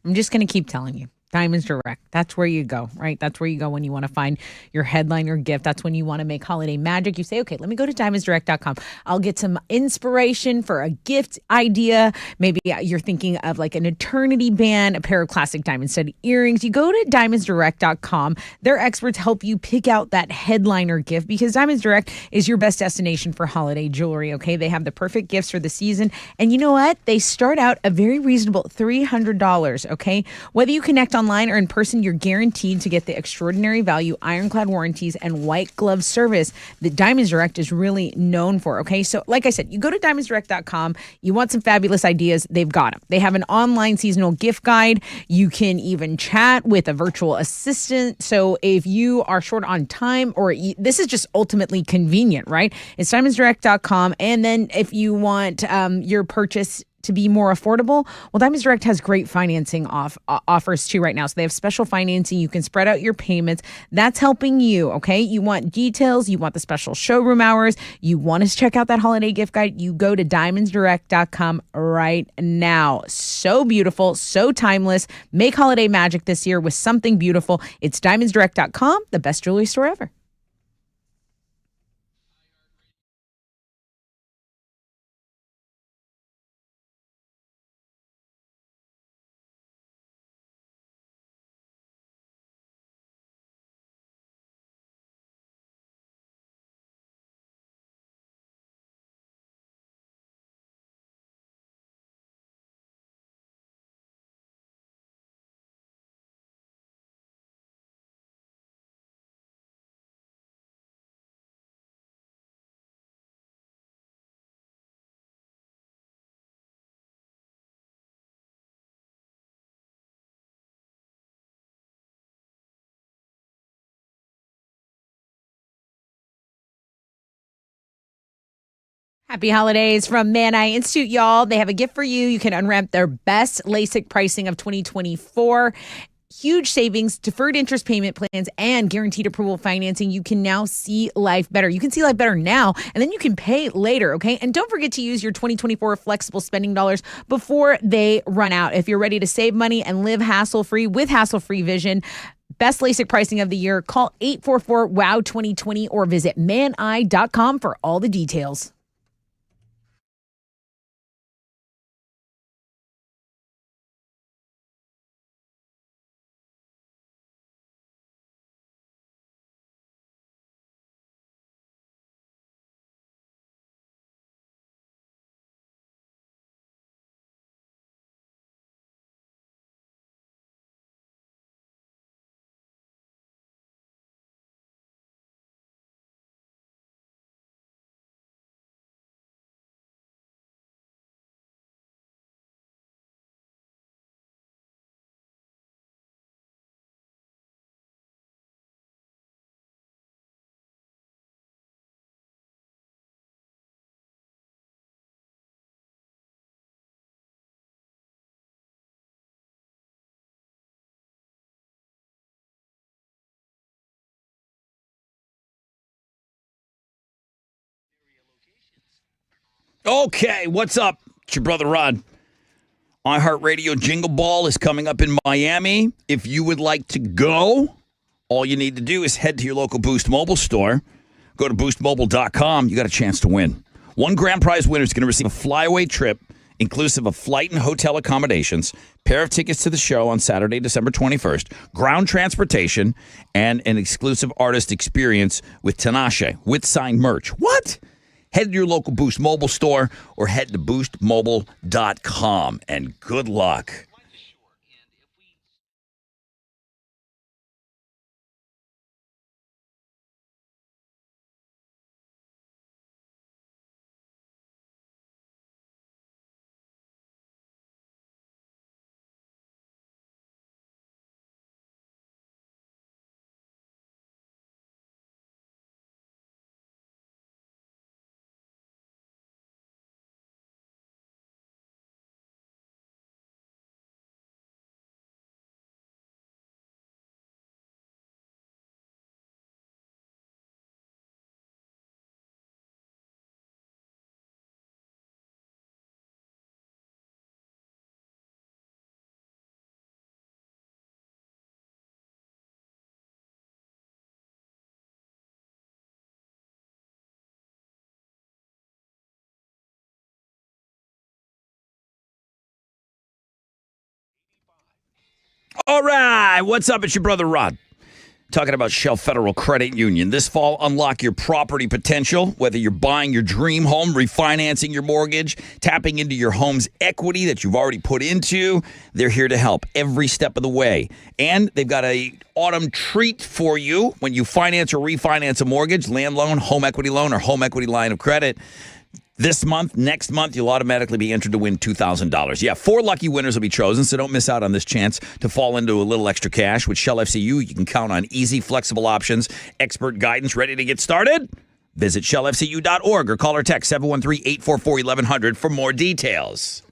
I'm just going to keep telling you. Diamonds Direct. That's where you go, right? That's where you go when you want to find your headliner gift. That's when you want to make holiday magic. You say, okay, let me go to diamondsdirect.com. I'll get some inspiration for a gift idea. Maybe you're thinking of like an eternity band, a pair of classic diamond studded earrings. You go to diamondsdirect.com. Their experts help you pick out that headliner gift because Diamonds Direct is your best destination for holiday jewelry, okay? They have the perfect gifts for the season. And you know what? They start out a very reasonable $300, okay? Whether you connect online or in person, you're guaranteed to get the extraordinary value, ironclad warranties, and white glove service that Diamonds Direct is really known for, okay? So like I said, you go to diamondsdirect.com, you want some fabulous ideas, they've got them. They have an online seasonal gift guide. You can even chat with a virtual assistant. So if you are short on time this is just ultimately convenient, right? It's diamondsdirect.com. And then if you want your purchase to be more affordable, well, Diamonds Direct has great financing offers too right now. So they have special financing. You can spread out your payments. That's helping you, okay? You want details. You want the special showroom hours. You want to check out that holiday gift guide. You go to diamondsdirect.com right now. So beautiful, so timeless. Make holiday magic this year with something beautiful. It's diamondsdirect.com, the best jewelry store ever. Happy holidays from Man Eye Institute, y'all. They have a gift for you. You can unwrap their best LASIK pricing of 2024. Huge savings, deferred interest payment plans, and guaranteed approval financing. You can now see life better. You can see life better now, and then you can pay later, okay? And don't forget to use your 2024 flexible spending dollars before they run out. If you're ready to save money and live hassle-free with hassle-free vision, best LASIK pricing of the year, call 844-WOW-2020 or visit maneye.com for all the details. Okay, what's up? It's your brother Rod. iHeartRadio Jingle Ball is coming up in Miami. If you would like to go, all you need to do is head to your local Boost Mobile store. Go to boostmobile.com. You got a chance to win. One grand prize winner is going to receive a flyaway trip, inclusive of flight and hotel accommodations, pair of tickets to the show on Saturday, December 21st, ground transportation, and an exclusive artist experience with Tinashe with signed merch. What? Head to your local Boost Mobile store or head to boostmobile.com. And good luck. All right, what's up? It's your brother Rod. Talking about Shell Federal Credit Union. This fall, unlock your property potential, whether you're buying your dream home, refinancing your mortgage, tapping into your home's equity that you've already put into. They're here to help every step of the way. And they've got a autumn treat for you when you finance or refinance a mortgage, land loan, home equity loan, or home equity line of credit. This month, next month, you'll automatically be entered to win $2,000. Yeah, 4 lucky winners will be chosen, so don't miss out on this chance to fall into a little extra cash. With Shell FCU, you can count on easy, flexible options, expert guidance. Ready to get started? Visit shellfcu.org or call or text 713-844-1100 for more details.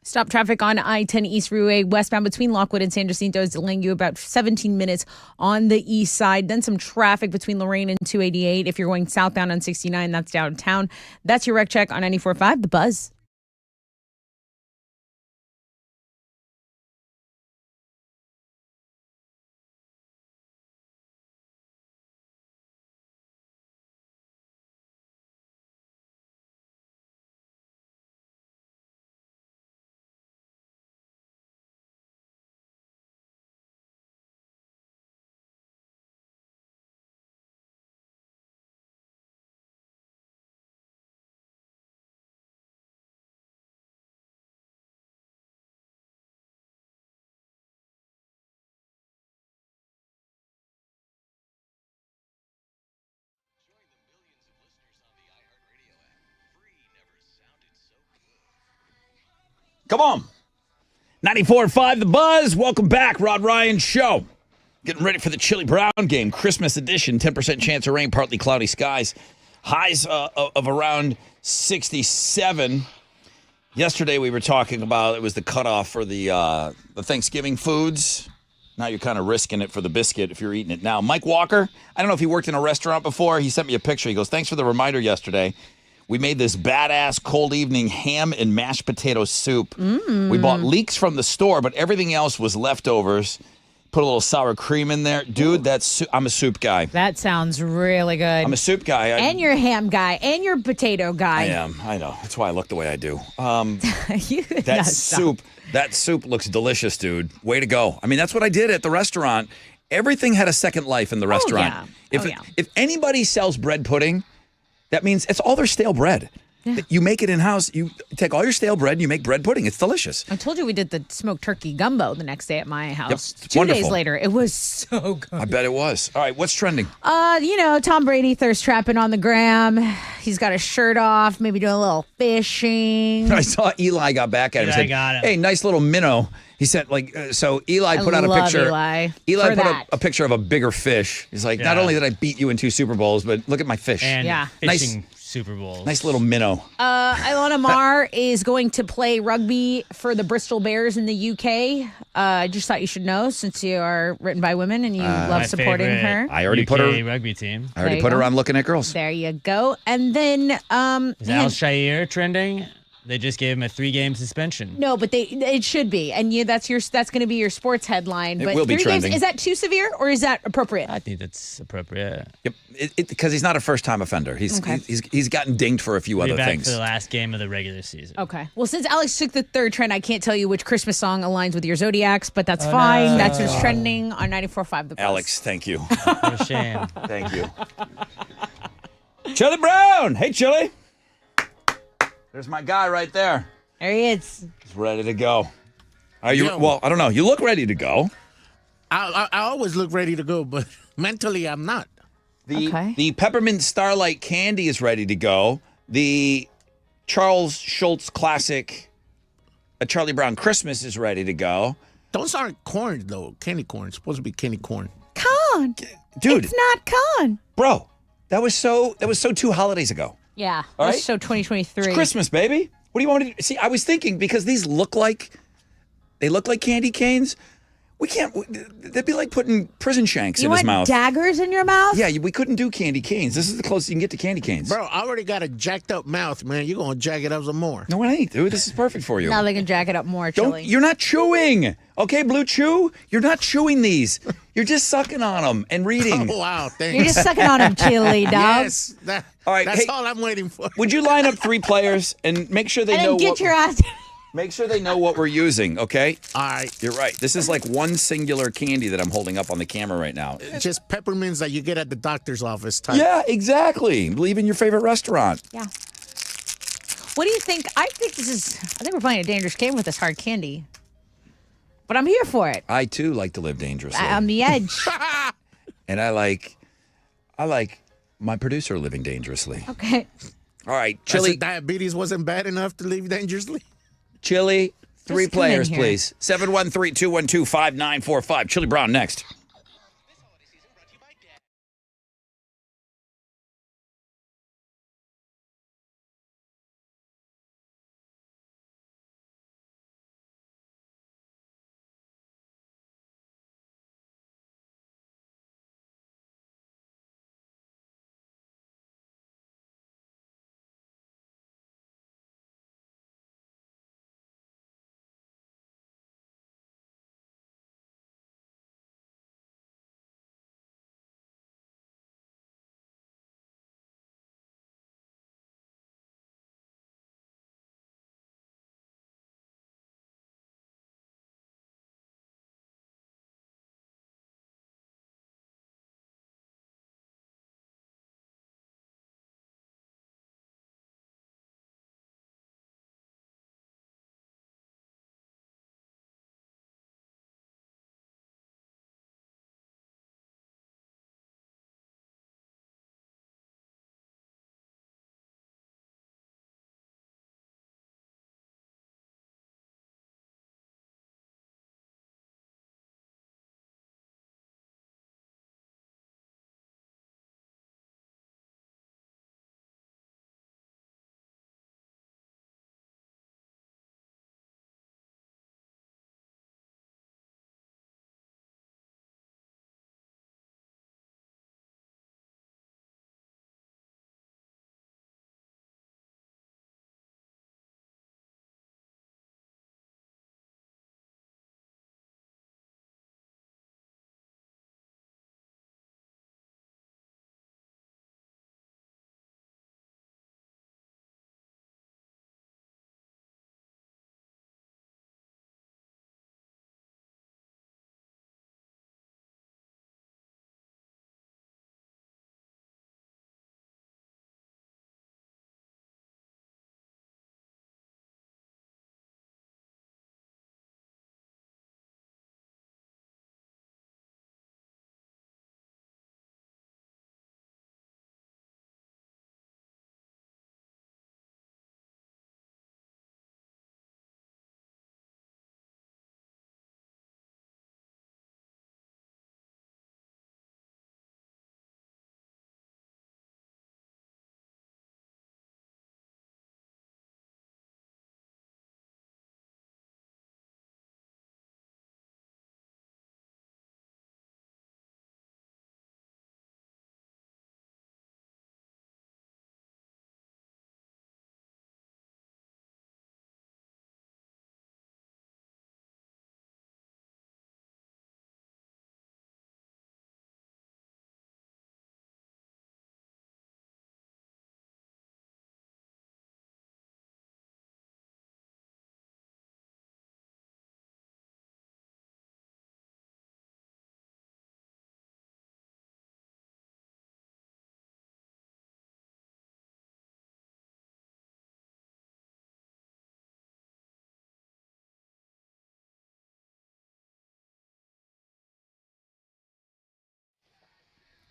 Stop traffic on I-10 East Freeway westbound between Lockwood and San Jacinto is delaying you about 17 minutes on the east side. Then some traffic between Lorraine and 288. If you're going southbound on 69, that's downtown. That's your wreck check on 94.5 The Buzz. Come on. 94.5 The Buzz. Welcome back, Rod Ryan Show. Getting ready for the Chili Brown game, Christmas edition. 10% chance of rain, partly cloudy skies. Highs of around 67. Yesterday we were talking about it was the cutoff for the Thanksgiving foods. Now you're kind of risking it for the biscuit if you're eating it now. Mike Walker, I don't know if he worked in a restaurant before. He sent me a picture. He goes, thanks for the reminder yesterday. We made this badass cold evening ham and mashed potato soup. We bought leeks from the store, but everything else was leftovers. Put a little sour cream in there. Dude, I'm a soup guy. That sounds really good. I'm a soup guy. And you're a ham guy. And you're a potato guy. I am. I know. That's why I look the way I do. That That soup looks delicious, dude. Way to go. I mean, that's what I did at the restaurant. Everything had a second life in the restaurant. If anybody sells bread pudding, that means it's all their stale bread. Yeah. You make it in-house. You take all your stale bread and you make bread pudding. It's delicious. I told you we did the smoked turkey gumbo the next day at my house. Yep, 2 wonderful. days later. It was so good. I bet it was. All right, what's trending? Tom Brady thirst trapping on the gram. He's got his shirt off, maybe doing a little fishing. I saw Eli got back at him and said, got him. hey, nice little minnow. He said, so Eli put out a love picture. Eli put a picture of a bigger fish. He's like, not only did I beat you in 2 Super Bowls, but look at my fish. And fishing Super Bowls. Nice little minnow. Ilona Maher is going to play rugby for the Bristol Bears in the UK. I just thought you should know since you are written by women and you love supporting her. I already UK put her rugby team. I already put her on Looking at Girls. There you go. And then Is Al Shire trending? They just gave him a 3-game suspension. No, but it should be, and that's going to be your sports headline. It but will be 3 trending. games, is that too severe or is that appropriate? I think that's appropriate. Yep, because he's not a first-time offender. He's gotten dinged for a few other back things. for the last game of the regular season. Okay. Well, since Alex took the third trend, I can't tell you which Christmas song aligns with your Zodiacs, but that's fine. No. That's what's trending on 94.5 The Buzz. Alex, thank you. What a shame. Thank you. Chili Brown. Hey, Chili. There's my guy right there. There he is. He's ready to go. Are you? Well, I don't know. You look ready to go. I always look ready to go, but mentally I'm not. The Peppermint Starlight Candy is ready to go. The Charles Schultz Classic, A Charlie Brown Christmas is ready to go. Those aren't corn, though. Candy corn. It's supposed to be candy corn. Corn. Dude. It's not corn. Bro, that was so 2 holidays ago. Yeah. All right? So 2023. It's Christmas, baby. What do you want me to see? I was thinking because these look like candy canes. We can't. That'd be like putting prison shanks in his mouth. Daggers in your mouth? Yeah, we couldn't do candy canes. This is the closest you can get to candy canes. Bro, I already got a jacked up mouth, man. You're going to jack it up some more. No, it ain't, dude. This is perfect for you. Now they can jack it up more, Chili. You're not chewing. Okay, Blue Chew? You're not chewing these. You're just sucking on them and reading. Oh, wow. Thanks. You're just sucking on them, Chili, dog. Yes. All right, that's all I'm waiting for. Would you line up 3 players and make sure they and know then get your ass. Make sure they know what we're using, okay? All right. You're right. This is like one singular candy that I'm holding up on the camera right now. Just peppermints that you get at the doctor's office type. Yeah, exactly. Leave in your favorite restaurant. Yeah. What do you think? I think we're playing a dangerous game with this hard candy. But I'm here for it. I, too, like to live dangerously. On the edge. And I like my producer living dangerously. Okay. All right, Chili. Diabetes wasn't bad enough to live dangerously? Chili, 3 Just come in players, here. please. 713-212-5945. Chili Brown next.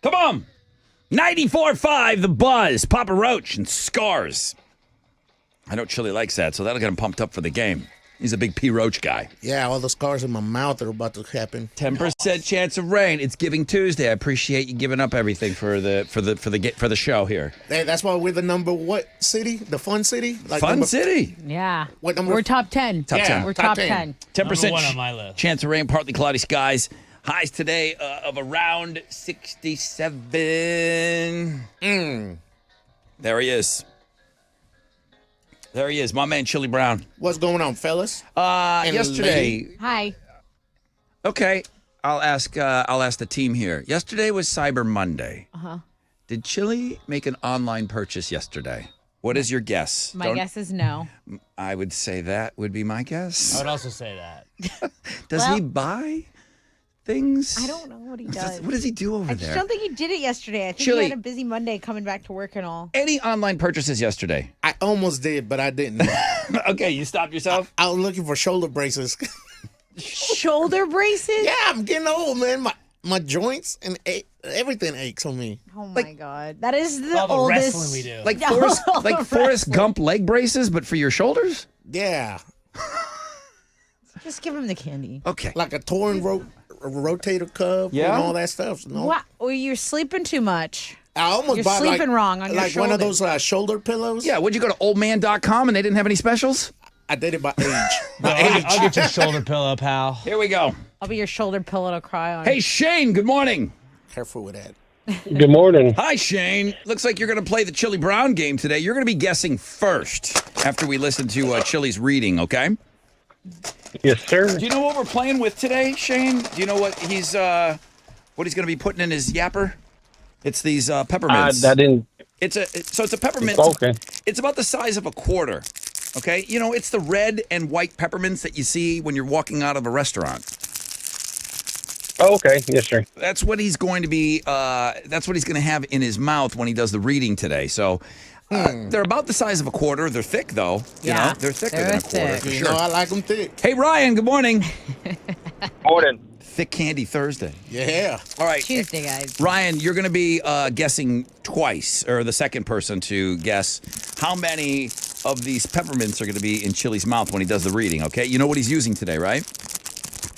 Come on. 94.5, The Buzz. Papa Roach and Scars. I know Chili likes that, so that'll get him pumped up for the game. He's a big P. Roach guy. Yeah, all the scars in my mouth are about to happen. 10% chance of rain. It's Giving Tuesday. I appreciate you giving up everything for the show here. Hey, that's why we're the number what city? The fun city? Fun city. Yeah. What number? We're top 10. Top 10. We're top 10. 10% Number 1 on my list. chance of rain, partly cloudy skies. Highs today of around 67. There he is. There he is, my man Chili Brown. What's going on, fellas? Yesterday. Hi. Okay, I'll ask the team here. Yesterday was Cyber Monday. Uh-huh. Did Chili make an online purchase yesterday? What is your guess? My guess is no. I would say that would be my guess. I would also say that. Does he buy things? I don't know what he does. What does he do over I there? just don't think he did it yesterday. I think Chili. he had a busy Monday coming back to work and all. Any online purchases yesterday? I almost did, but I didn't. Okay, you stopped yourself? I was looking for shoulder braces. Shoulder braces? Yeah, I'm getting old, man. My joints and everything aches on me. Oh my God. That is the All the oldest. wrestling we do. Like Yeah, Forrest, all like the Forrest wrestling. Gump leg braces, but for your shoulders? Yeah, Just give him the candy. Okay. like a torn rotator cuff Yeah? and all that stuff. No, What? Well, you're sleeping too much. I almost You're bought sleeping wrong on your like one of shoulders. those shoulder pillows. Yeah, would you go to oldman.com and they didn't have any specials? I did it by age. No, I'll get your shoulder pillow, pal. Here we go. I'll be your shoulder pillow to cry on. Hey, Shane, good morning. Careful with that. Good morning. Hi, Shane. Looks like you're going to play the Chili Brown game today. You're going to be guessing first after we listen to Chili's reading, okay? Yes, sir. Do you know what we're playing with today, Shane? Do you know what he's going to be putting in his yapper? It's these peppermints. I didn't. It's a peppermint. Okay. It's about the size of a quarter. Okay, you know, it's the red and white peppermints that you see when you're walking out of a restaurant. Oh, okay. Yes, sir. That's what he's going to be. That's what he's going to have in his mouth when he does the reading today. So they're about the size of a quarter. They're thick, though. You know, they're thicker than a quarter for You sure. know, I like them thick. Hey, Ryan. Good morning. Morning. Thick Candy Thursday. Yeah. All right, Tuesday, guys. Ryan, you're going to be guessing twice, or the second person to guess how many of these peppermints are going to be in Chili's mouth when he does the reading. Okay, you know what he's using today, right?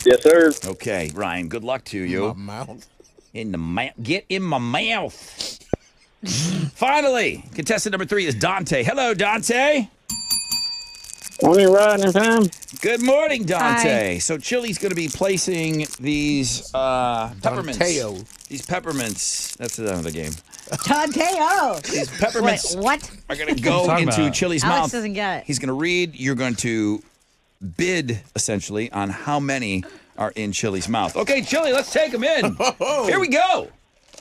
Yes, sir. Okay, Ryan. Good luck to you. My mouth. In the mouth. Get in my mouth. Finally, contestant number 3 is Dante. Hello, Dante. Morning, Ryan and time. Good morning, Dante. So Chili's going to be placing these peppermints. Danteo. These peppermints. That's the name of the game. Danteo. These peppermints Wait, what? are going to go talking into about? Chili's Alex mouth. doesn't get it. He's going to read. You're going to bid, essentially, on how many are in Chili's mouth. Okay, Chili, let's take them in. Here we go.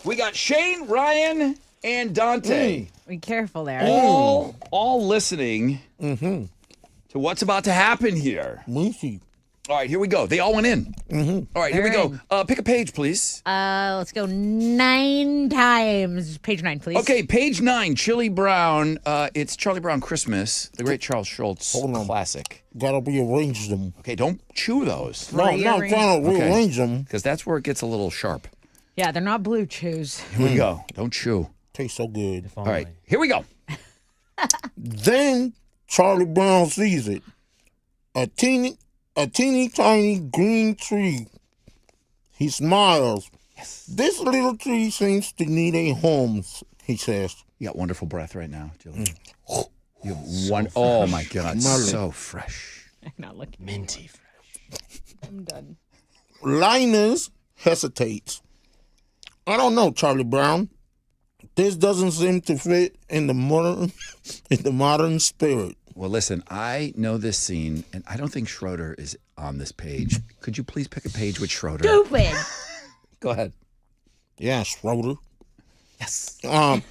We got Shane, Ryan, and Dante. Be careful there. All listening to what's about to happen here. Moosey. All right, here we go. They all went in. All right, here we They're go. Pick a page, please. Let's go 9 times. Page 9, please. Okay, page 9, Chili Brown. It's Charlie Brown Christmas, the great Charles Schultz Hold on. classic. Gotta rearrange them. Okay, don't chew those, No, I'm not trying to rearrange them. because that's where it gets a little sharp. Yeah, they're not blue chews. Here we go. Don't chew. Tastes so good. All right, here we go. Then Charlie Brown sees it. A teeny tiny green tree. He smiles. Yes. This little tree seems to need a home, he says. You got wonderful breath right now, Julie. You have one. Oh my God, Smell it. so fresh. I'm not looking. Minty fresh. I'm done. Linus hesitates. I don't know, Charlie Brown. This doesn't seem to fit in the modern spirit. Well, listen, I know this scene, and I don't think Schroeder is on this page. Could you please pick a page with Schroeder? Stupid. Go ahead. Yeah, Schroeder. Yes. But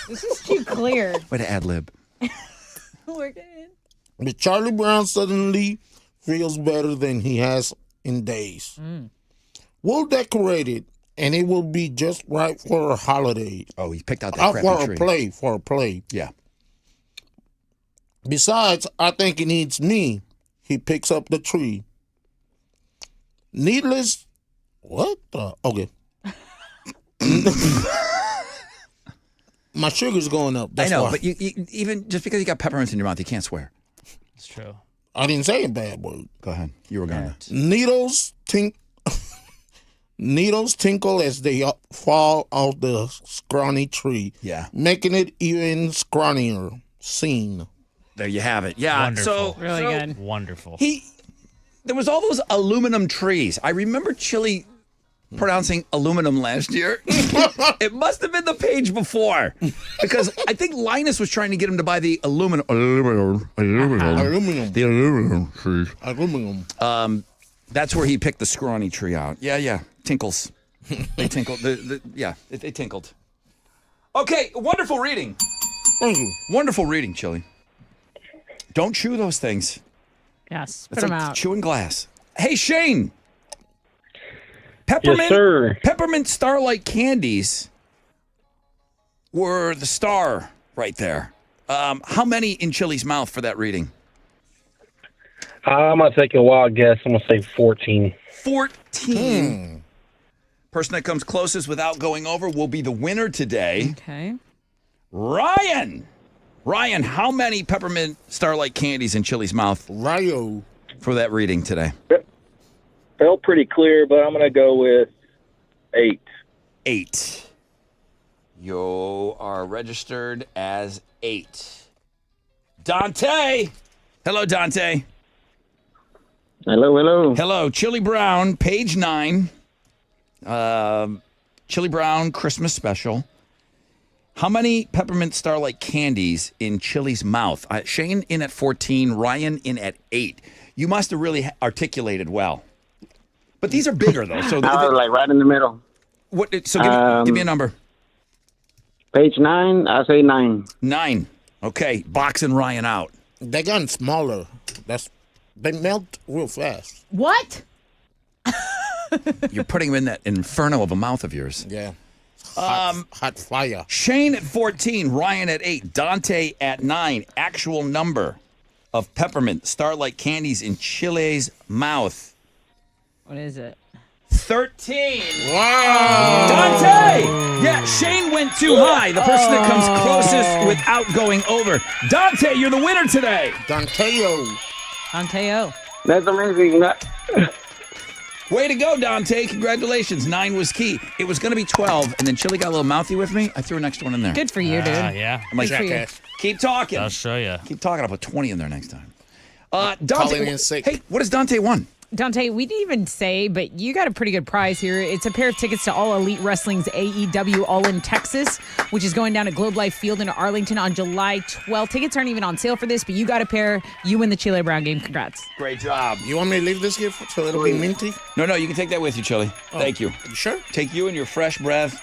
This is too clear. Way to ad lib. We're good. But Charlie Brown suddenly feels better than he has in days. We'll decorate it, and it will be just right for a holiday. Oh, he picked out that crappy For tree. a play. Yeah. Besides, I think it needs me. He picks up the tree. Needless What? Okay. My sugar's going up. That's I know, why. but you even just because you got peppermints in your mouth, you can't swear. It's true. I didn't say a bad word. Go ahead. You were going to. Needles tinkle as they fall off the scrawny tree. Yeah. Making it even scrawnier. Scene. There you have it. Yeah. Wonderful. Really good. Wonderful. There was all those aluminum trees. I remember Chili pronouncing aluminum last year. It must have been the page before, because I think Linus was trying to get him to buy the aluminum. Aluminum. The aluminum tree. Aluminum. That's where he picked the scrawny tree out. Yeah. Tinkles. They tinkled. They tinkled. Okay, wonderful reading. Thank you. Wonderful reading, Chili. Don't chew those things. Yes, spit That's them like out. chewing glass. Hey, Shane. Peppermint, Yes, sir. Peppermint Starlight candies were the star right there. How many in Chili's mouth for that reading? I'm going to take a wild guess. I'm going to say 14. 14. Person that comes closest without going over will be the winner today. Okay. Ryan, how many Peppermint Starlight candies in Chili's mouth Ryo. for that reading today? Felt pretty clear, but I'm going to go with 8. 8. You are registered as 8. Dante. Hello, Dante. Hello. Hello. Chili Brown, page 9. Chili Brown Christmas special. How many Peppermint Starlight candies in Chili's mouth? Shane in at 14, Ryan in at 8. You must have really articulated well. But these are bigger, though. So I was like right in the middle. So give me a number. Page 9, I say 9. 9. Okay, boxing Ryan out. They gotten smaller. They melt real fast. What? You're putting them in that inferno of a mouth of yours. Yeah. Hot fire. Shane at 14, Ryan at 8, Dante at 9. Actual number of Peppermint Starlight candies in Chili's mouth. What is it? 13. Wow. Dante! Yeah, Shane went too high. The person that comes closest without going over. Dante, you're the winner today. Danteo. Danteo. That's amazing. Way to go, Dante. Congratulations. 9 was key. It was going to be 12, and then Chili got a little mouthy with me. I threw an extra one in there. Good for you, dude. Yeah. I'm like, Good for you. keep talking. I'll show you. Keep talking. I'll put 20 in there next time. Calling Dante, in sick. hey, what does Dante won? Dante, we didn't even say, but you got a pretty good prize here. It's a pair of tickets to All Elite Wrestling's AEW All in Texas, which is going down at Globe Life Field in Arlington on July 12th. Tickets aren't even on sale for this, but you got a pair. You win the Chile Brown game. Congrats. Great job. You want me to leave this here so it'll be minty? No, you can take that with you, Chili. Thank you. You sure? Take you and your fresh breath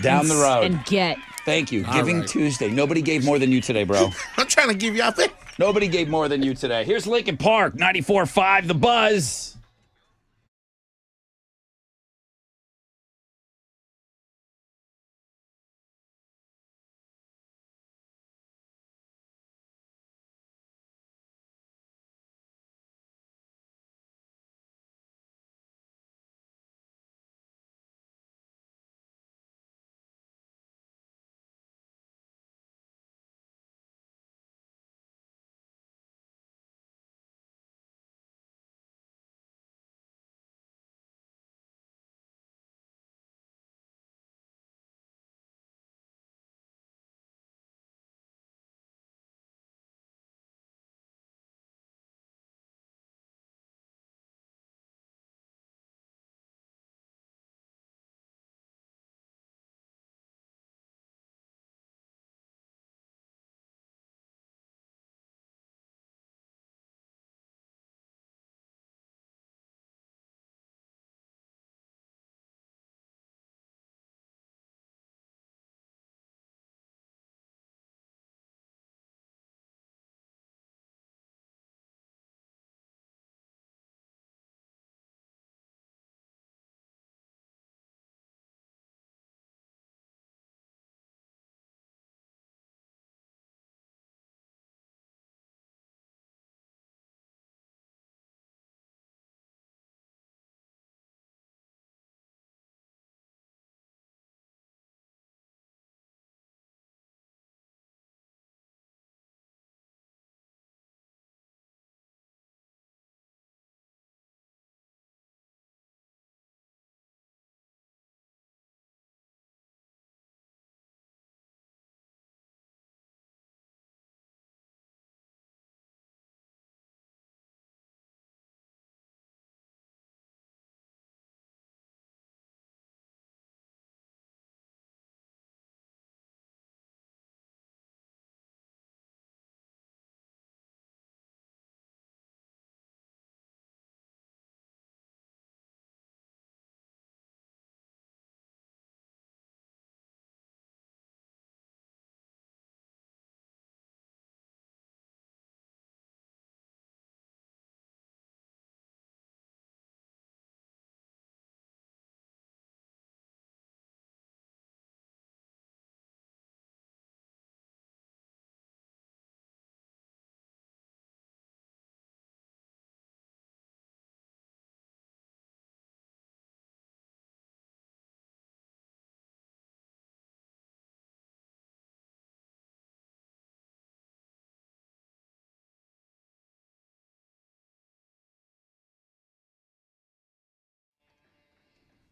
down the road. And get. Thank you. All Giving right. Tuesday. Nobody gave more than you today, bro. I'm trying to give you out there. Nobody gave more than you today. Here's Lincoln Park, 94.5 The Buzz.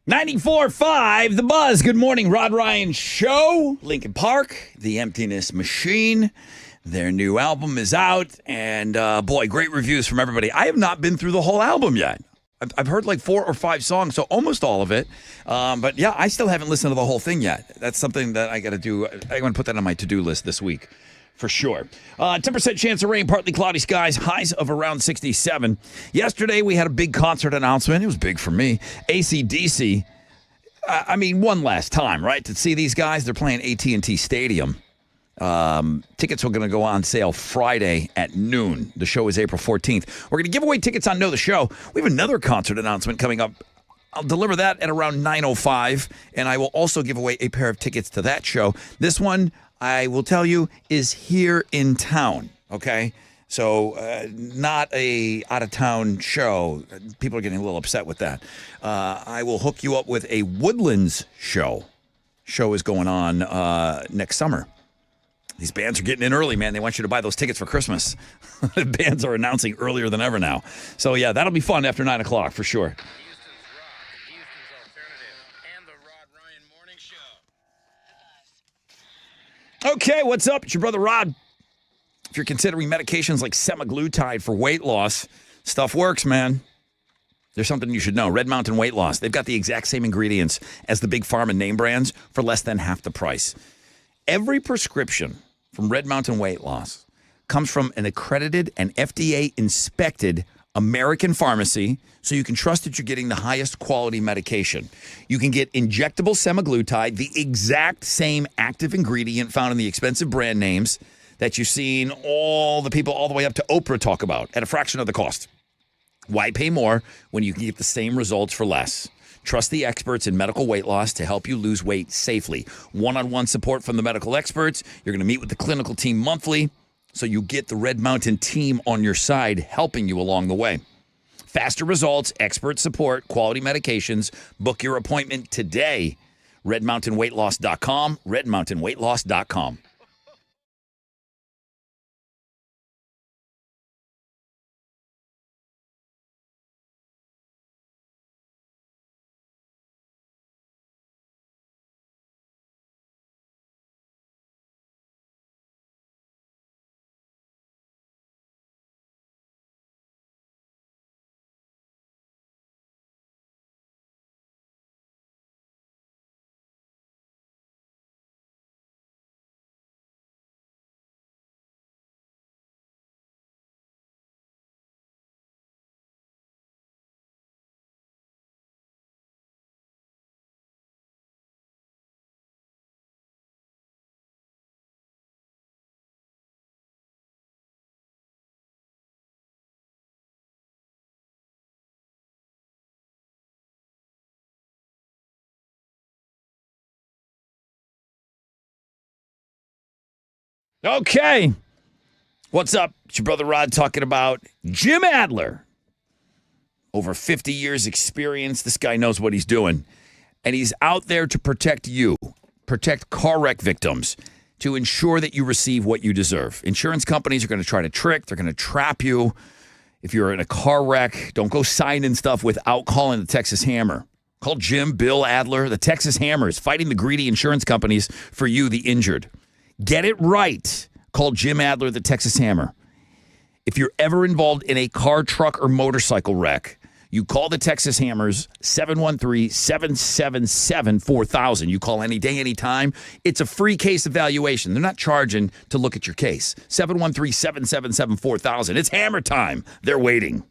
94.5 The Buzz. Good morning, Rod Ryan Show. Lincoln Park, The Emptiness Machine. Their new album is out, and boy, great reviews from everybody. I have not been through the whole album yet. I've heard like 4 or 5 songs, so almost all of it. But yeah, I still haven't listened to the whole thing yet. That's something that I got to do. I'm going to put that on my to-do list this week. For sure. 10% chance of rain, partly cloudy skies, highs of around 67. Yesterday, we had a big concert announcement. It was big for me. AC/DC. I mean, one last time, right? To see these guys, they're playing AT&T Stadium. Tickets are going to go on sale Friday at noon. The show is April 14th. We're going to give away tickets on Know the Show. We have another concert announcement coming up. I'll deliver that at around 9:05, and I will also give away a pair of tickets to that show. This one, I will tell you, is here in town, okay? So not a out-of-town show. People are getting a little upset with that. I will hook you up with a Woodlands show. Show is going on next summer. These bands are getting in early, man. They want you to buy those tickets for Christmas. Bands are announcing earlier than ever now. So, yeah, that'll be fun after 9 o'clock for sure. Okay, what's up? It's your brother Rod. If you're considering medications like semaglutide for weight loss, stuff works, man. There's something you should know. Red Mountain Weight Loss. They've got the exact same ingredients as the big pharma name brands for less than half the price. Every prescription from Red Mountain Weight Loss comes from an accredited and FDA-inspected American pharmacy, so you can trust that you're getting the highest quality medication. You can get injectable semaglutide, the exact same active ingredient found in the expensive brand names that you've seen all the people all the way up to Oprah talk about at a fraction of the cost. Why pay more when you can get the same results for less? Trust the experts in medical weight loss to help you lose weight safely. One-on-one support from the medical experts. You're going to meet with the clinical team monthly, so you get the Red Mountain team on your side helping you along the way. Faster results, expert support, quality medications. Book your appointment today. RedMountainWeightLoss.com, RedMountainWeightLoss.com. Okay. What's up? It's your brother Rod talking about Jim Adler. Over 50 years experience. This guy knows what he's doing. And he's out there to protect you, protect car wreck victims, to ensure that you receive what you deserve. Insurance companies are going to try to trick. They're going to trap you. If you're in a car wreck, don't go signing stuff without calling the Texas Hammer. Call Jim, Bill Adler. The Texas Hammer is fighting the greedy insurance companies for you, the injured. Get it right. Call Jim Adler, the Texas Hammer. If you're ever involved in a car, truck, or motorcycle wreck, you call the Texas Hammers, 713-777-4000. You call any day, any time. It's a free case evaluation. They're not charging to look at your case. 713-777-4000. It's hammer time. They're waiting.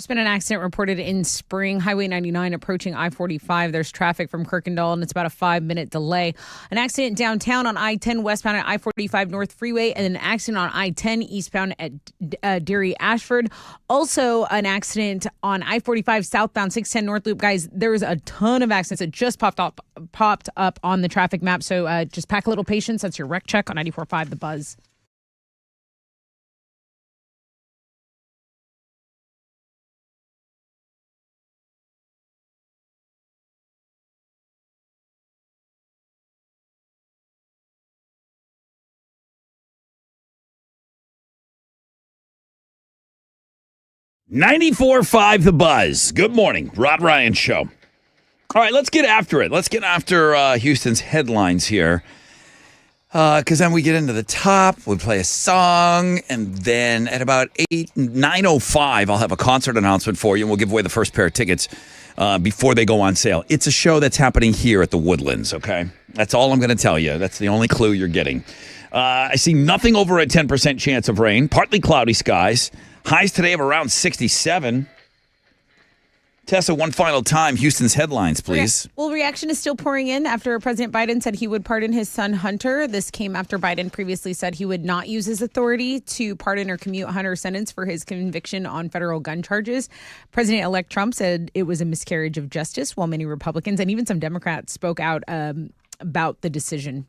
There's been an accident reported in Spring, Highway 99 approaching I-45. There's traffic from Kirkendall, and it's about a 5-minute delay. An accident downtown on I-10 westbound at I-45 North Freeway, and an accident on I-10 eastbound at Deary Ashford. Also, an accident on I-45 southbound 610 North Loop. Guys, there's a ton of accidents that just popped up on the traffic map, so just pack a little patience. That's your wreck check on 94.5 The Buzz. .94.5 The Buzz. Good morning. Rod Ryan Show. All right, let's get after it. Let's get after Houston's headlines here. Because then we get into the top, we play a song, and then at about 9:05, I'll have a concert announcement for you, and we'll give away the first pair of tickets before they go on sale. It's a show that's happening here at the Woodlands, okay? That's all I'm going to tell you. That's the only clue you're getting. I see nothing over a 10% chance of rain, partly cloudy skies. Highs today of around 67. Tessa, one final time, Houston's headlines, please. Okay. Well, reaction is still pouring in after President Biden said he would pardon his son, Hunter. This came after Biden previously said he would not use his authority to pardon or commute Hunter's sentence for his conviction on federal gun charges. President-elect Trump said it was a miscarriage of justice, while many Republicans and even some Democrats spoke out about the decision.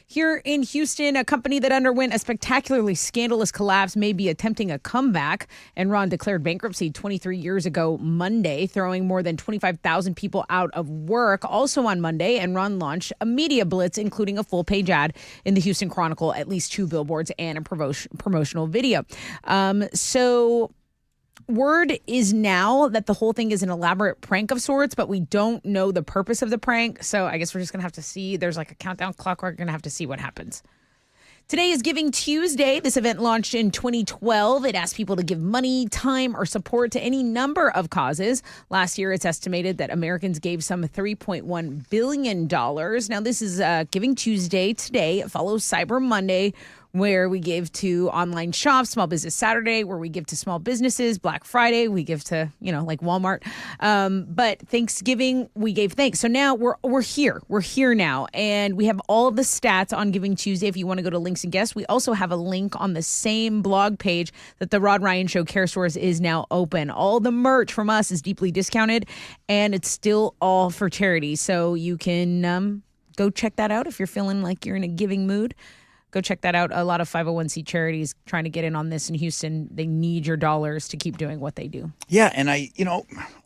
Here in Houston, a company that underwent a spectacularly scandalous collapse may be attempting a comeback. Enron declared bankruptcy 23 years ago Monday, throwing more than 25,000 people out of work. Also on Monday, Enron launched a media blitz, including a full-page ad in the Houston Chronicle, at least 2 billboards, and a promotional video. Word is now that the whole thing is an elaborate prank of sorts, but we don't know the purpose of the prank. So I guess we're just going to have to see. There's like a countdown clock. We're going to have to see what happens. Today is Giving Tuesday. This event launched in 2012. It asks people to give money, time, or support to any number of causes. Last year, it's estimated that Americans gave some $3.1 billion. Now, this is Giving Tuesday today. It follows Cyber Monday, where we give to online shops, Small Business Saturday, where we give to small businesses, Black Friday, we give to, like Walmart. But Thanksgiving, we gave thanks. So now we're here. We're here now. And we have all of the stats on Giving Tuesday if you want to go to Links and Guests. We also have a link on the same blog page that the Rod Ryan Show Care Stores is now open. All the merch from us is deeply discounted, and it's still all for charity. So you can go check that out if you're feeling like you're in a giving mood. Go check that out. A lot of 501c charities trying to get in on this in Houston. They need your dollars to keep doing what they do. Yeah, and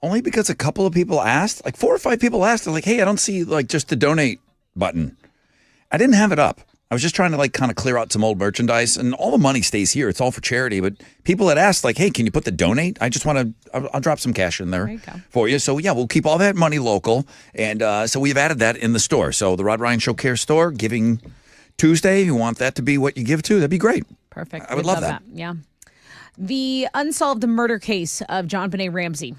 only because a couple of people asked, like 4 or 5 people asked, they're like, hey, I don't see just the donate button. I didn't have it up. I was just trying to kind of clear out some old merchandise, and all the money stays here. It's all for charity. But people had asked, hey, can you put the donate? I just want to, I'll drop some cash in there for you. So yeah, we'll keep all that money local. And so we've added that in the store. So the Rod Ryan Show Care Store, Giving Tuesday, you want that to be what you give to, that'd be great. Perfect. I would love that. Yeah. The unsolved murder case of JonBenét Ramsey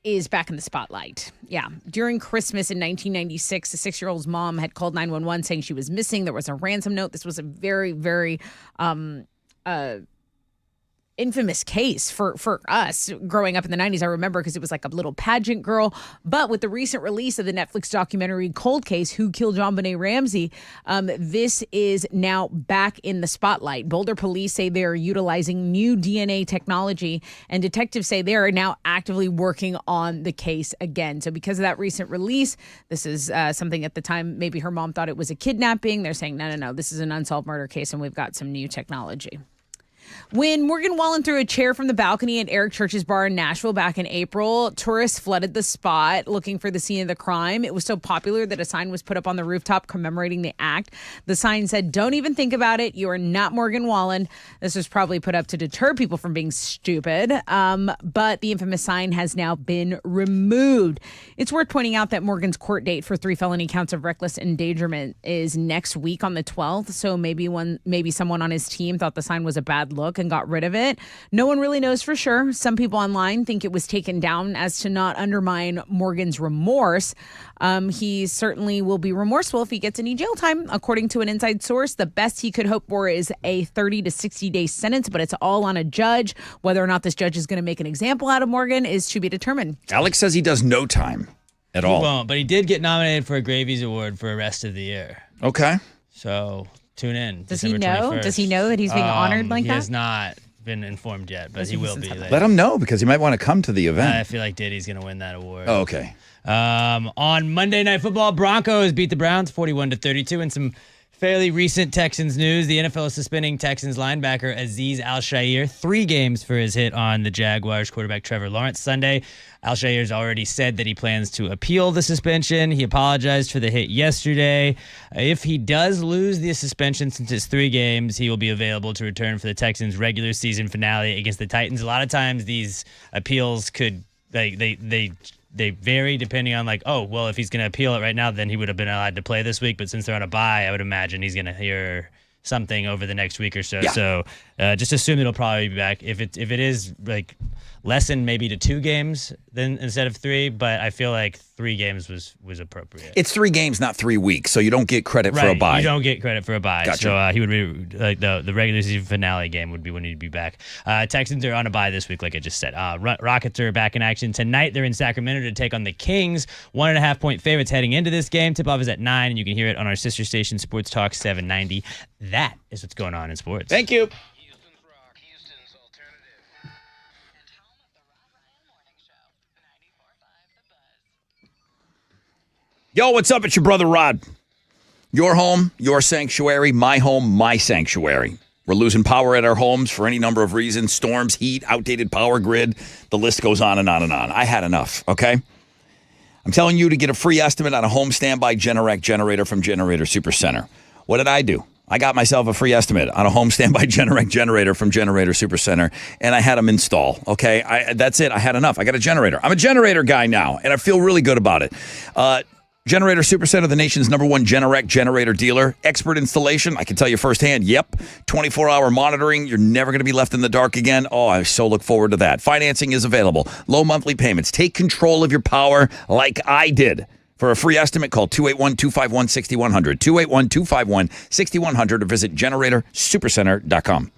is back in the spotlight. Yeah. During Christmas in 1996, a 6-year-old's mom had called 911 saying she was missing. There was a ransom note. This was a very, very infamous case for us growing up in the 90s. I remember because it was like a little pageant girl. But with the recent release of the Netflix documentary Cold Case, Who Killed JonBenét Ramsey, this is now back in the spotlight. Boulder police say they're utilizing new DNA technology, and detectives say they are now actively working on the case again. So because of that recent release, this is something at the time maybe her mom thought it was a kidnapping. They're saying, no, this is an unsolved murder case, and we've got some new technology. When Morgan Wallen threw a chair from the balcony at Eric Church's bar in Nashville back in April, tourists flooded the spot looking for the scene of the crime. It was so popular that a sign was put up on the rooftop commemorating the act. The sign said, "Don't even think about it. You are not Morgan Wallen." This was probably put up to deter people from being stupid. But the infamous sign has now been removed. It's worth pointing out that Morgan's court date for 3 felony counts of reckless endangerment is next week on the 12th. So maybe someone on his team thought the sign was a bad bad look and got rid of it. No one really knows for sure. Some people online think it was taken down as to not undermine Morgan's remorse. He certainly will be remorseful if he gets any jail time. According to an inside source, the best he could hope for is a 30 to 60-day sentence, but it's all on a judge. Whether or not this judge is going to make an example out of Morgan is to be determined. Alex says he does no time at all. He won't, but he did get nominated for a Gravies Award for Arrest of the Year. Okay. So tune in. Does he December know? 21st. Does he know that he's being honored like he that? has not been informed yet, but he will be. Let him know because he might want to come to the event. I feel like Diddy's going to win that award. Oh, okay. On Monday Night Football, Broncos beat the Browns 41-32. In some fairly recent Texans news, the NFL is suspending Texans linebacker Azeez Al-Shaair 3 games for his hit on the Jaguars quarterback Trevor Lawrence Sunday. Al-Shaair's already said that he plans to appeal the suspension. He apologized for the hit yesterday. If he does lose the suspension, since it's 3 games, he will be available to return for the Texans' regular season finale against the Titans. A lot of times these appeals could they vary depending on if he's going to appeal it right now, then he would have been allowed to play this week. But since they're on a bye, I would imagine he's going to hear something over the next week or so. Yeah. So just assume it'll probably be back. If it is lessen maybe to 2 games then instead of 3, but I feel like 3 games was appropriate. It's 3 games, not 3 weeks, so you don't get credit for a bye. You don't get credit for a bye. Gotcha. So he would be the regular season finale game would be when he'd be back. Texans are on a bye this week, like I just said. Rockets are back in action tonight. They're in Sacramento to take on the Kings. 1.5-point favorites heading into this game. Tip-off is at 9, and you can hear it on our sister station, Sports Talk 790. That is what's going on in sports. Thank you. Yo, what's up? It's your brother Rod. Your home, your sanctuary. My home, my sanctuary. We're losing power at our homes for any number of reasons. Storms, heat, outdated power grid. The list goes on and on and on. I had enough, okay? I'm telling you to get a free estimate on a home standby Generac generator from Generator Supercenter. What did I do? I got myself a free estimate on a home standby Generac generator from Generator Supercenter, and I had them install, okay? That's it. I had enough. I got a generator. I'm a generator guy now, and I feel really good about it. Generator Supercenter, the nation's #1 Generac generator dealer. Expert installation, I can tell you firsthand, yep. 24-hour monitoring, you're never going to be left in the dark again. Oh, I so look forward to that. Financing is available. Low monthly payments. Take control of your power like I did. For a free estimate, call 281-251-6100, 281-251-6100, or visit GeneratorSupercenter.com.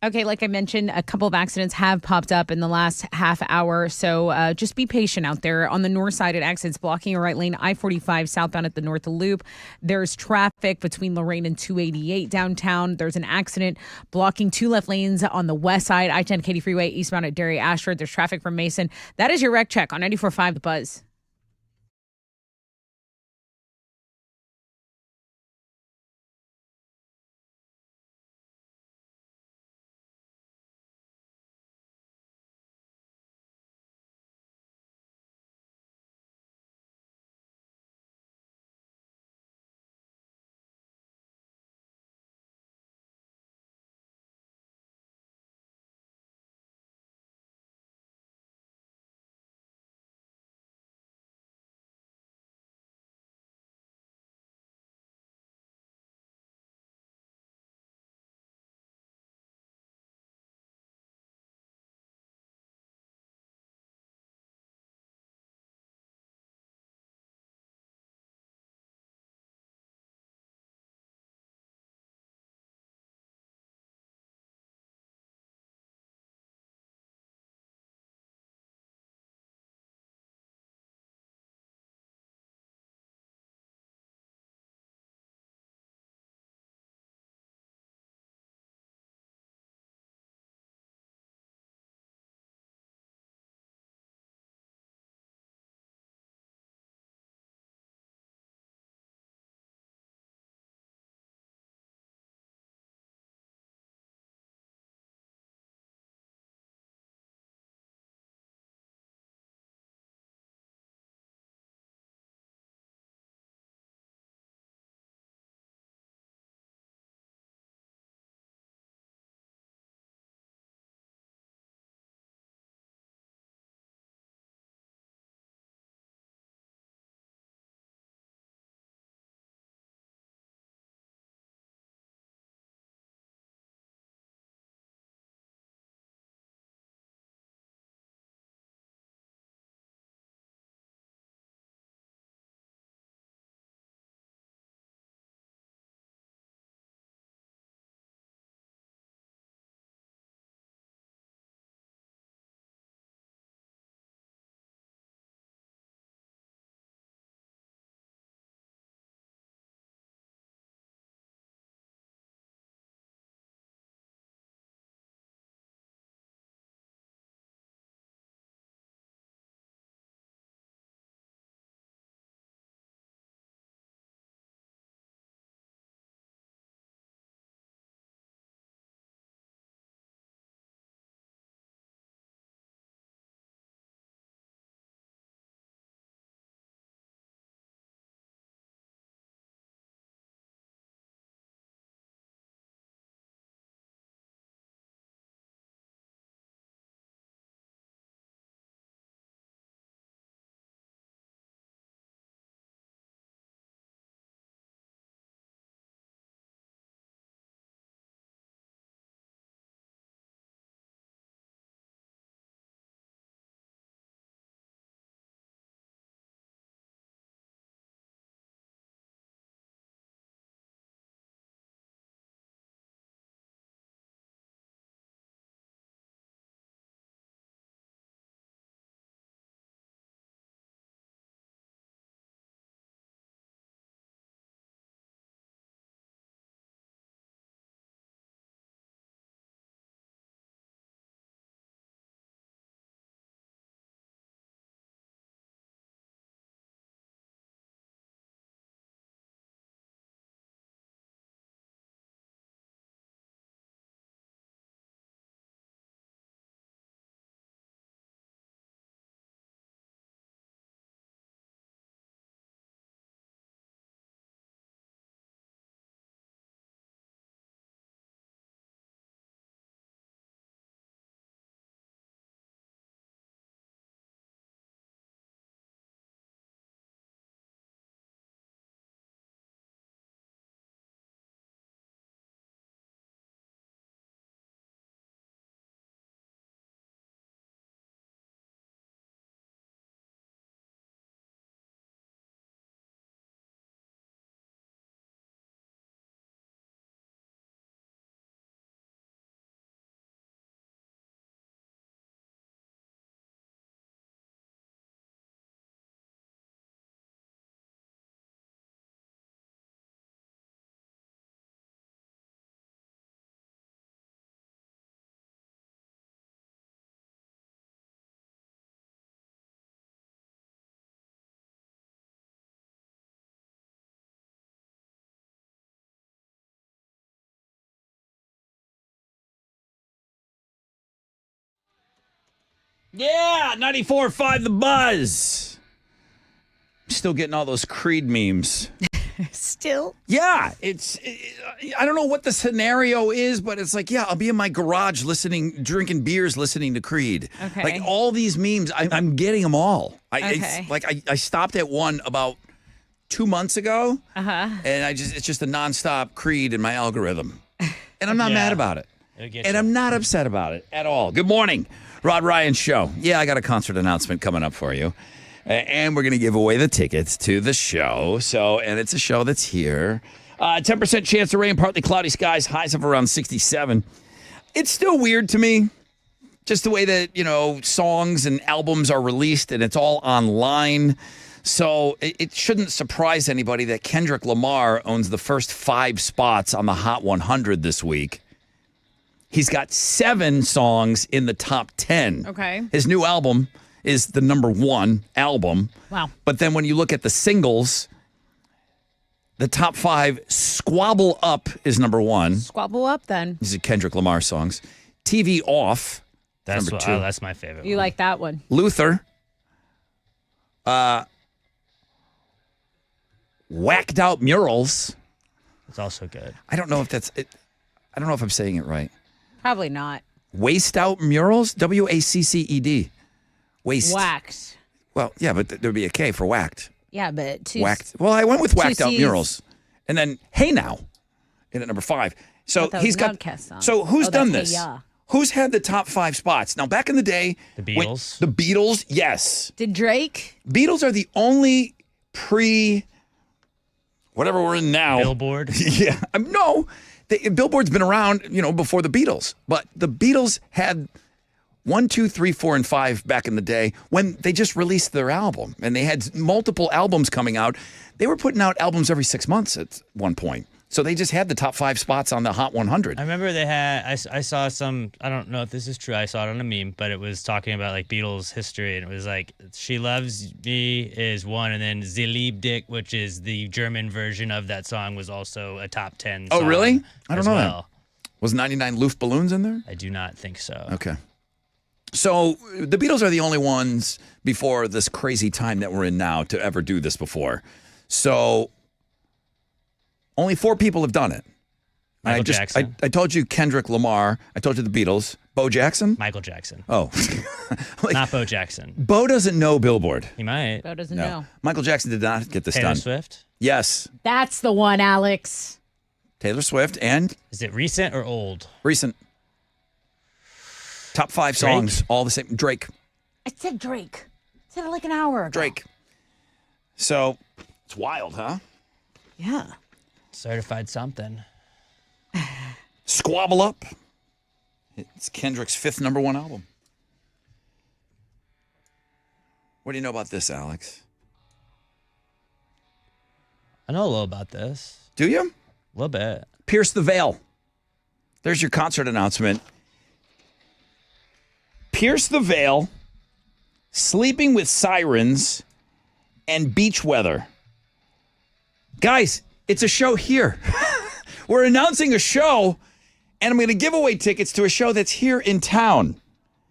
Okay, like I mentioned, a couple of accidents have popped up in the last half hour, so just be patient out there. On the north side, it accidents blocking a right lane, I-45 southbound at the North Loop. There's traffic between Lorraine and 288 downtown. There's an accident blocking 2 left lanes on the west side, I-10 Katy Freeway eastbound at Derry Ashford. There's traffic from Mason. That is your wreck check on 94.5 The Buzz. Yeah, 94.5 The Buzz. Still getting all those Creed memes. Still? Yeah, I don't know what the scenario is, but it's like, yeah, I'll be in my garage drinking beers, listening to Creed. Okay. Like all these memes, I'm getting them all. Okay. I stopped at one about 2 months ago, Uh-huh. and it's just a nonstop Creed in my algorithm. And I'm not mad about it. And I'm not upset about it at all. Good morning, Rod Ryan Show. Yeah, I got a concert announcement coming up for you. And we're going to give away the tickets to the show. And it's a show that's here. 10% chance of rain, partly cloudy skies, highs of around 67. It's still weird to me, just the way that, songs and albums are released and it's all online. So it shouldn't surprise anybody that Kendrick Lamar owns the first 5 spots on the Hot 100 this week. He's got 7 songs in the top 10. Okay. His new album is the number 1 album. Wow. But then when you look at the singles, the top 5, Squabble Up is number 1. Squabble Up then. These are Kendrick Lamar songs. TV Off, number 2. That's my favorite You one. like that one? Luther. Whacked Out Murals. It's also good. I don't know if that's it. I don't know if I'm saying it right. Probably not. Waste Out Murals? WACCED. Waste. Whacked. Well, yeah, but there'd be a K for whacked. Yeah, but two. Whacked. Well, I went with Whacked Out C's. Murals. And then Hey Now in at number 5. So thought that he's was an got. Outkast song. So who's Oh, done that's this? Hey Ya. Who's had the top 5 spots? Now, back in the day, The Beatles. the Beatles, yes. Did Drake? Beatles are the only whatever we're in now. Billboard. Yeah. No, Billboard's been around, before the Beatles. But the Beatles had 1, 2, 3, 4, and 5 back in the day when they just released their album. And they had multiple albums coming out. They were putting out albums every 6 months at one point. So they just had the top 5 spots on the Hot 100. I remember they had, I saw some, I don't know if this is true, I saw it on a meme, but it was talking about like Beatles history, and it was like, She Loves Me is one, and then Sie liebt dich, which is the German version of that song, was also a top 10 song. Oh, really? I don't as know well. that. Was 99 Luftballons in there? I do not think so. Okay. So the Beatles are the only ones before this crazy time that we're in now to ever do this before. So only 4 people have done it. Michael Jackson. I told you Kendrick Lamar. I told you the Beatles. Bo Jackson? Michael Jackson. Oh. Not Bo Jackson. Bo doesn't know Billboard. He might. Bo doesn't No. know. Michael Jackson did not get this Taylor done. Swift. Yes. That's the one, Alex. Taylor Swift and Is it recent or old? recent. Top 5 Drake? songs, all the same. Drake. I said Drake. I said it like an hour ago. Drake. So it's wild, huh? Yeah. Certified something. Squabble Up. It's Kendrick's 5th number 1 album. What do you know about this, Alex? I know a little about this. Do you? A little bit. Pierce the Veil. There's your concert announcement. Pierce the Veil, Sleeping with Sirens, and Beach Weather. Guys, it's a show here. We're announcing a show, and I'm going to give away tickets to a show that's here in town.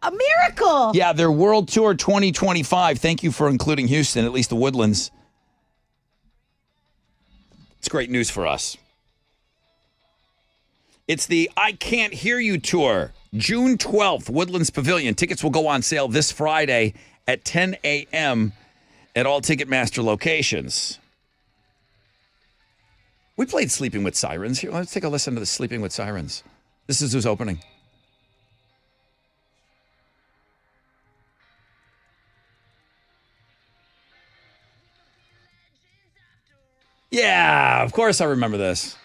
A miracle. Yeah, their World Tour 2025. Thank you for including Houston, at least the Woodlands. It's great news for us. It's the I Can't Hear You Tour, June 12th, Woodlands Pavilion. Tickets will go on sale this Friday at 10 a.m. at all Ticketmaster locations. We played Sleeping with Sirens. Here, let's take a listen to the Sleeping with Sirens. This is who's opening. Yeah, of course I remember this.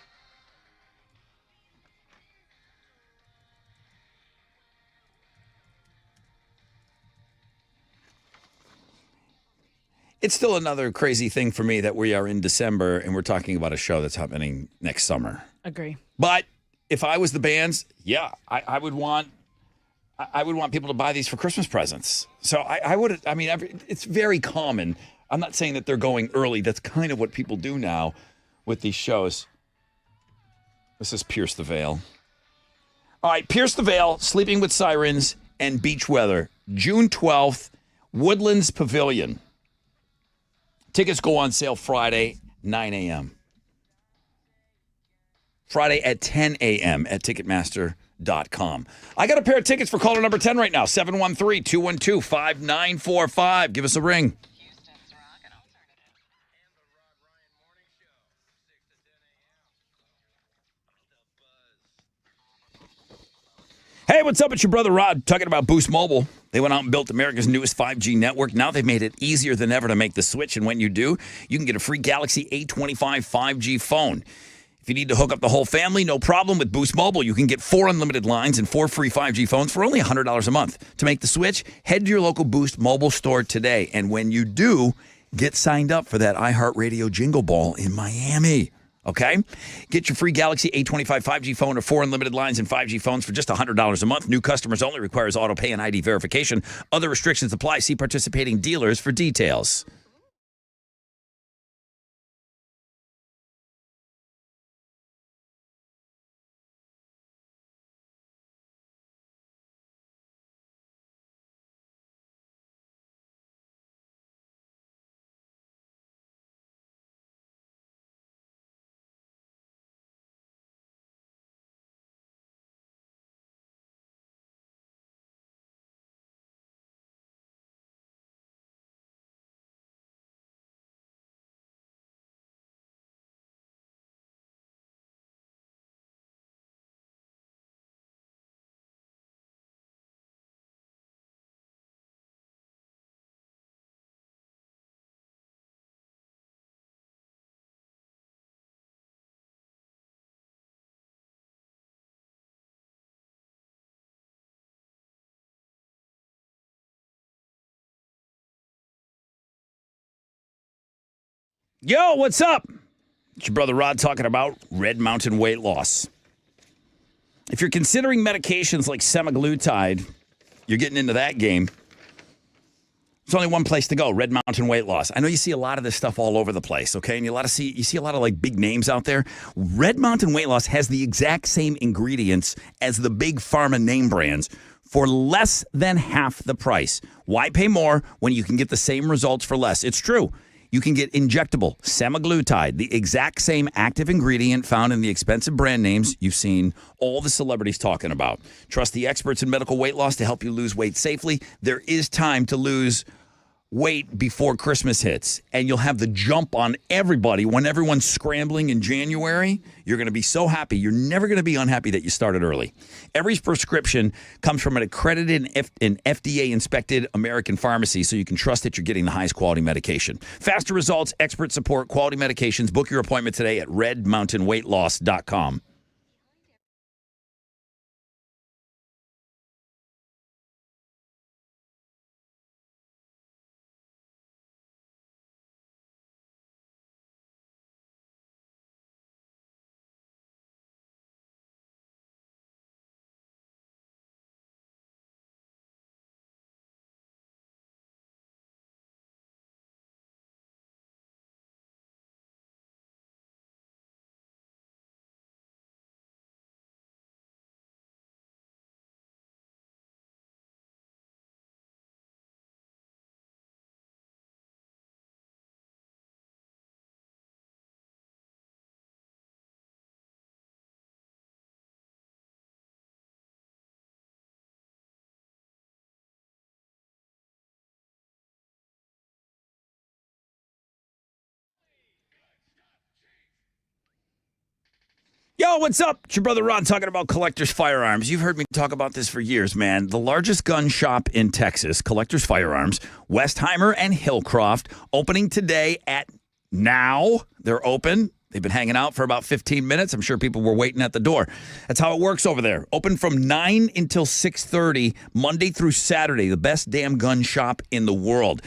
It's still another crazy thing for me that we are in December and we're talking about a show that's happening next summer. Agree. But if I was the bands, yeah, I would want people to buy these for Christmas presents. So I would. I mean, it's very common. I'm not saying that they're going early. That's kind of what people do now with these shows. This is Pierce the Veil. All right, Pierce the Veil, Sleeping with Sirens, and Beach Weather. June 12th, Woodlands Pavilion. Tickets go on sale Friday, 9 a.m. Friday at 10 a.m. at Ticketmaster.com. I got a pair of tickets for caller number 10 right now, 713-212-5945. Give us a ring. Hey, what's up? It's your brother Rod talking about Boost Mobile. They went out and built America's newest 5G network. Now they've made it easier than ever to make the switch. And when you do, you can get a free Galaxy A25 5G phone. If you need to hook up the whole family, no problem. With Boost Mobile, you can get 4 unlimited lines and 4 free 5G phones for only $100 a month. To make the switch, head to your local Boost Mobile store today. And when you do, get signed up for that iHeartRadio Jingle Ball in Miami. Okay? Get your free Galaxy A25 5G phone or 4 unlimited lines and 5G phones for just $100 a month. New customers only, requires auto pay and ID verification. Other restrictions apply. See participating dealers for details. Yo, what's up? It's your brother Rod talking about Red Mountain weight loss. If you're considering medications like semaglutide, you're getting into that game. There's only one place to go, Red Mountain weight loss. I know you see a lot of this stuff all over the place, okay? And you see a lot of like big names out there. Red Mountain weight loss has the exact same ingredients as the big pharma name brands for less than half the price. Why pay more when you can get the same results for less? It's true. You can get injectable semaglutide, the exact same active ingredient found in the expensive brand names you've seen all the celebrities talking about. Trust the experts in medical weight loss to help you lose weight safely. There is time to lose weight before Christmas hits, and you'll have the jump on everybody when everyone's scrambling in January. You're going to be so happy. You're never going to be unhappy that you started early. Every prescription comes from an accredited and FDA-inspected American pharmacy, so you can trust that you're getting the highest quality medication. Faster results, expert support, quality medications. Book your appointment today at redmountainweightloss.com. Yo, what's up? It's your brother Ron talking about Collector's Firearms. You've heard me talk about this for years, man. The largest gun shop in Texas, Collector's Firearms, Westheimer and Hillcroft, opening today at now. They're open. They've been hanging out for about 15 minutes. I'm sure people were waiting at the door. That's how it works over there. Open from 9 until 6:30, Monday through Saturday. The best damn gun shop in the world.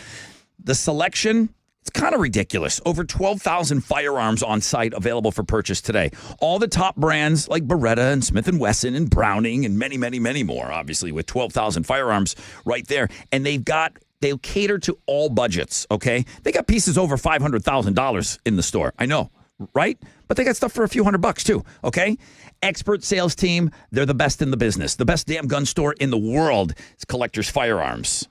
The selection, it's kind of ridiculous. Over 12,000 firearms on site available for purchase today. All the top brands like Beretta and Smith & Wesson and Browning and many, many, many more, obviously, with 12,000 firearms right there. And they'll cater to all budgets, okay? They got pieces over $500,000 in the store. I know. right? But they got stuff for a few $100 too, okay? Expert sales team, they're the best in the business. The best damn gun store in the world is Collector's Firearms.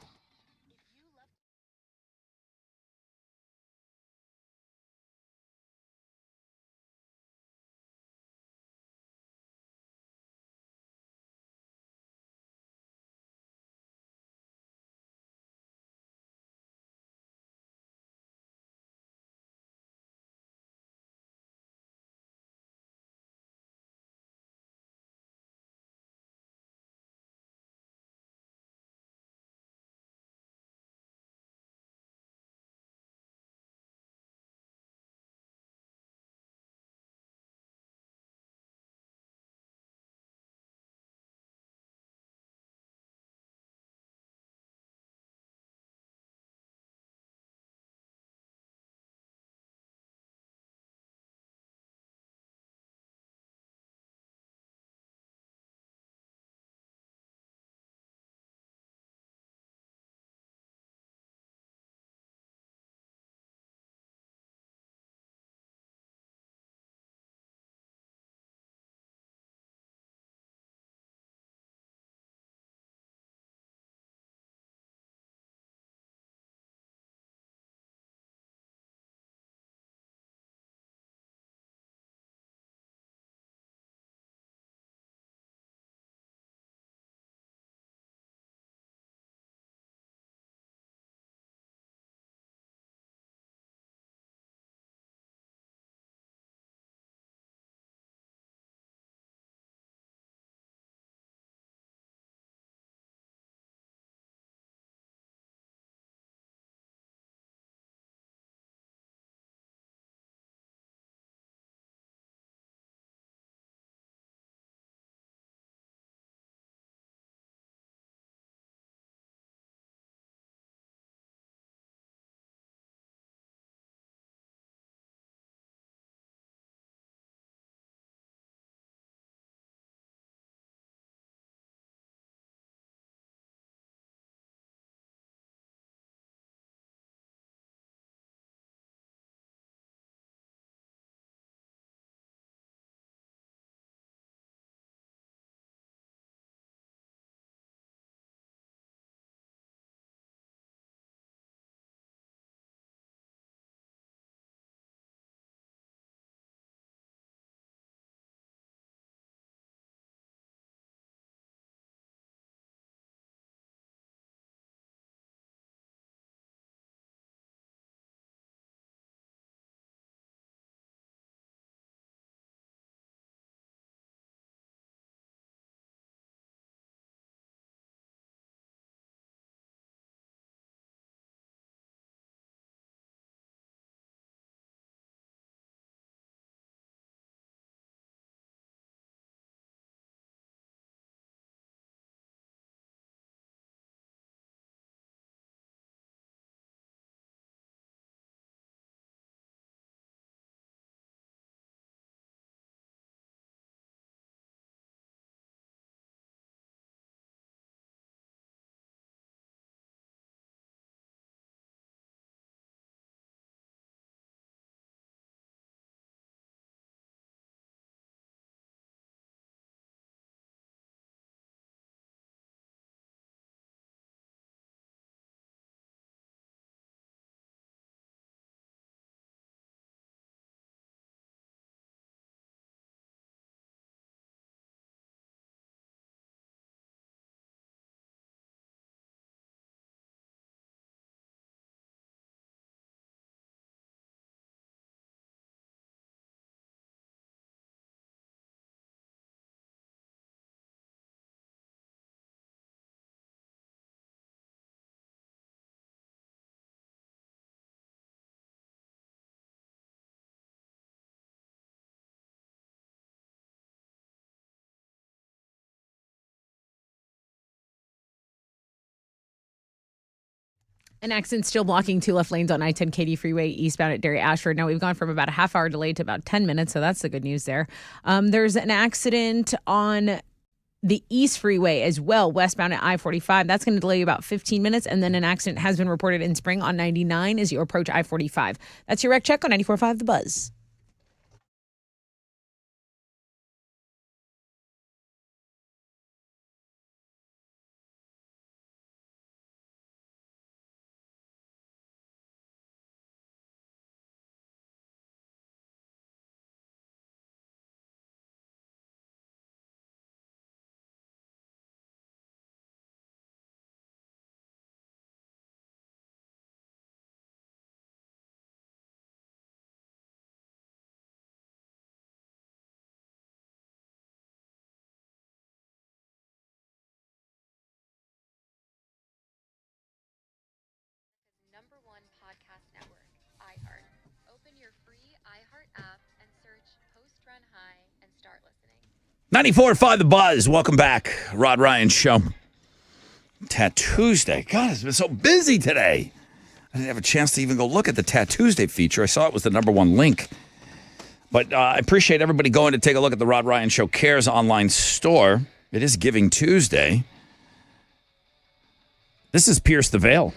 An accident still blocking two left lanes on I-10 Katy Freeway eastbound at Dairy Ashford. Now we've gone from about a half hour delay to about 10 minutes, so that's the good news there. There's an accident on the East Freeway as well, westbound at I-45. That's going to delay you about 15 minutes, and then an accident has been reported in Spring on 99 as you approach I-45. That's your Rec Check on 94.5 The Buzz. 94.5 The Buzz. Welcome back. Rod Ryan Show. Tattoos Day. God, it's been so busy today. I didn't have a chance to even go look at the Tattoos Day feature. I saw it was the #1 link. But I appreciate everybody going to take a look at the Rod Ryan Show Cares online store. It is Giving Tuesday. This is Pierce the Veil.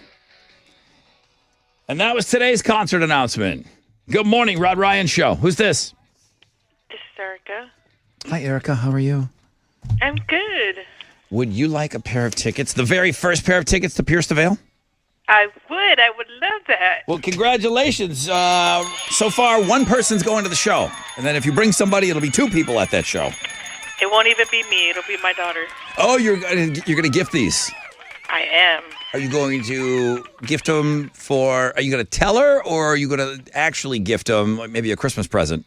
And that was today's concert announcement. Good morning, Rod Ryan Show. Who's this? This is Erica. Hi, Erica. How are you? I'm good. Would you like a pair of tickets, the very first pair of tickets to Pierce the Veil? I would. I would love that. Well, congratulations. So far, one person's going to the show. And then if you bring somebody, it'll be 2 people at that show. It won't even be me. It'll be my daughter. Oh, you're gonna gift these. I am. Are you going to gift them for, are you going to tell her, or are you going to actually gift them, like maybe a Christmas present?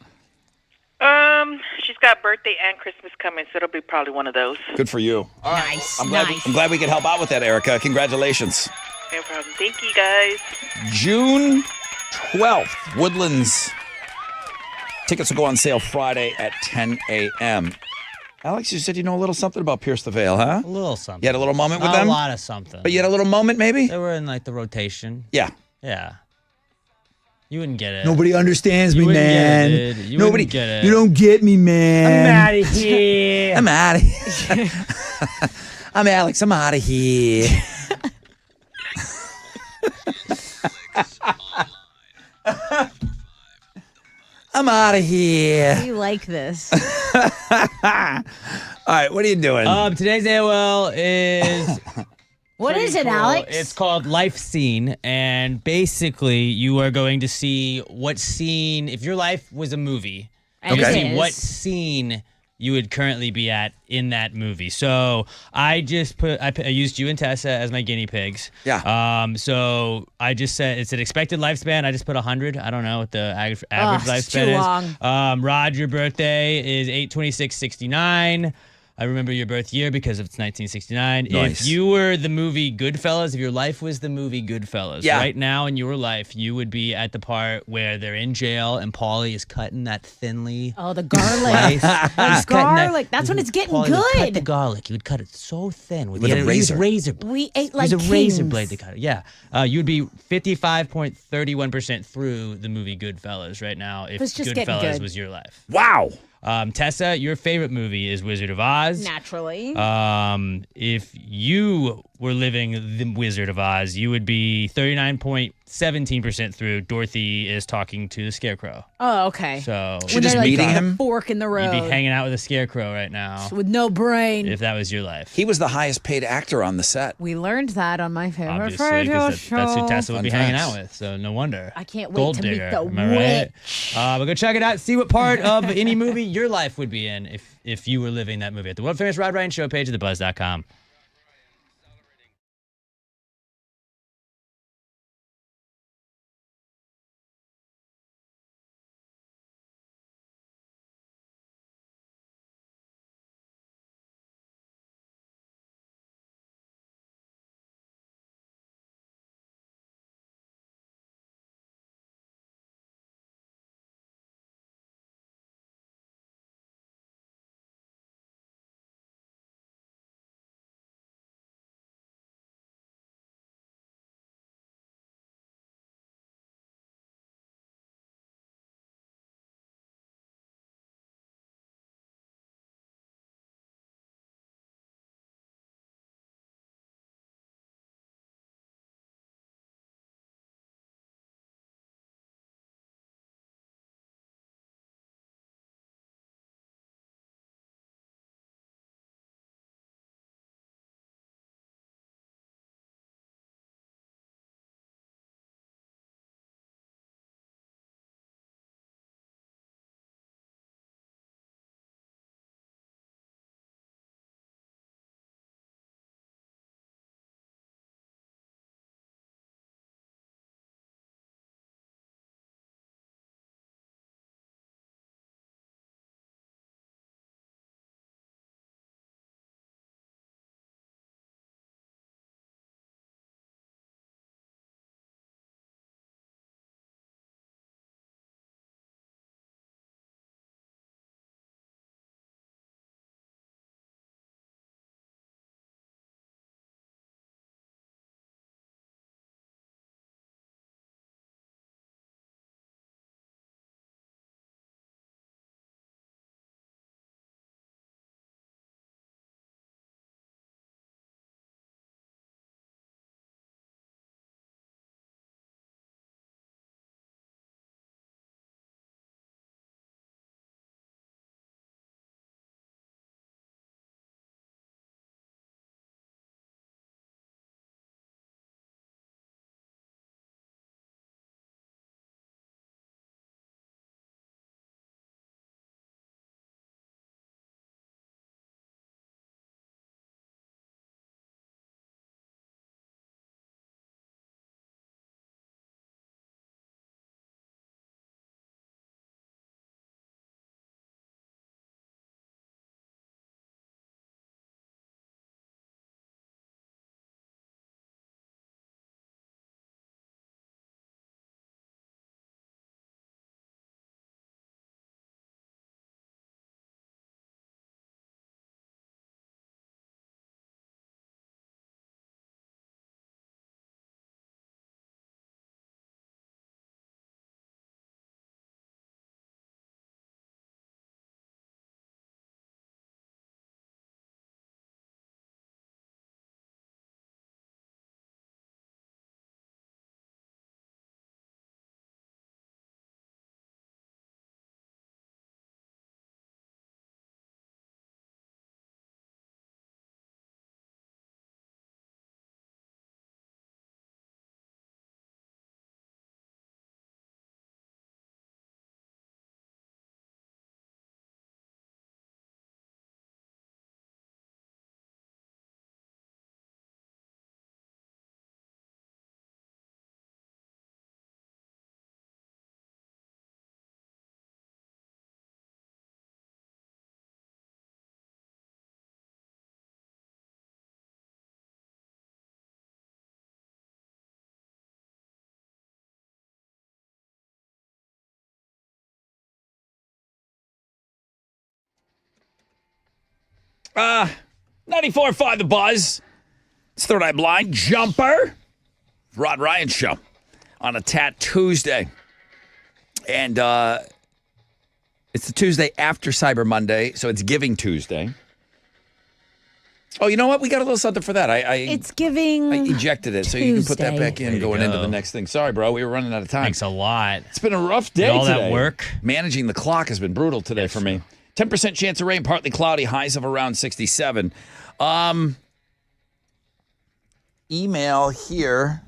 She's got birthday and Christmas coming, so it'll be probably one of those. Good for you. All right. Nice. I'm glad we could help out with that, Erica. Congratulations. No problem. Thank you, guys. June 12th, Woodlands. Tickets will go on sale Friday at 10 a.m. Alex, you said you know a little something about Pierce the Veil, huh? A little something. You had a little moment with Not them? a lot of something. But you had a little moment, maybe? They were in like the rotation. Yeah. Yeah. You wouldn't get it. Nobody understands me, You wouldn't man. get it, dude. You Nobody wouldn't get it. You don't get me, man. I'm out of here. I'm out of here. I'm Alex. I'm out of here. I'm out of here. You like this. All right, what are you doing? Today's AOL is What is it, cool. Alex? It's called Life Scene, and basically you are going to see what scene, if your life was a movie, And you're it gonna see is. what scene you would currently be at in that movie. So I used you and Tessa as my guinea pigs. Yeah. So I just said it's an expected lifespan. I just put 100. I don't know what the average it's too lifespan is. long. Rod, your birthday is 8/26/69. I remember your birth year because it's 1969. Nice. If you were the movie Goodfellas, if your life was the movie Goodfellas, Yeah. right now in your life, you would be at the part where they're in jail and Paulie is cutting that thinly. Oh, the garlic. slice. That's He's cutting that- garlic. That's when it's getting Paulie would cut the good. garlic. He would cut it so thin With a he used razor. razor. We ate like Use a razor kings. blade to cut it. Yeah, you would be 55.31% through the movie Goodfellas right now if It's just getting Goodfellas good. was your life. Wow. Tessa, your favorite movie is Wizard of Oz. Naturally. If you were living the Wizard of Oz, you would be 39.17% through. Dorothy is talking to the Scarecrow. Oh, okay. So She When just they're, like, meeting got a him? fork in the road. you'd be hanging out with a Scarecrow right now with no brain. if that was your life. He was the highest paid actor on the set. We learned that on my favorite Obviously, radio because show. that's who Tessa would Fun be hanging facts. out with. So no wonder. I can't wait Gold to meet digger, the am I right? witch. But go check it out. See what part of any movie your life would be in if you were living that movie at the World Famous Rod Ryan Show page at thebuzz.com. 94.5 The Buzz. It's Third Eye Blind. Jumper. Rod Ryan Show on a Tat Tuesday. And it's the Tuesday after Cyber Monday, so it's Giving Tuesday. Oh, you know what? We got a little something for that. It's Giving I ejected it, so you can put that back in going into the next thing. Sorry, bro. We were running out of time. Thanks a lot. It's been a rough day all today. that work. Managing the clock has been brutal today for me. 10% chance of rain, partly cloudy, highs of around 67. Email here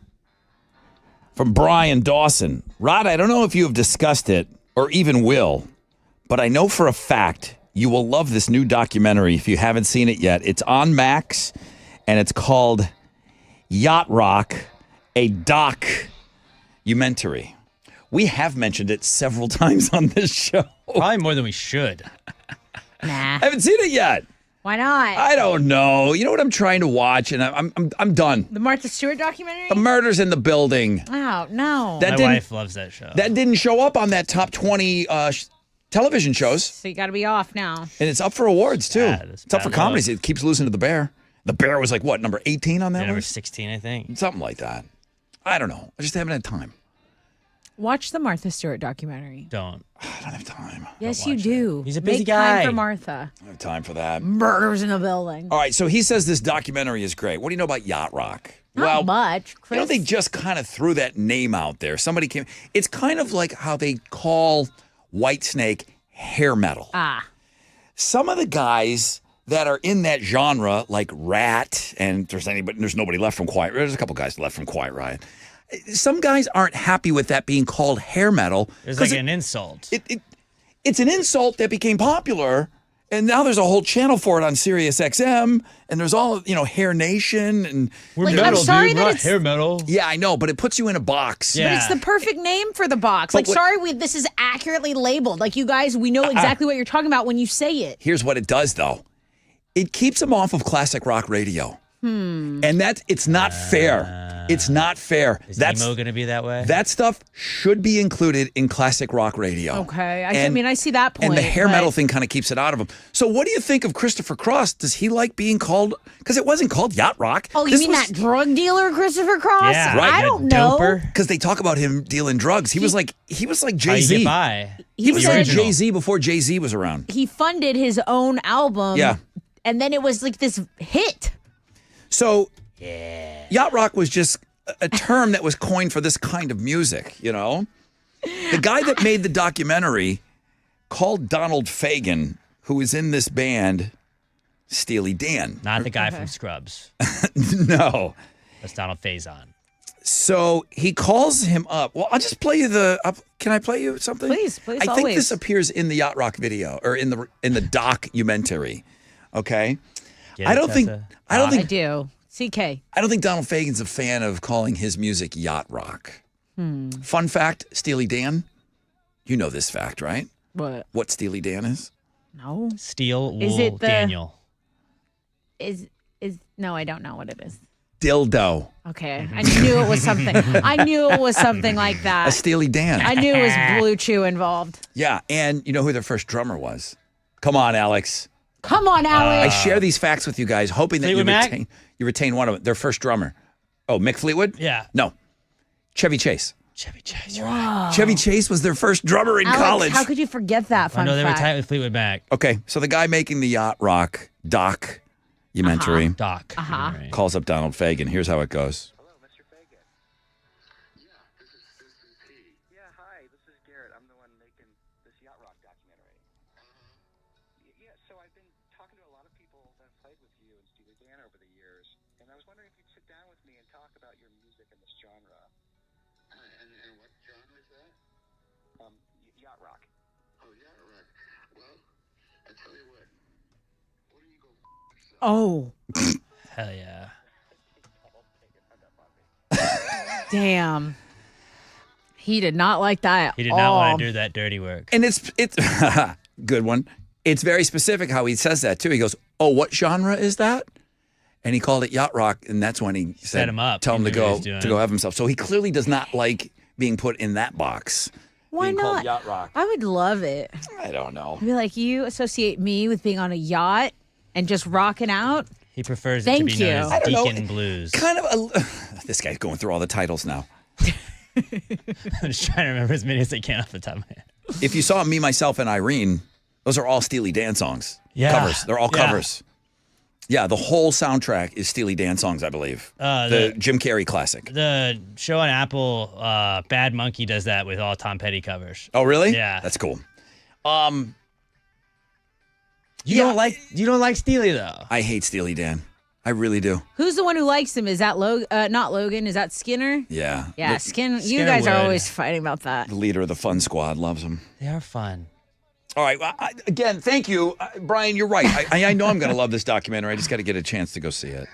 from Brian Dawson. Rod, I don't know if you have discussed it or even will, but I know for a fact you will love this new documentary if you haven't seen it yet. It's on Max, and it's called Yacht Rock, a documentary. We have mentioned it several times on this show. Probably more than we should. Nah. I haven't seen it yet. Why not? I don't know. You know what I'm trying to watch, and I'm done. The Martha Stewart documentary? The Murders in the Building. Oh, no. My wife loves that show. That didn't show up on that top 20 television shows. So you got to be off now. And it's up for awards, too. It's up for bad comedies. It keeps losing to The Bear. The Bear was like, what, number 18 on that Number list? 16, I think. Something like that. I don't know. I just haven't had time. Watch the Martha Stewart documentary. Don't. I don't have time. Yes, you do. He's a busy Make guy. time for Martha. I don't have time for that. Murders in the Building. All right, so he says this documentary is great. What do you know about Yacht Rock? Not much. Chris. You know, they just kind of threw that name out there. Somebody came. It's kind of like how they call Whitesnake hair metal. Some of the guys that are in that genre, like Rat, and there's nobody left from Quiet. There's a couple guys left from Quiet Riot. Some guys aren't happy with that being called hair metal. It's like an insult. It's an insult that became popular, and now there's a whole channel for it on Sirius XM, and there's all, Hair Nation, and We're metal, I'm sorry dude. that We're it's- not hair metal. Yeah, I know, but it puts you in a box. Yeah. But it's the perfect name for the box. But This is accurately labeled. Like, you guys, we know exactly what you're talking about when you say it. Here's what it does, though. It keeps them off of classic rock radio. And it's not fair. It's not fair. Is emo going to be that way? That stuff should be included in classic rock radio. Okay. I see that point. And the hair but- metal thing kind of keeps it out of them. So what do you think of Christopher Cross? Does he like being called? Because it wasn't called Yacht Rock. Oh, you mean that drug dealer, Christopher Cross? Yeah, right. I don't know. Because they talk about him dealing drugs. He was like How you Jay-Z. get by? He was like said Jay-Z before Jay-Z was around. he funded his own album. Yeah. And then it was like this hit. So Yacht Rock was just a term that was coined for this kind of music, The guy that made the documentary called Donald Fagen, who is in this band, Steely Dan. Not the guy from Scrubs. No. That's Donald Faison. So he calls him up. Well, I'll just play you can I play you something? Please, I think always. this appears in the Yacht Rock video or in the documentary. Okay? Get I it, don't think Tessa? I do. CK. I don't think Donald Fagen's a fan of calling his music yacht rock. Fun fact, Steely Dan. You know this fact, right? What? What Steely Dan is? No. Steel Is Wool it the- Daniel. No, I don't know what it is. Dildo. Okay. I knew it was something. I knew it was something like A that. Steely Dan. I knew it was Blue Chew involved. Yeah, and you know who their first drummer was? Come on, Alex. Come on, I Alex. share these facts with you guys, hoping that Fleetwood Mac? you retain one of them. Their first drummer. Oh, Mick Fleetwood? Yeah. No. Chevy Chase. Chevy Chase. Wow. Chevy Chase was their first drummer in Alex, college. how could you forget that I fun know they were fact? tight with Fleetwood Mac. Okay, so the guy making the Yacht Rock documentary Doc. Right. calls up Donald Fagen. Here's how it goes. Hello, Mr. Fagan. Yeah, this is he. Yeah, hi, this is Garrett. I'm the one making this Yacht Rock documentary. Yeah, so I've been talking to a lot of people that have played with you and Steely Dan over the years, and I was wondering if you'd sit down with me and talk about your music in this genre. And what genre is that? Yacht rock. Oh, yacht rock. Well, I tell you what. What do you go? Oh, Hell yeah. damn. He did not like that. He did not want to do that dirty work. And it's good one. It's very specific how he says that too. He goes, "Oh, what genre is that?" And he called it Yacht Rock, and that's when he said, him up. Tell him He to knew what he go was doing. to go have himself. So he clearly does not like being put in that box. Why being called not? Yacht Rock. I would love it. I don't know. I'd be like, you associate me with being on a yacht? and just rocking out. He prefers it Thank to be known you. as I don't know. Deacon Blues. Kind of this guy's going through all the titles now. I'm just trying to remember as many as I can off the top of my head. If you saw Me, Myself, and Irene, those are all Steely Dan songs. Yeah. Covers. They're all Yeah. covers. Yeah, the whole soundtrack is Steely Dan songs, I believe. The Jim Carrey classic. The show on Apple, Bad Monkey, does that with all Tom Petty covers. Oh, really? Yeah. That's cool. You don't like Steely though. I hate Steely Dan. I really do. Who's the one who likes him? Is that not Logan? Is that Skinner? Yeah. Yeah, Skinner you guys are would. always fighting about that. The leader of the Fun Squad loves him. They are fun. All right. Well, again, thank you. Brian, you're right. I know I'm going to love this documentary. I just got to get a chance to go see it.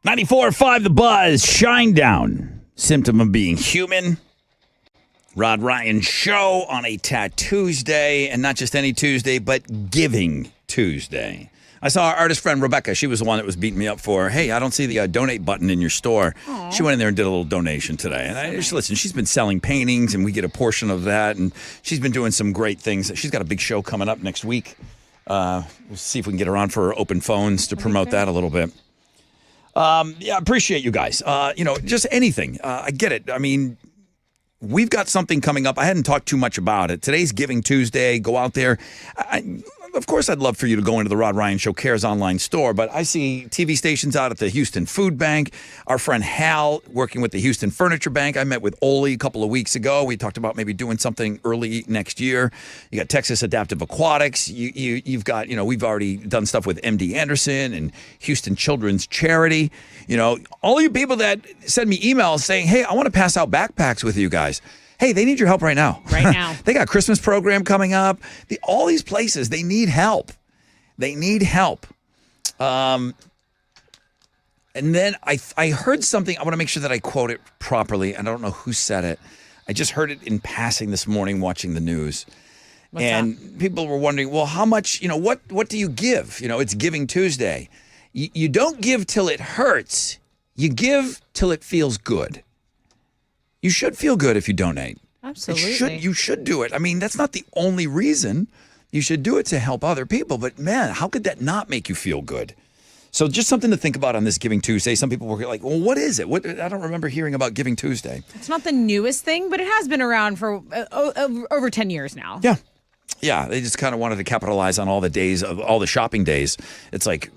94.5 The Buzz, Shine Down, symptom of being human. Rod Ryan Show on a Tattoosday, and not just any Tuesday, but Giving Tuesday. I saw our artist friend Rebecca. She was the one that was beating me up for, hey, I don't see the donate button in your store. Aww. She went in there and did a little donation today. And listen, she's been selling paintings, and we get a portion of that, and she's been doing some great things. She's got a big show coming up next week. We'll see if we can get her on for open phones to promote that a little bit. Yeah, appreciate you guys. Just anything. I get it. I mean, we've got something coming up. I hadn't talked too much about it. Today's Giving Tuesday. Go out there. Of course, I'd love for you to go into the Rod Ryan Show Cares online store, but I see TV stations out at the Houston Food Bank. Our friend Hal working with the Houston Furniture Bank. I met with Oli a couple of weeks ago. We talked about maybe doing something early next year. You got Texas Adaptive Aquatics. You've got, we've already done stuff with MD Anderson and Houston Children's Charity. All you people that send me emails saying, hey, I want to pass out backpacks with you guys. Hey, they need your help right now. Right now. They got a Christmas program coming up. All these places, they need help. They need help. And then I heard something. I want to make sure that I quote it properly. I don't know who said it. I just heard it in passing this morning watching the news. What's and that? People were wondering, well, how much, what do you give? It's Giving Tuesday. You don't give till it hurts. You give till it feels good. You should feel good if you donate. Absolutely. You should do it. I mean, that's not the only reason. You should do it to help other people. But man, how could that not make you feel good? So just something to think about on this Giving Tuesday. Some people were like, well, what is it? I don't remember hearing about Giving Tuesday. It's not the newest thing, but it has been around for over 10 years now. Yeah. Yeah, they just kind of wanted to capitalize on all the days of all the shopping days. It's like,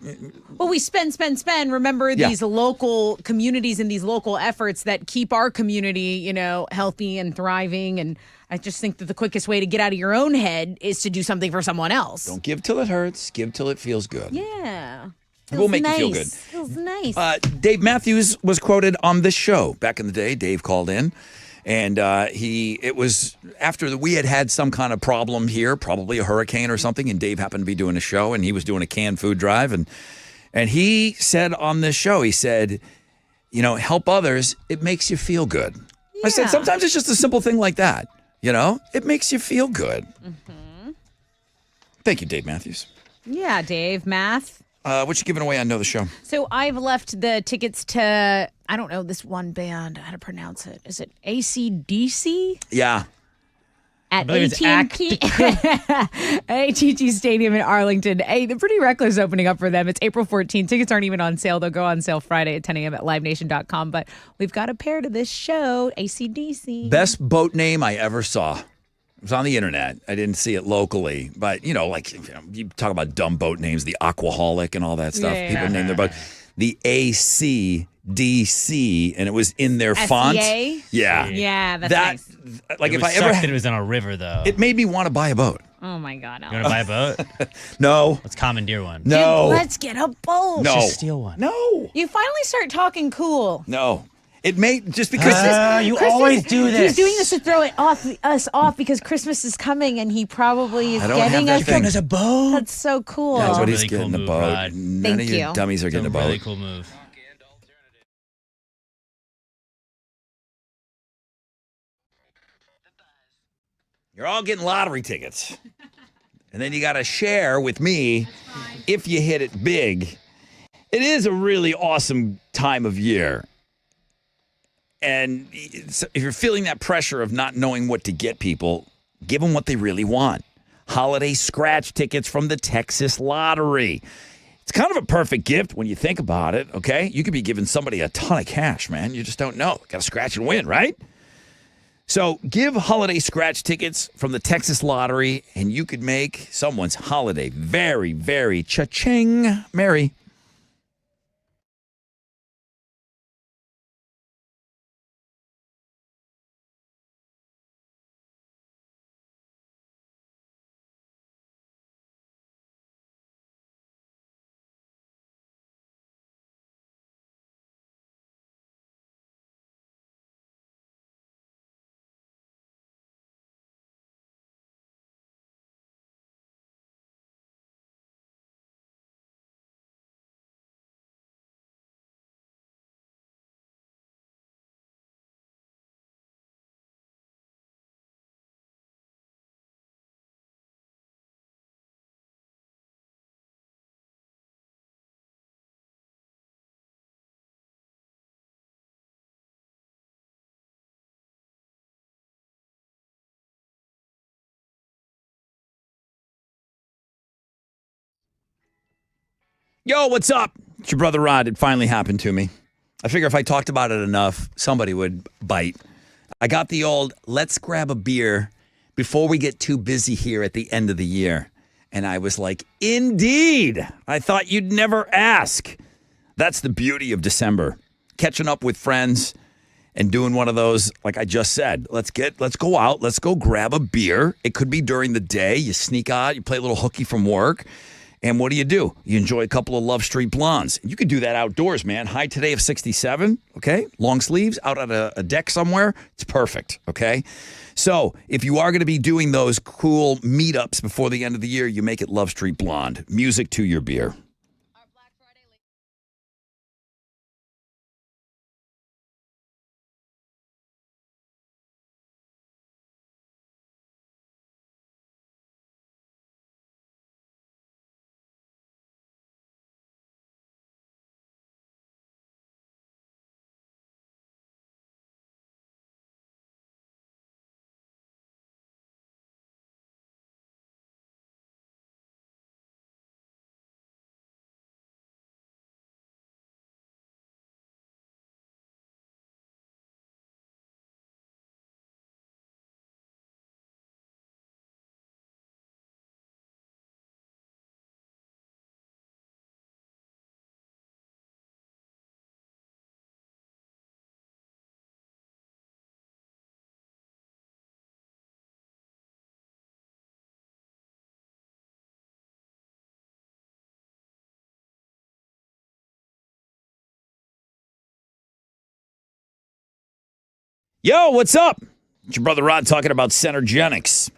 well, we spend. Remember these local communities and these local efforts that keep our community, healthy and thriving. And I just think that the quickest way to get out of your own head is to do something for someone else. Don't give till it hurts. Give till it feels good. Yeah. It will make you feel good. Feels nice. Dave Matthews was quoted on this show back in the day. Dave called in. And it was after we had some kind of problem here, probably a hurricane or something, and Dave happened to be doing a show, and he was doing a canned food drive, and he said on this show, he said, help others, it makes you feel good. Yeah. I said, sometimes it's just a simple thing like that, it makes you feel good. Mm-hmm. Thank you, Dave Matthews. Yeah, Dave, math. What you giving away on Know the Show? So I've left the tickets to, I don't know this one band, how to pronounce it. Is it AC/DC? Yeah. At AT&T Stadium in Arlington. Hey, the Pretty Reckless opening up for them. It's April 14th. Tickets aren't even on sale. They'll go on sale Friday at 10 a.m. at livenation.com. But we've got a pair to this show, AC/DC. Best boat name I ever saw. It was on the internet. I didn't see it locally, but you talk about dumb boat names, the Aquaholic and all that stuff. Yeah. People name their boat. The AC/DC, and it was in their font. SCA? Yeah, yeah, that's nice. Like it if would I suck ever, that it was on a river though. it made me want to buy a boat. Oh my God, You want to buy a boat? No, Let's commandeer one. no, Dude, let's get a boat. no, Just steal one. no, You finally start talking cool. no. It made just because you always do this. He's doing this to throw us off because Christmas is coming and he probably is I don't have getting that us thing. There's a boat. That's so cool. Yeah, nobody's really cool getting a move, boat. Rod. None Thank of you you. dummies are It's getting a a boat. really cool move. You're all getting lottery tickets. And then you got to share with me if you hit it big. It is a really awesome time of year. And if you're feeling that pressure of not knowing what to get people, give them what they really want. Holiday scratch tickets from the Texas Lottery. It's kind of a perfect gift when you think about it, okay? You could be giving somebody a ton of cash, man. You just don't know. Got to scratch and win, right? So give holiday scratch tickets from the Texas Lottery, and you could make someone's holiday very, very cha-ching merry. Yo, what's up? It's your brother Rod. It finally happened to me. I figure if I talked about it enough, somebody would bite. I got the old, let's grab a beer before we get too busy here at the end of the year. And I was like, indeed. I thought you'd never ask. That's the beauty of December. Catching up with friends and doing one of those, like I just said, let's go out, let's go grab a beer. It could be during the day. You sneak out, you play a little hooky from work. And what do? You enjoy a couple of Love Street Blondes. You could do that outdoors, man. High today of 67, okay? Long sleeves, out on a deck somewhere. It's perfect, okay? So if you are going to be doing those cool meetups before the end of the year, you make it Love Street Blonde. Music to your beer. Yo, what's up? It's your brother Rod talking about Centergenics.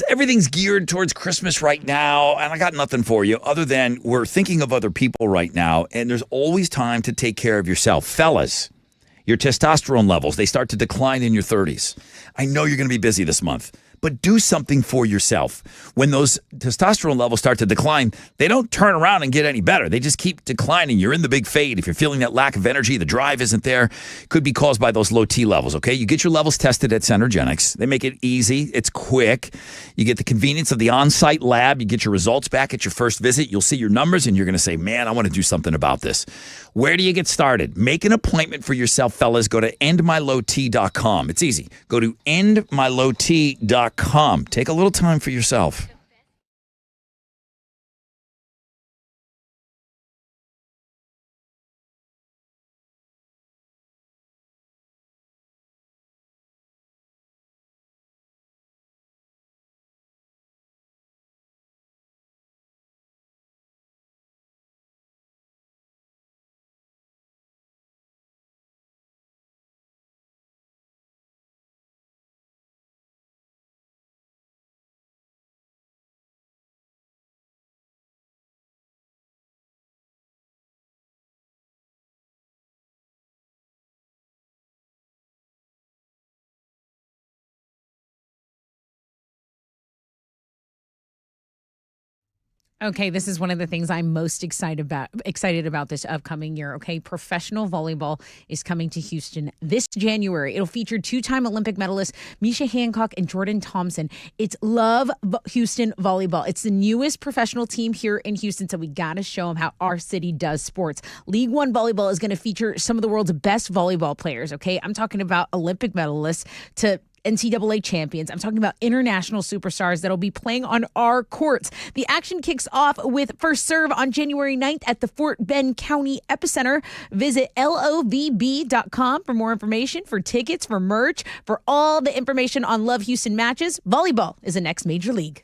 Everything's geared towards Christmas right now, and I got nothing for you other than we're thinking of other people right now, and there's always time to take care of yourself. Fellas, your testosterone levels, they start to decline in your 30s. I know you're going to be busy this month, but do something for yourself. When those testosterone levels start to decline, they don't turn around and get any better. They just keep declining. You're in the big fade. If you're feeling that lack of energy, the drive isn't there, it could be caused by those low T levels, okay? You get your levels tested at Centergenics. They make it easy. It's quick. You get the convenience of the on-site lab. You get your results back at your first visit. You'll see your numbers, and you're going to say, man, I want to do something about this. Where do you get started? Make an appointment for yourself, fellas. Go to endmylowt.com. It's easy. Go to endmylowt.com. Take a little time for yourself. Okay, this is one of the things I'm most excited about this upcoming year. Okay, professional volleyball is coming to Houston this January. It'll feature two-time Olympic medalists Misha Hancock and Jordan Thompson. It's Love Houston Volleyball. It's the newest professional team here in Houston, so we got to show them how our city does sports. League One Volleyball is going to feature some of the world's best volleyball players. Okay, I'm talking about Olympic medalists to NCAA champions. I'm talking about international superstars that'll be playing on our courts. The action kicks off with first serve on January 9th at the Fort Bend County Epicenter. Visit lovb.com for more information, for tickets, for merch, for all the information on Love Houston matches. Volleyball is the next major league.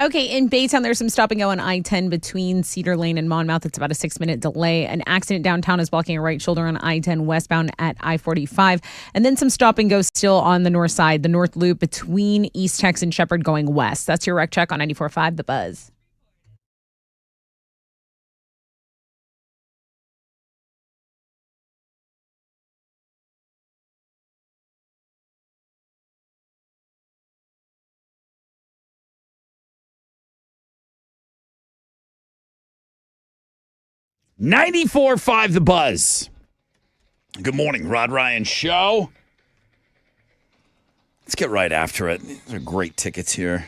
Okay, in Baytown, there's some stop and go on I-10 between Cedar Lane and Monmouth. It's about a 6-minute delay. An accident downtown is blocking a right shoulder on I-10 westbound at I-45. And then some stop and go still on the north side, the north loop between East Tex and Shepherd going west. That's your rec check on 94.5 The Buzz. .94.5 The Buzz. Good morning, Rod Ryan Show. Let's get right after it. These are great tickets here.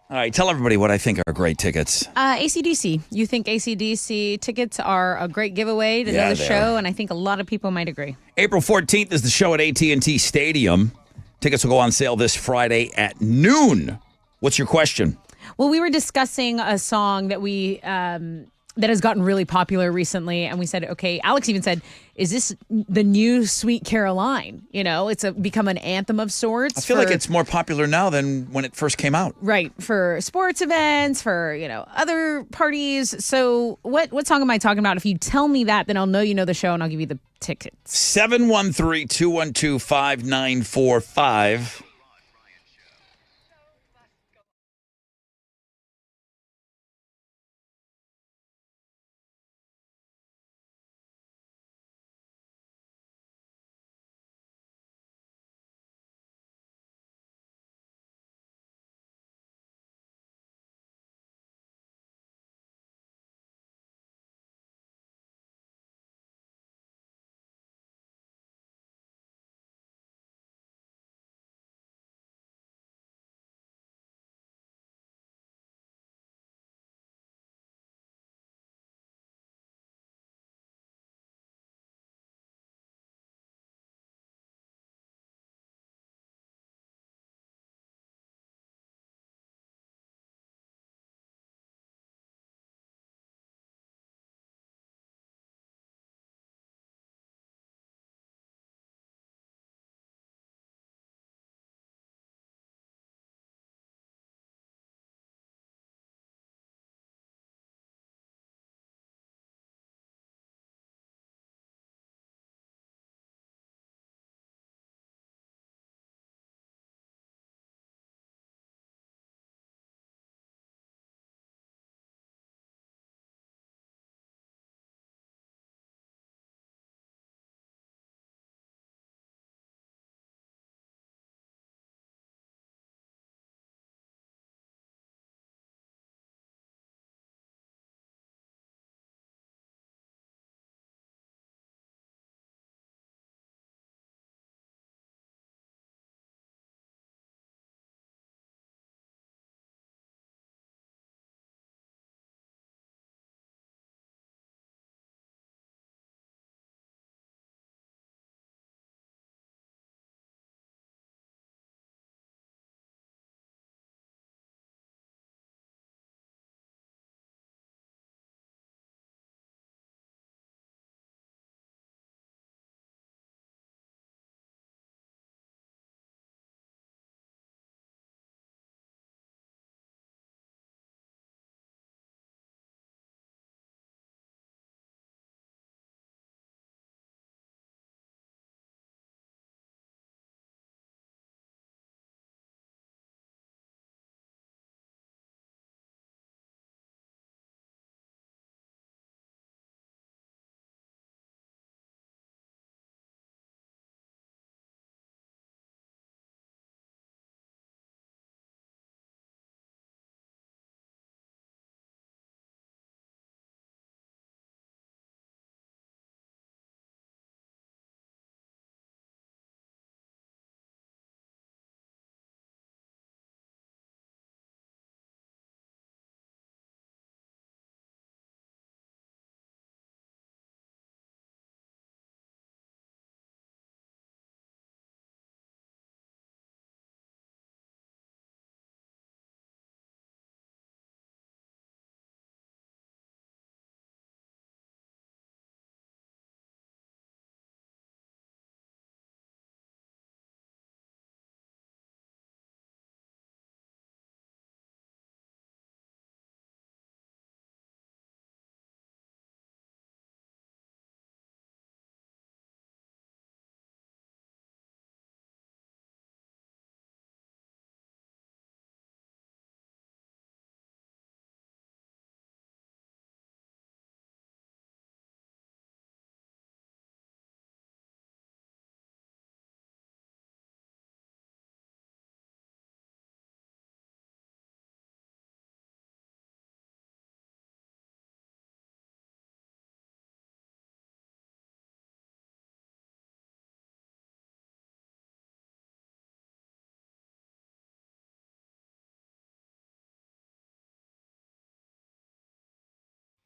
All right, tell everybody what I think are great tickets. AC/DC. You think AC/DC tickets are a great giveaway to Yeah, the they show, are. and I think a lot of people might agree. April 14th is the show at AT&T Stadium. Tickets will go on sale this Friday at noon. What's your question? Well, we were discussing a song that that has gotten really popular recently, and we said, okay, Alex even said, is this the new Sweet Caroline? You know, it's become an anthem of sorts. I feel like it's more popular now than when it first came out. Right, for sports events, for, other parties. So what song am I talking about? If you tell me that, then I'll know you know the show, and I'll give you the tickets. 713-212-5945.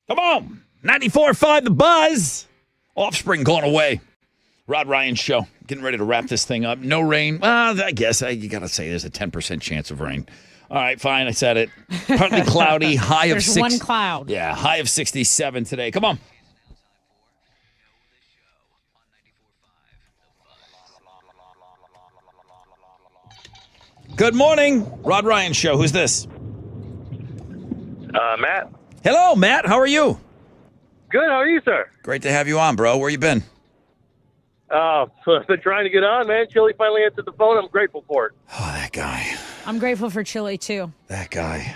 Come on. 94.5 The Buzz. Offspring gone away. Rod Ryan Show. Getting ready to wrap this thing up. No rain. Well, I guess you got to say there's a 10% chance of rain. All right, fine. I said it. Partly cloudy. High of There's one cloud. Yeah, high of 67 today. Come on. Good morning. Rod Ryan Show. Who's this? Matt. Hello, Matt. How are you? Good. How are you, sir? Great to have you on, bro. Where you been? I've been trying to get on, man. Chili finally answered the phone. I'm grateful for it. Oh, that guy. I'm grateful for Chili, too. That guy.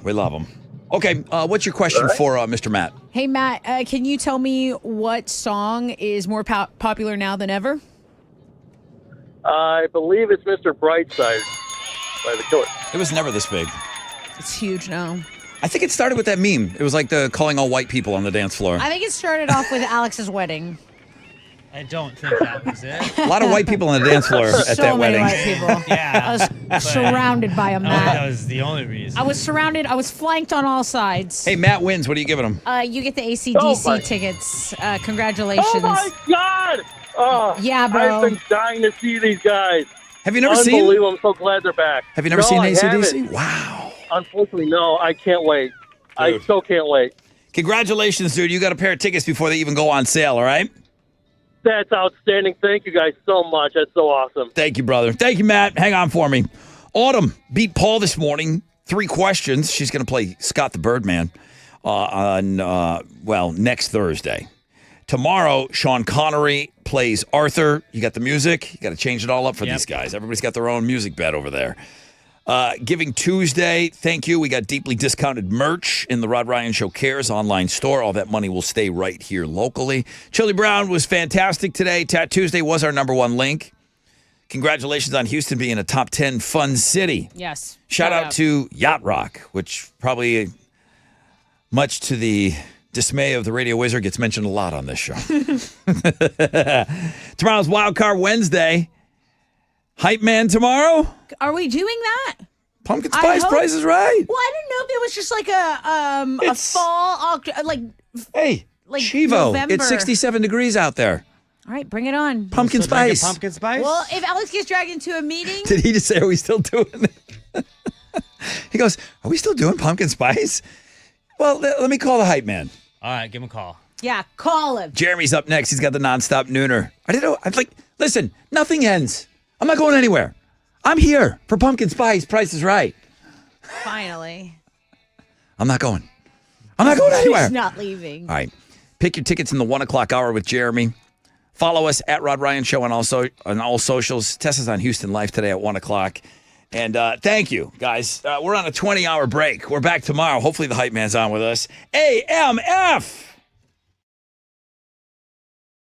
We love him. Okay, what's your question for Mr. Matt? Hey, Matt, can you tell me what song is more popular now than ever? I believe it's Mr. Brightside by the Killers. It was never this big. It's huge now. I think it started with that meme. It was like the calling all white people on the dance floor. I think it started off with Alex's wedding. I don't think that was it. A lot of white people on the dance floor at So that many wedding. white people. Yeah. I was surrounded by them, I don't think Matt. that was the only reason. I was surrounded. I was flanked on all sides. Hey, Matt wins. What are you giving him? You get the ACDC Oh, my- tickets. Congratulations. Oh, my God! Oh, Yeah, bro. I've been dying to see these guys. Have you never seen? Unbelievable. I'm so glad they're back. Have you never No, seen I AC/DC? haven't. Wow. Unfortunately, no. I can't wait. I Dude. still can't wait. Congratulations, dude. You got a pair of tickets before they even go on sale, all right? That's outstanding. Thank you guys so much. That's so awesome. Thank you, brother. Thank you, Matt. Hang on for me. Autumn beat Paul this morning. 3 questions. She's going to play Scott the Birdman on next Thursday. Tomorrow, Sean Connery plays Arthur. You got the music. You got to change it all up for these guys. Everybody's got their own music bed over there. Giving Tuesday, thank you. We got deeply discounted merch in the Rod Ryan Show Cares online store. All that money will stay right here locally. Chili Brown was fantastic today. Tat Tuesday was our #1 link. Congratulations on Houston being a top 10 fun city. Yes. Shout out to Yacht Rock, which probably, much to the dismay of the radio wizard, gets mentioned a lot on this show. Tomorrow's Wild Card Wednesday. Hype Man tomorrow. Are we doing that? Pumpkin Spice Price is Right. Well, I didn't know if it was just like a fall, Hey, like Chivo, November. it's 67 degrees out there. All right, bring it on. Pumpkin Spice. Pumpkin Spice? Well, if Alex gets dragged into a meeting, Did he just say, are we still doing it? He goes, are we still doing Pumpkin Spice? Well, let me call the Hype Man. All right, give him a call. yeah, call him. Jeremy's up next. He's got the nonstop nooner. I didn't know. I'm like, listen, nothing ends. I'm not going anywhere. I'm here for Pumpkin Spice. Price is Right. Finally. I'm not going. I'm not going anywhere. He's not leaving. All right. Pick your tickets in the 1 o'clock hour with Jeremy. Follow us at Rod Ryan Show on all socials. Test us on Houston Life today at 1 o'clock. And thank you, guys. We're on a 20-hour break. We're back tomorrow. Hopefully the Hype Man's on with us. AMF!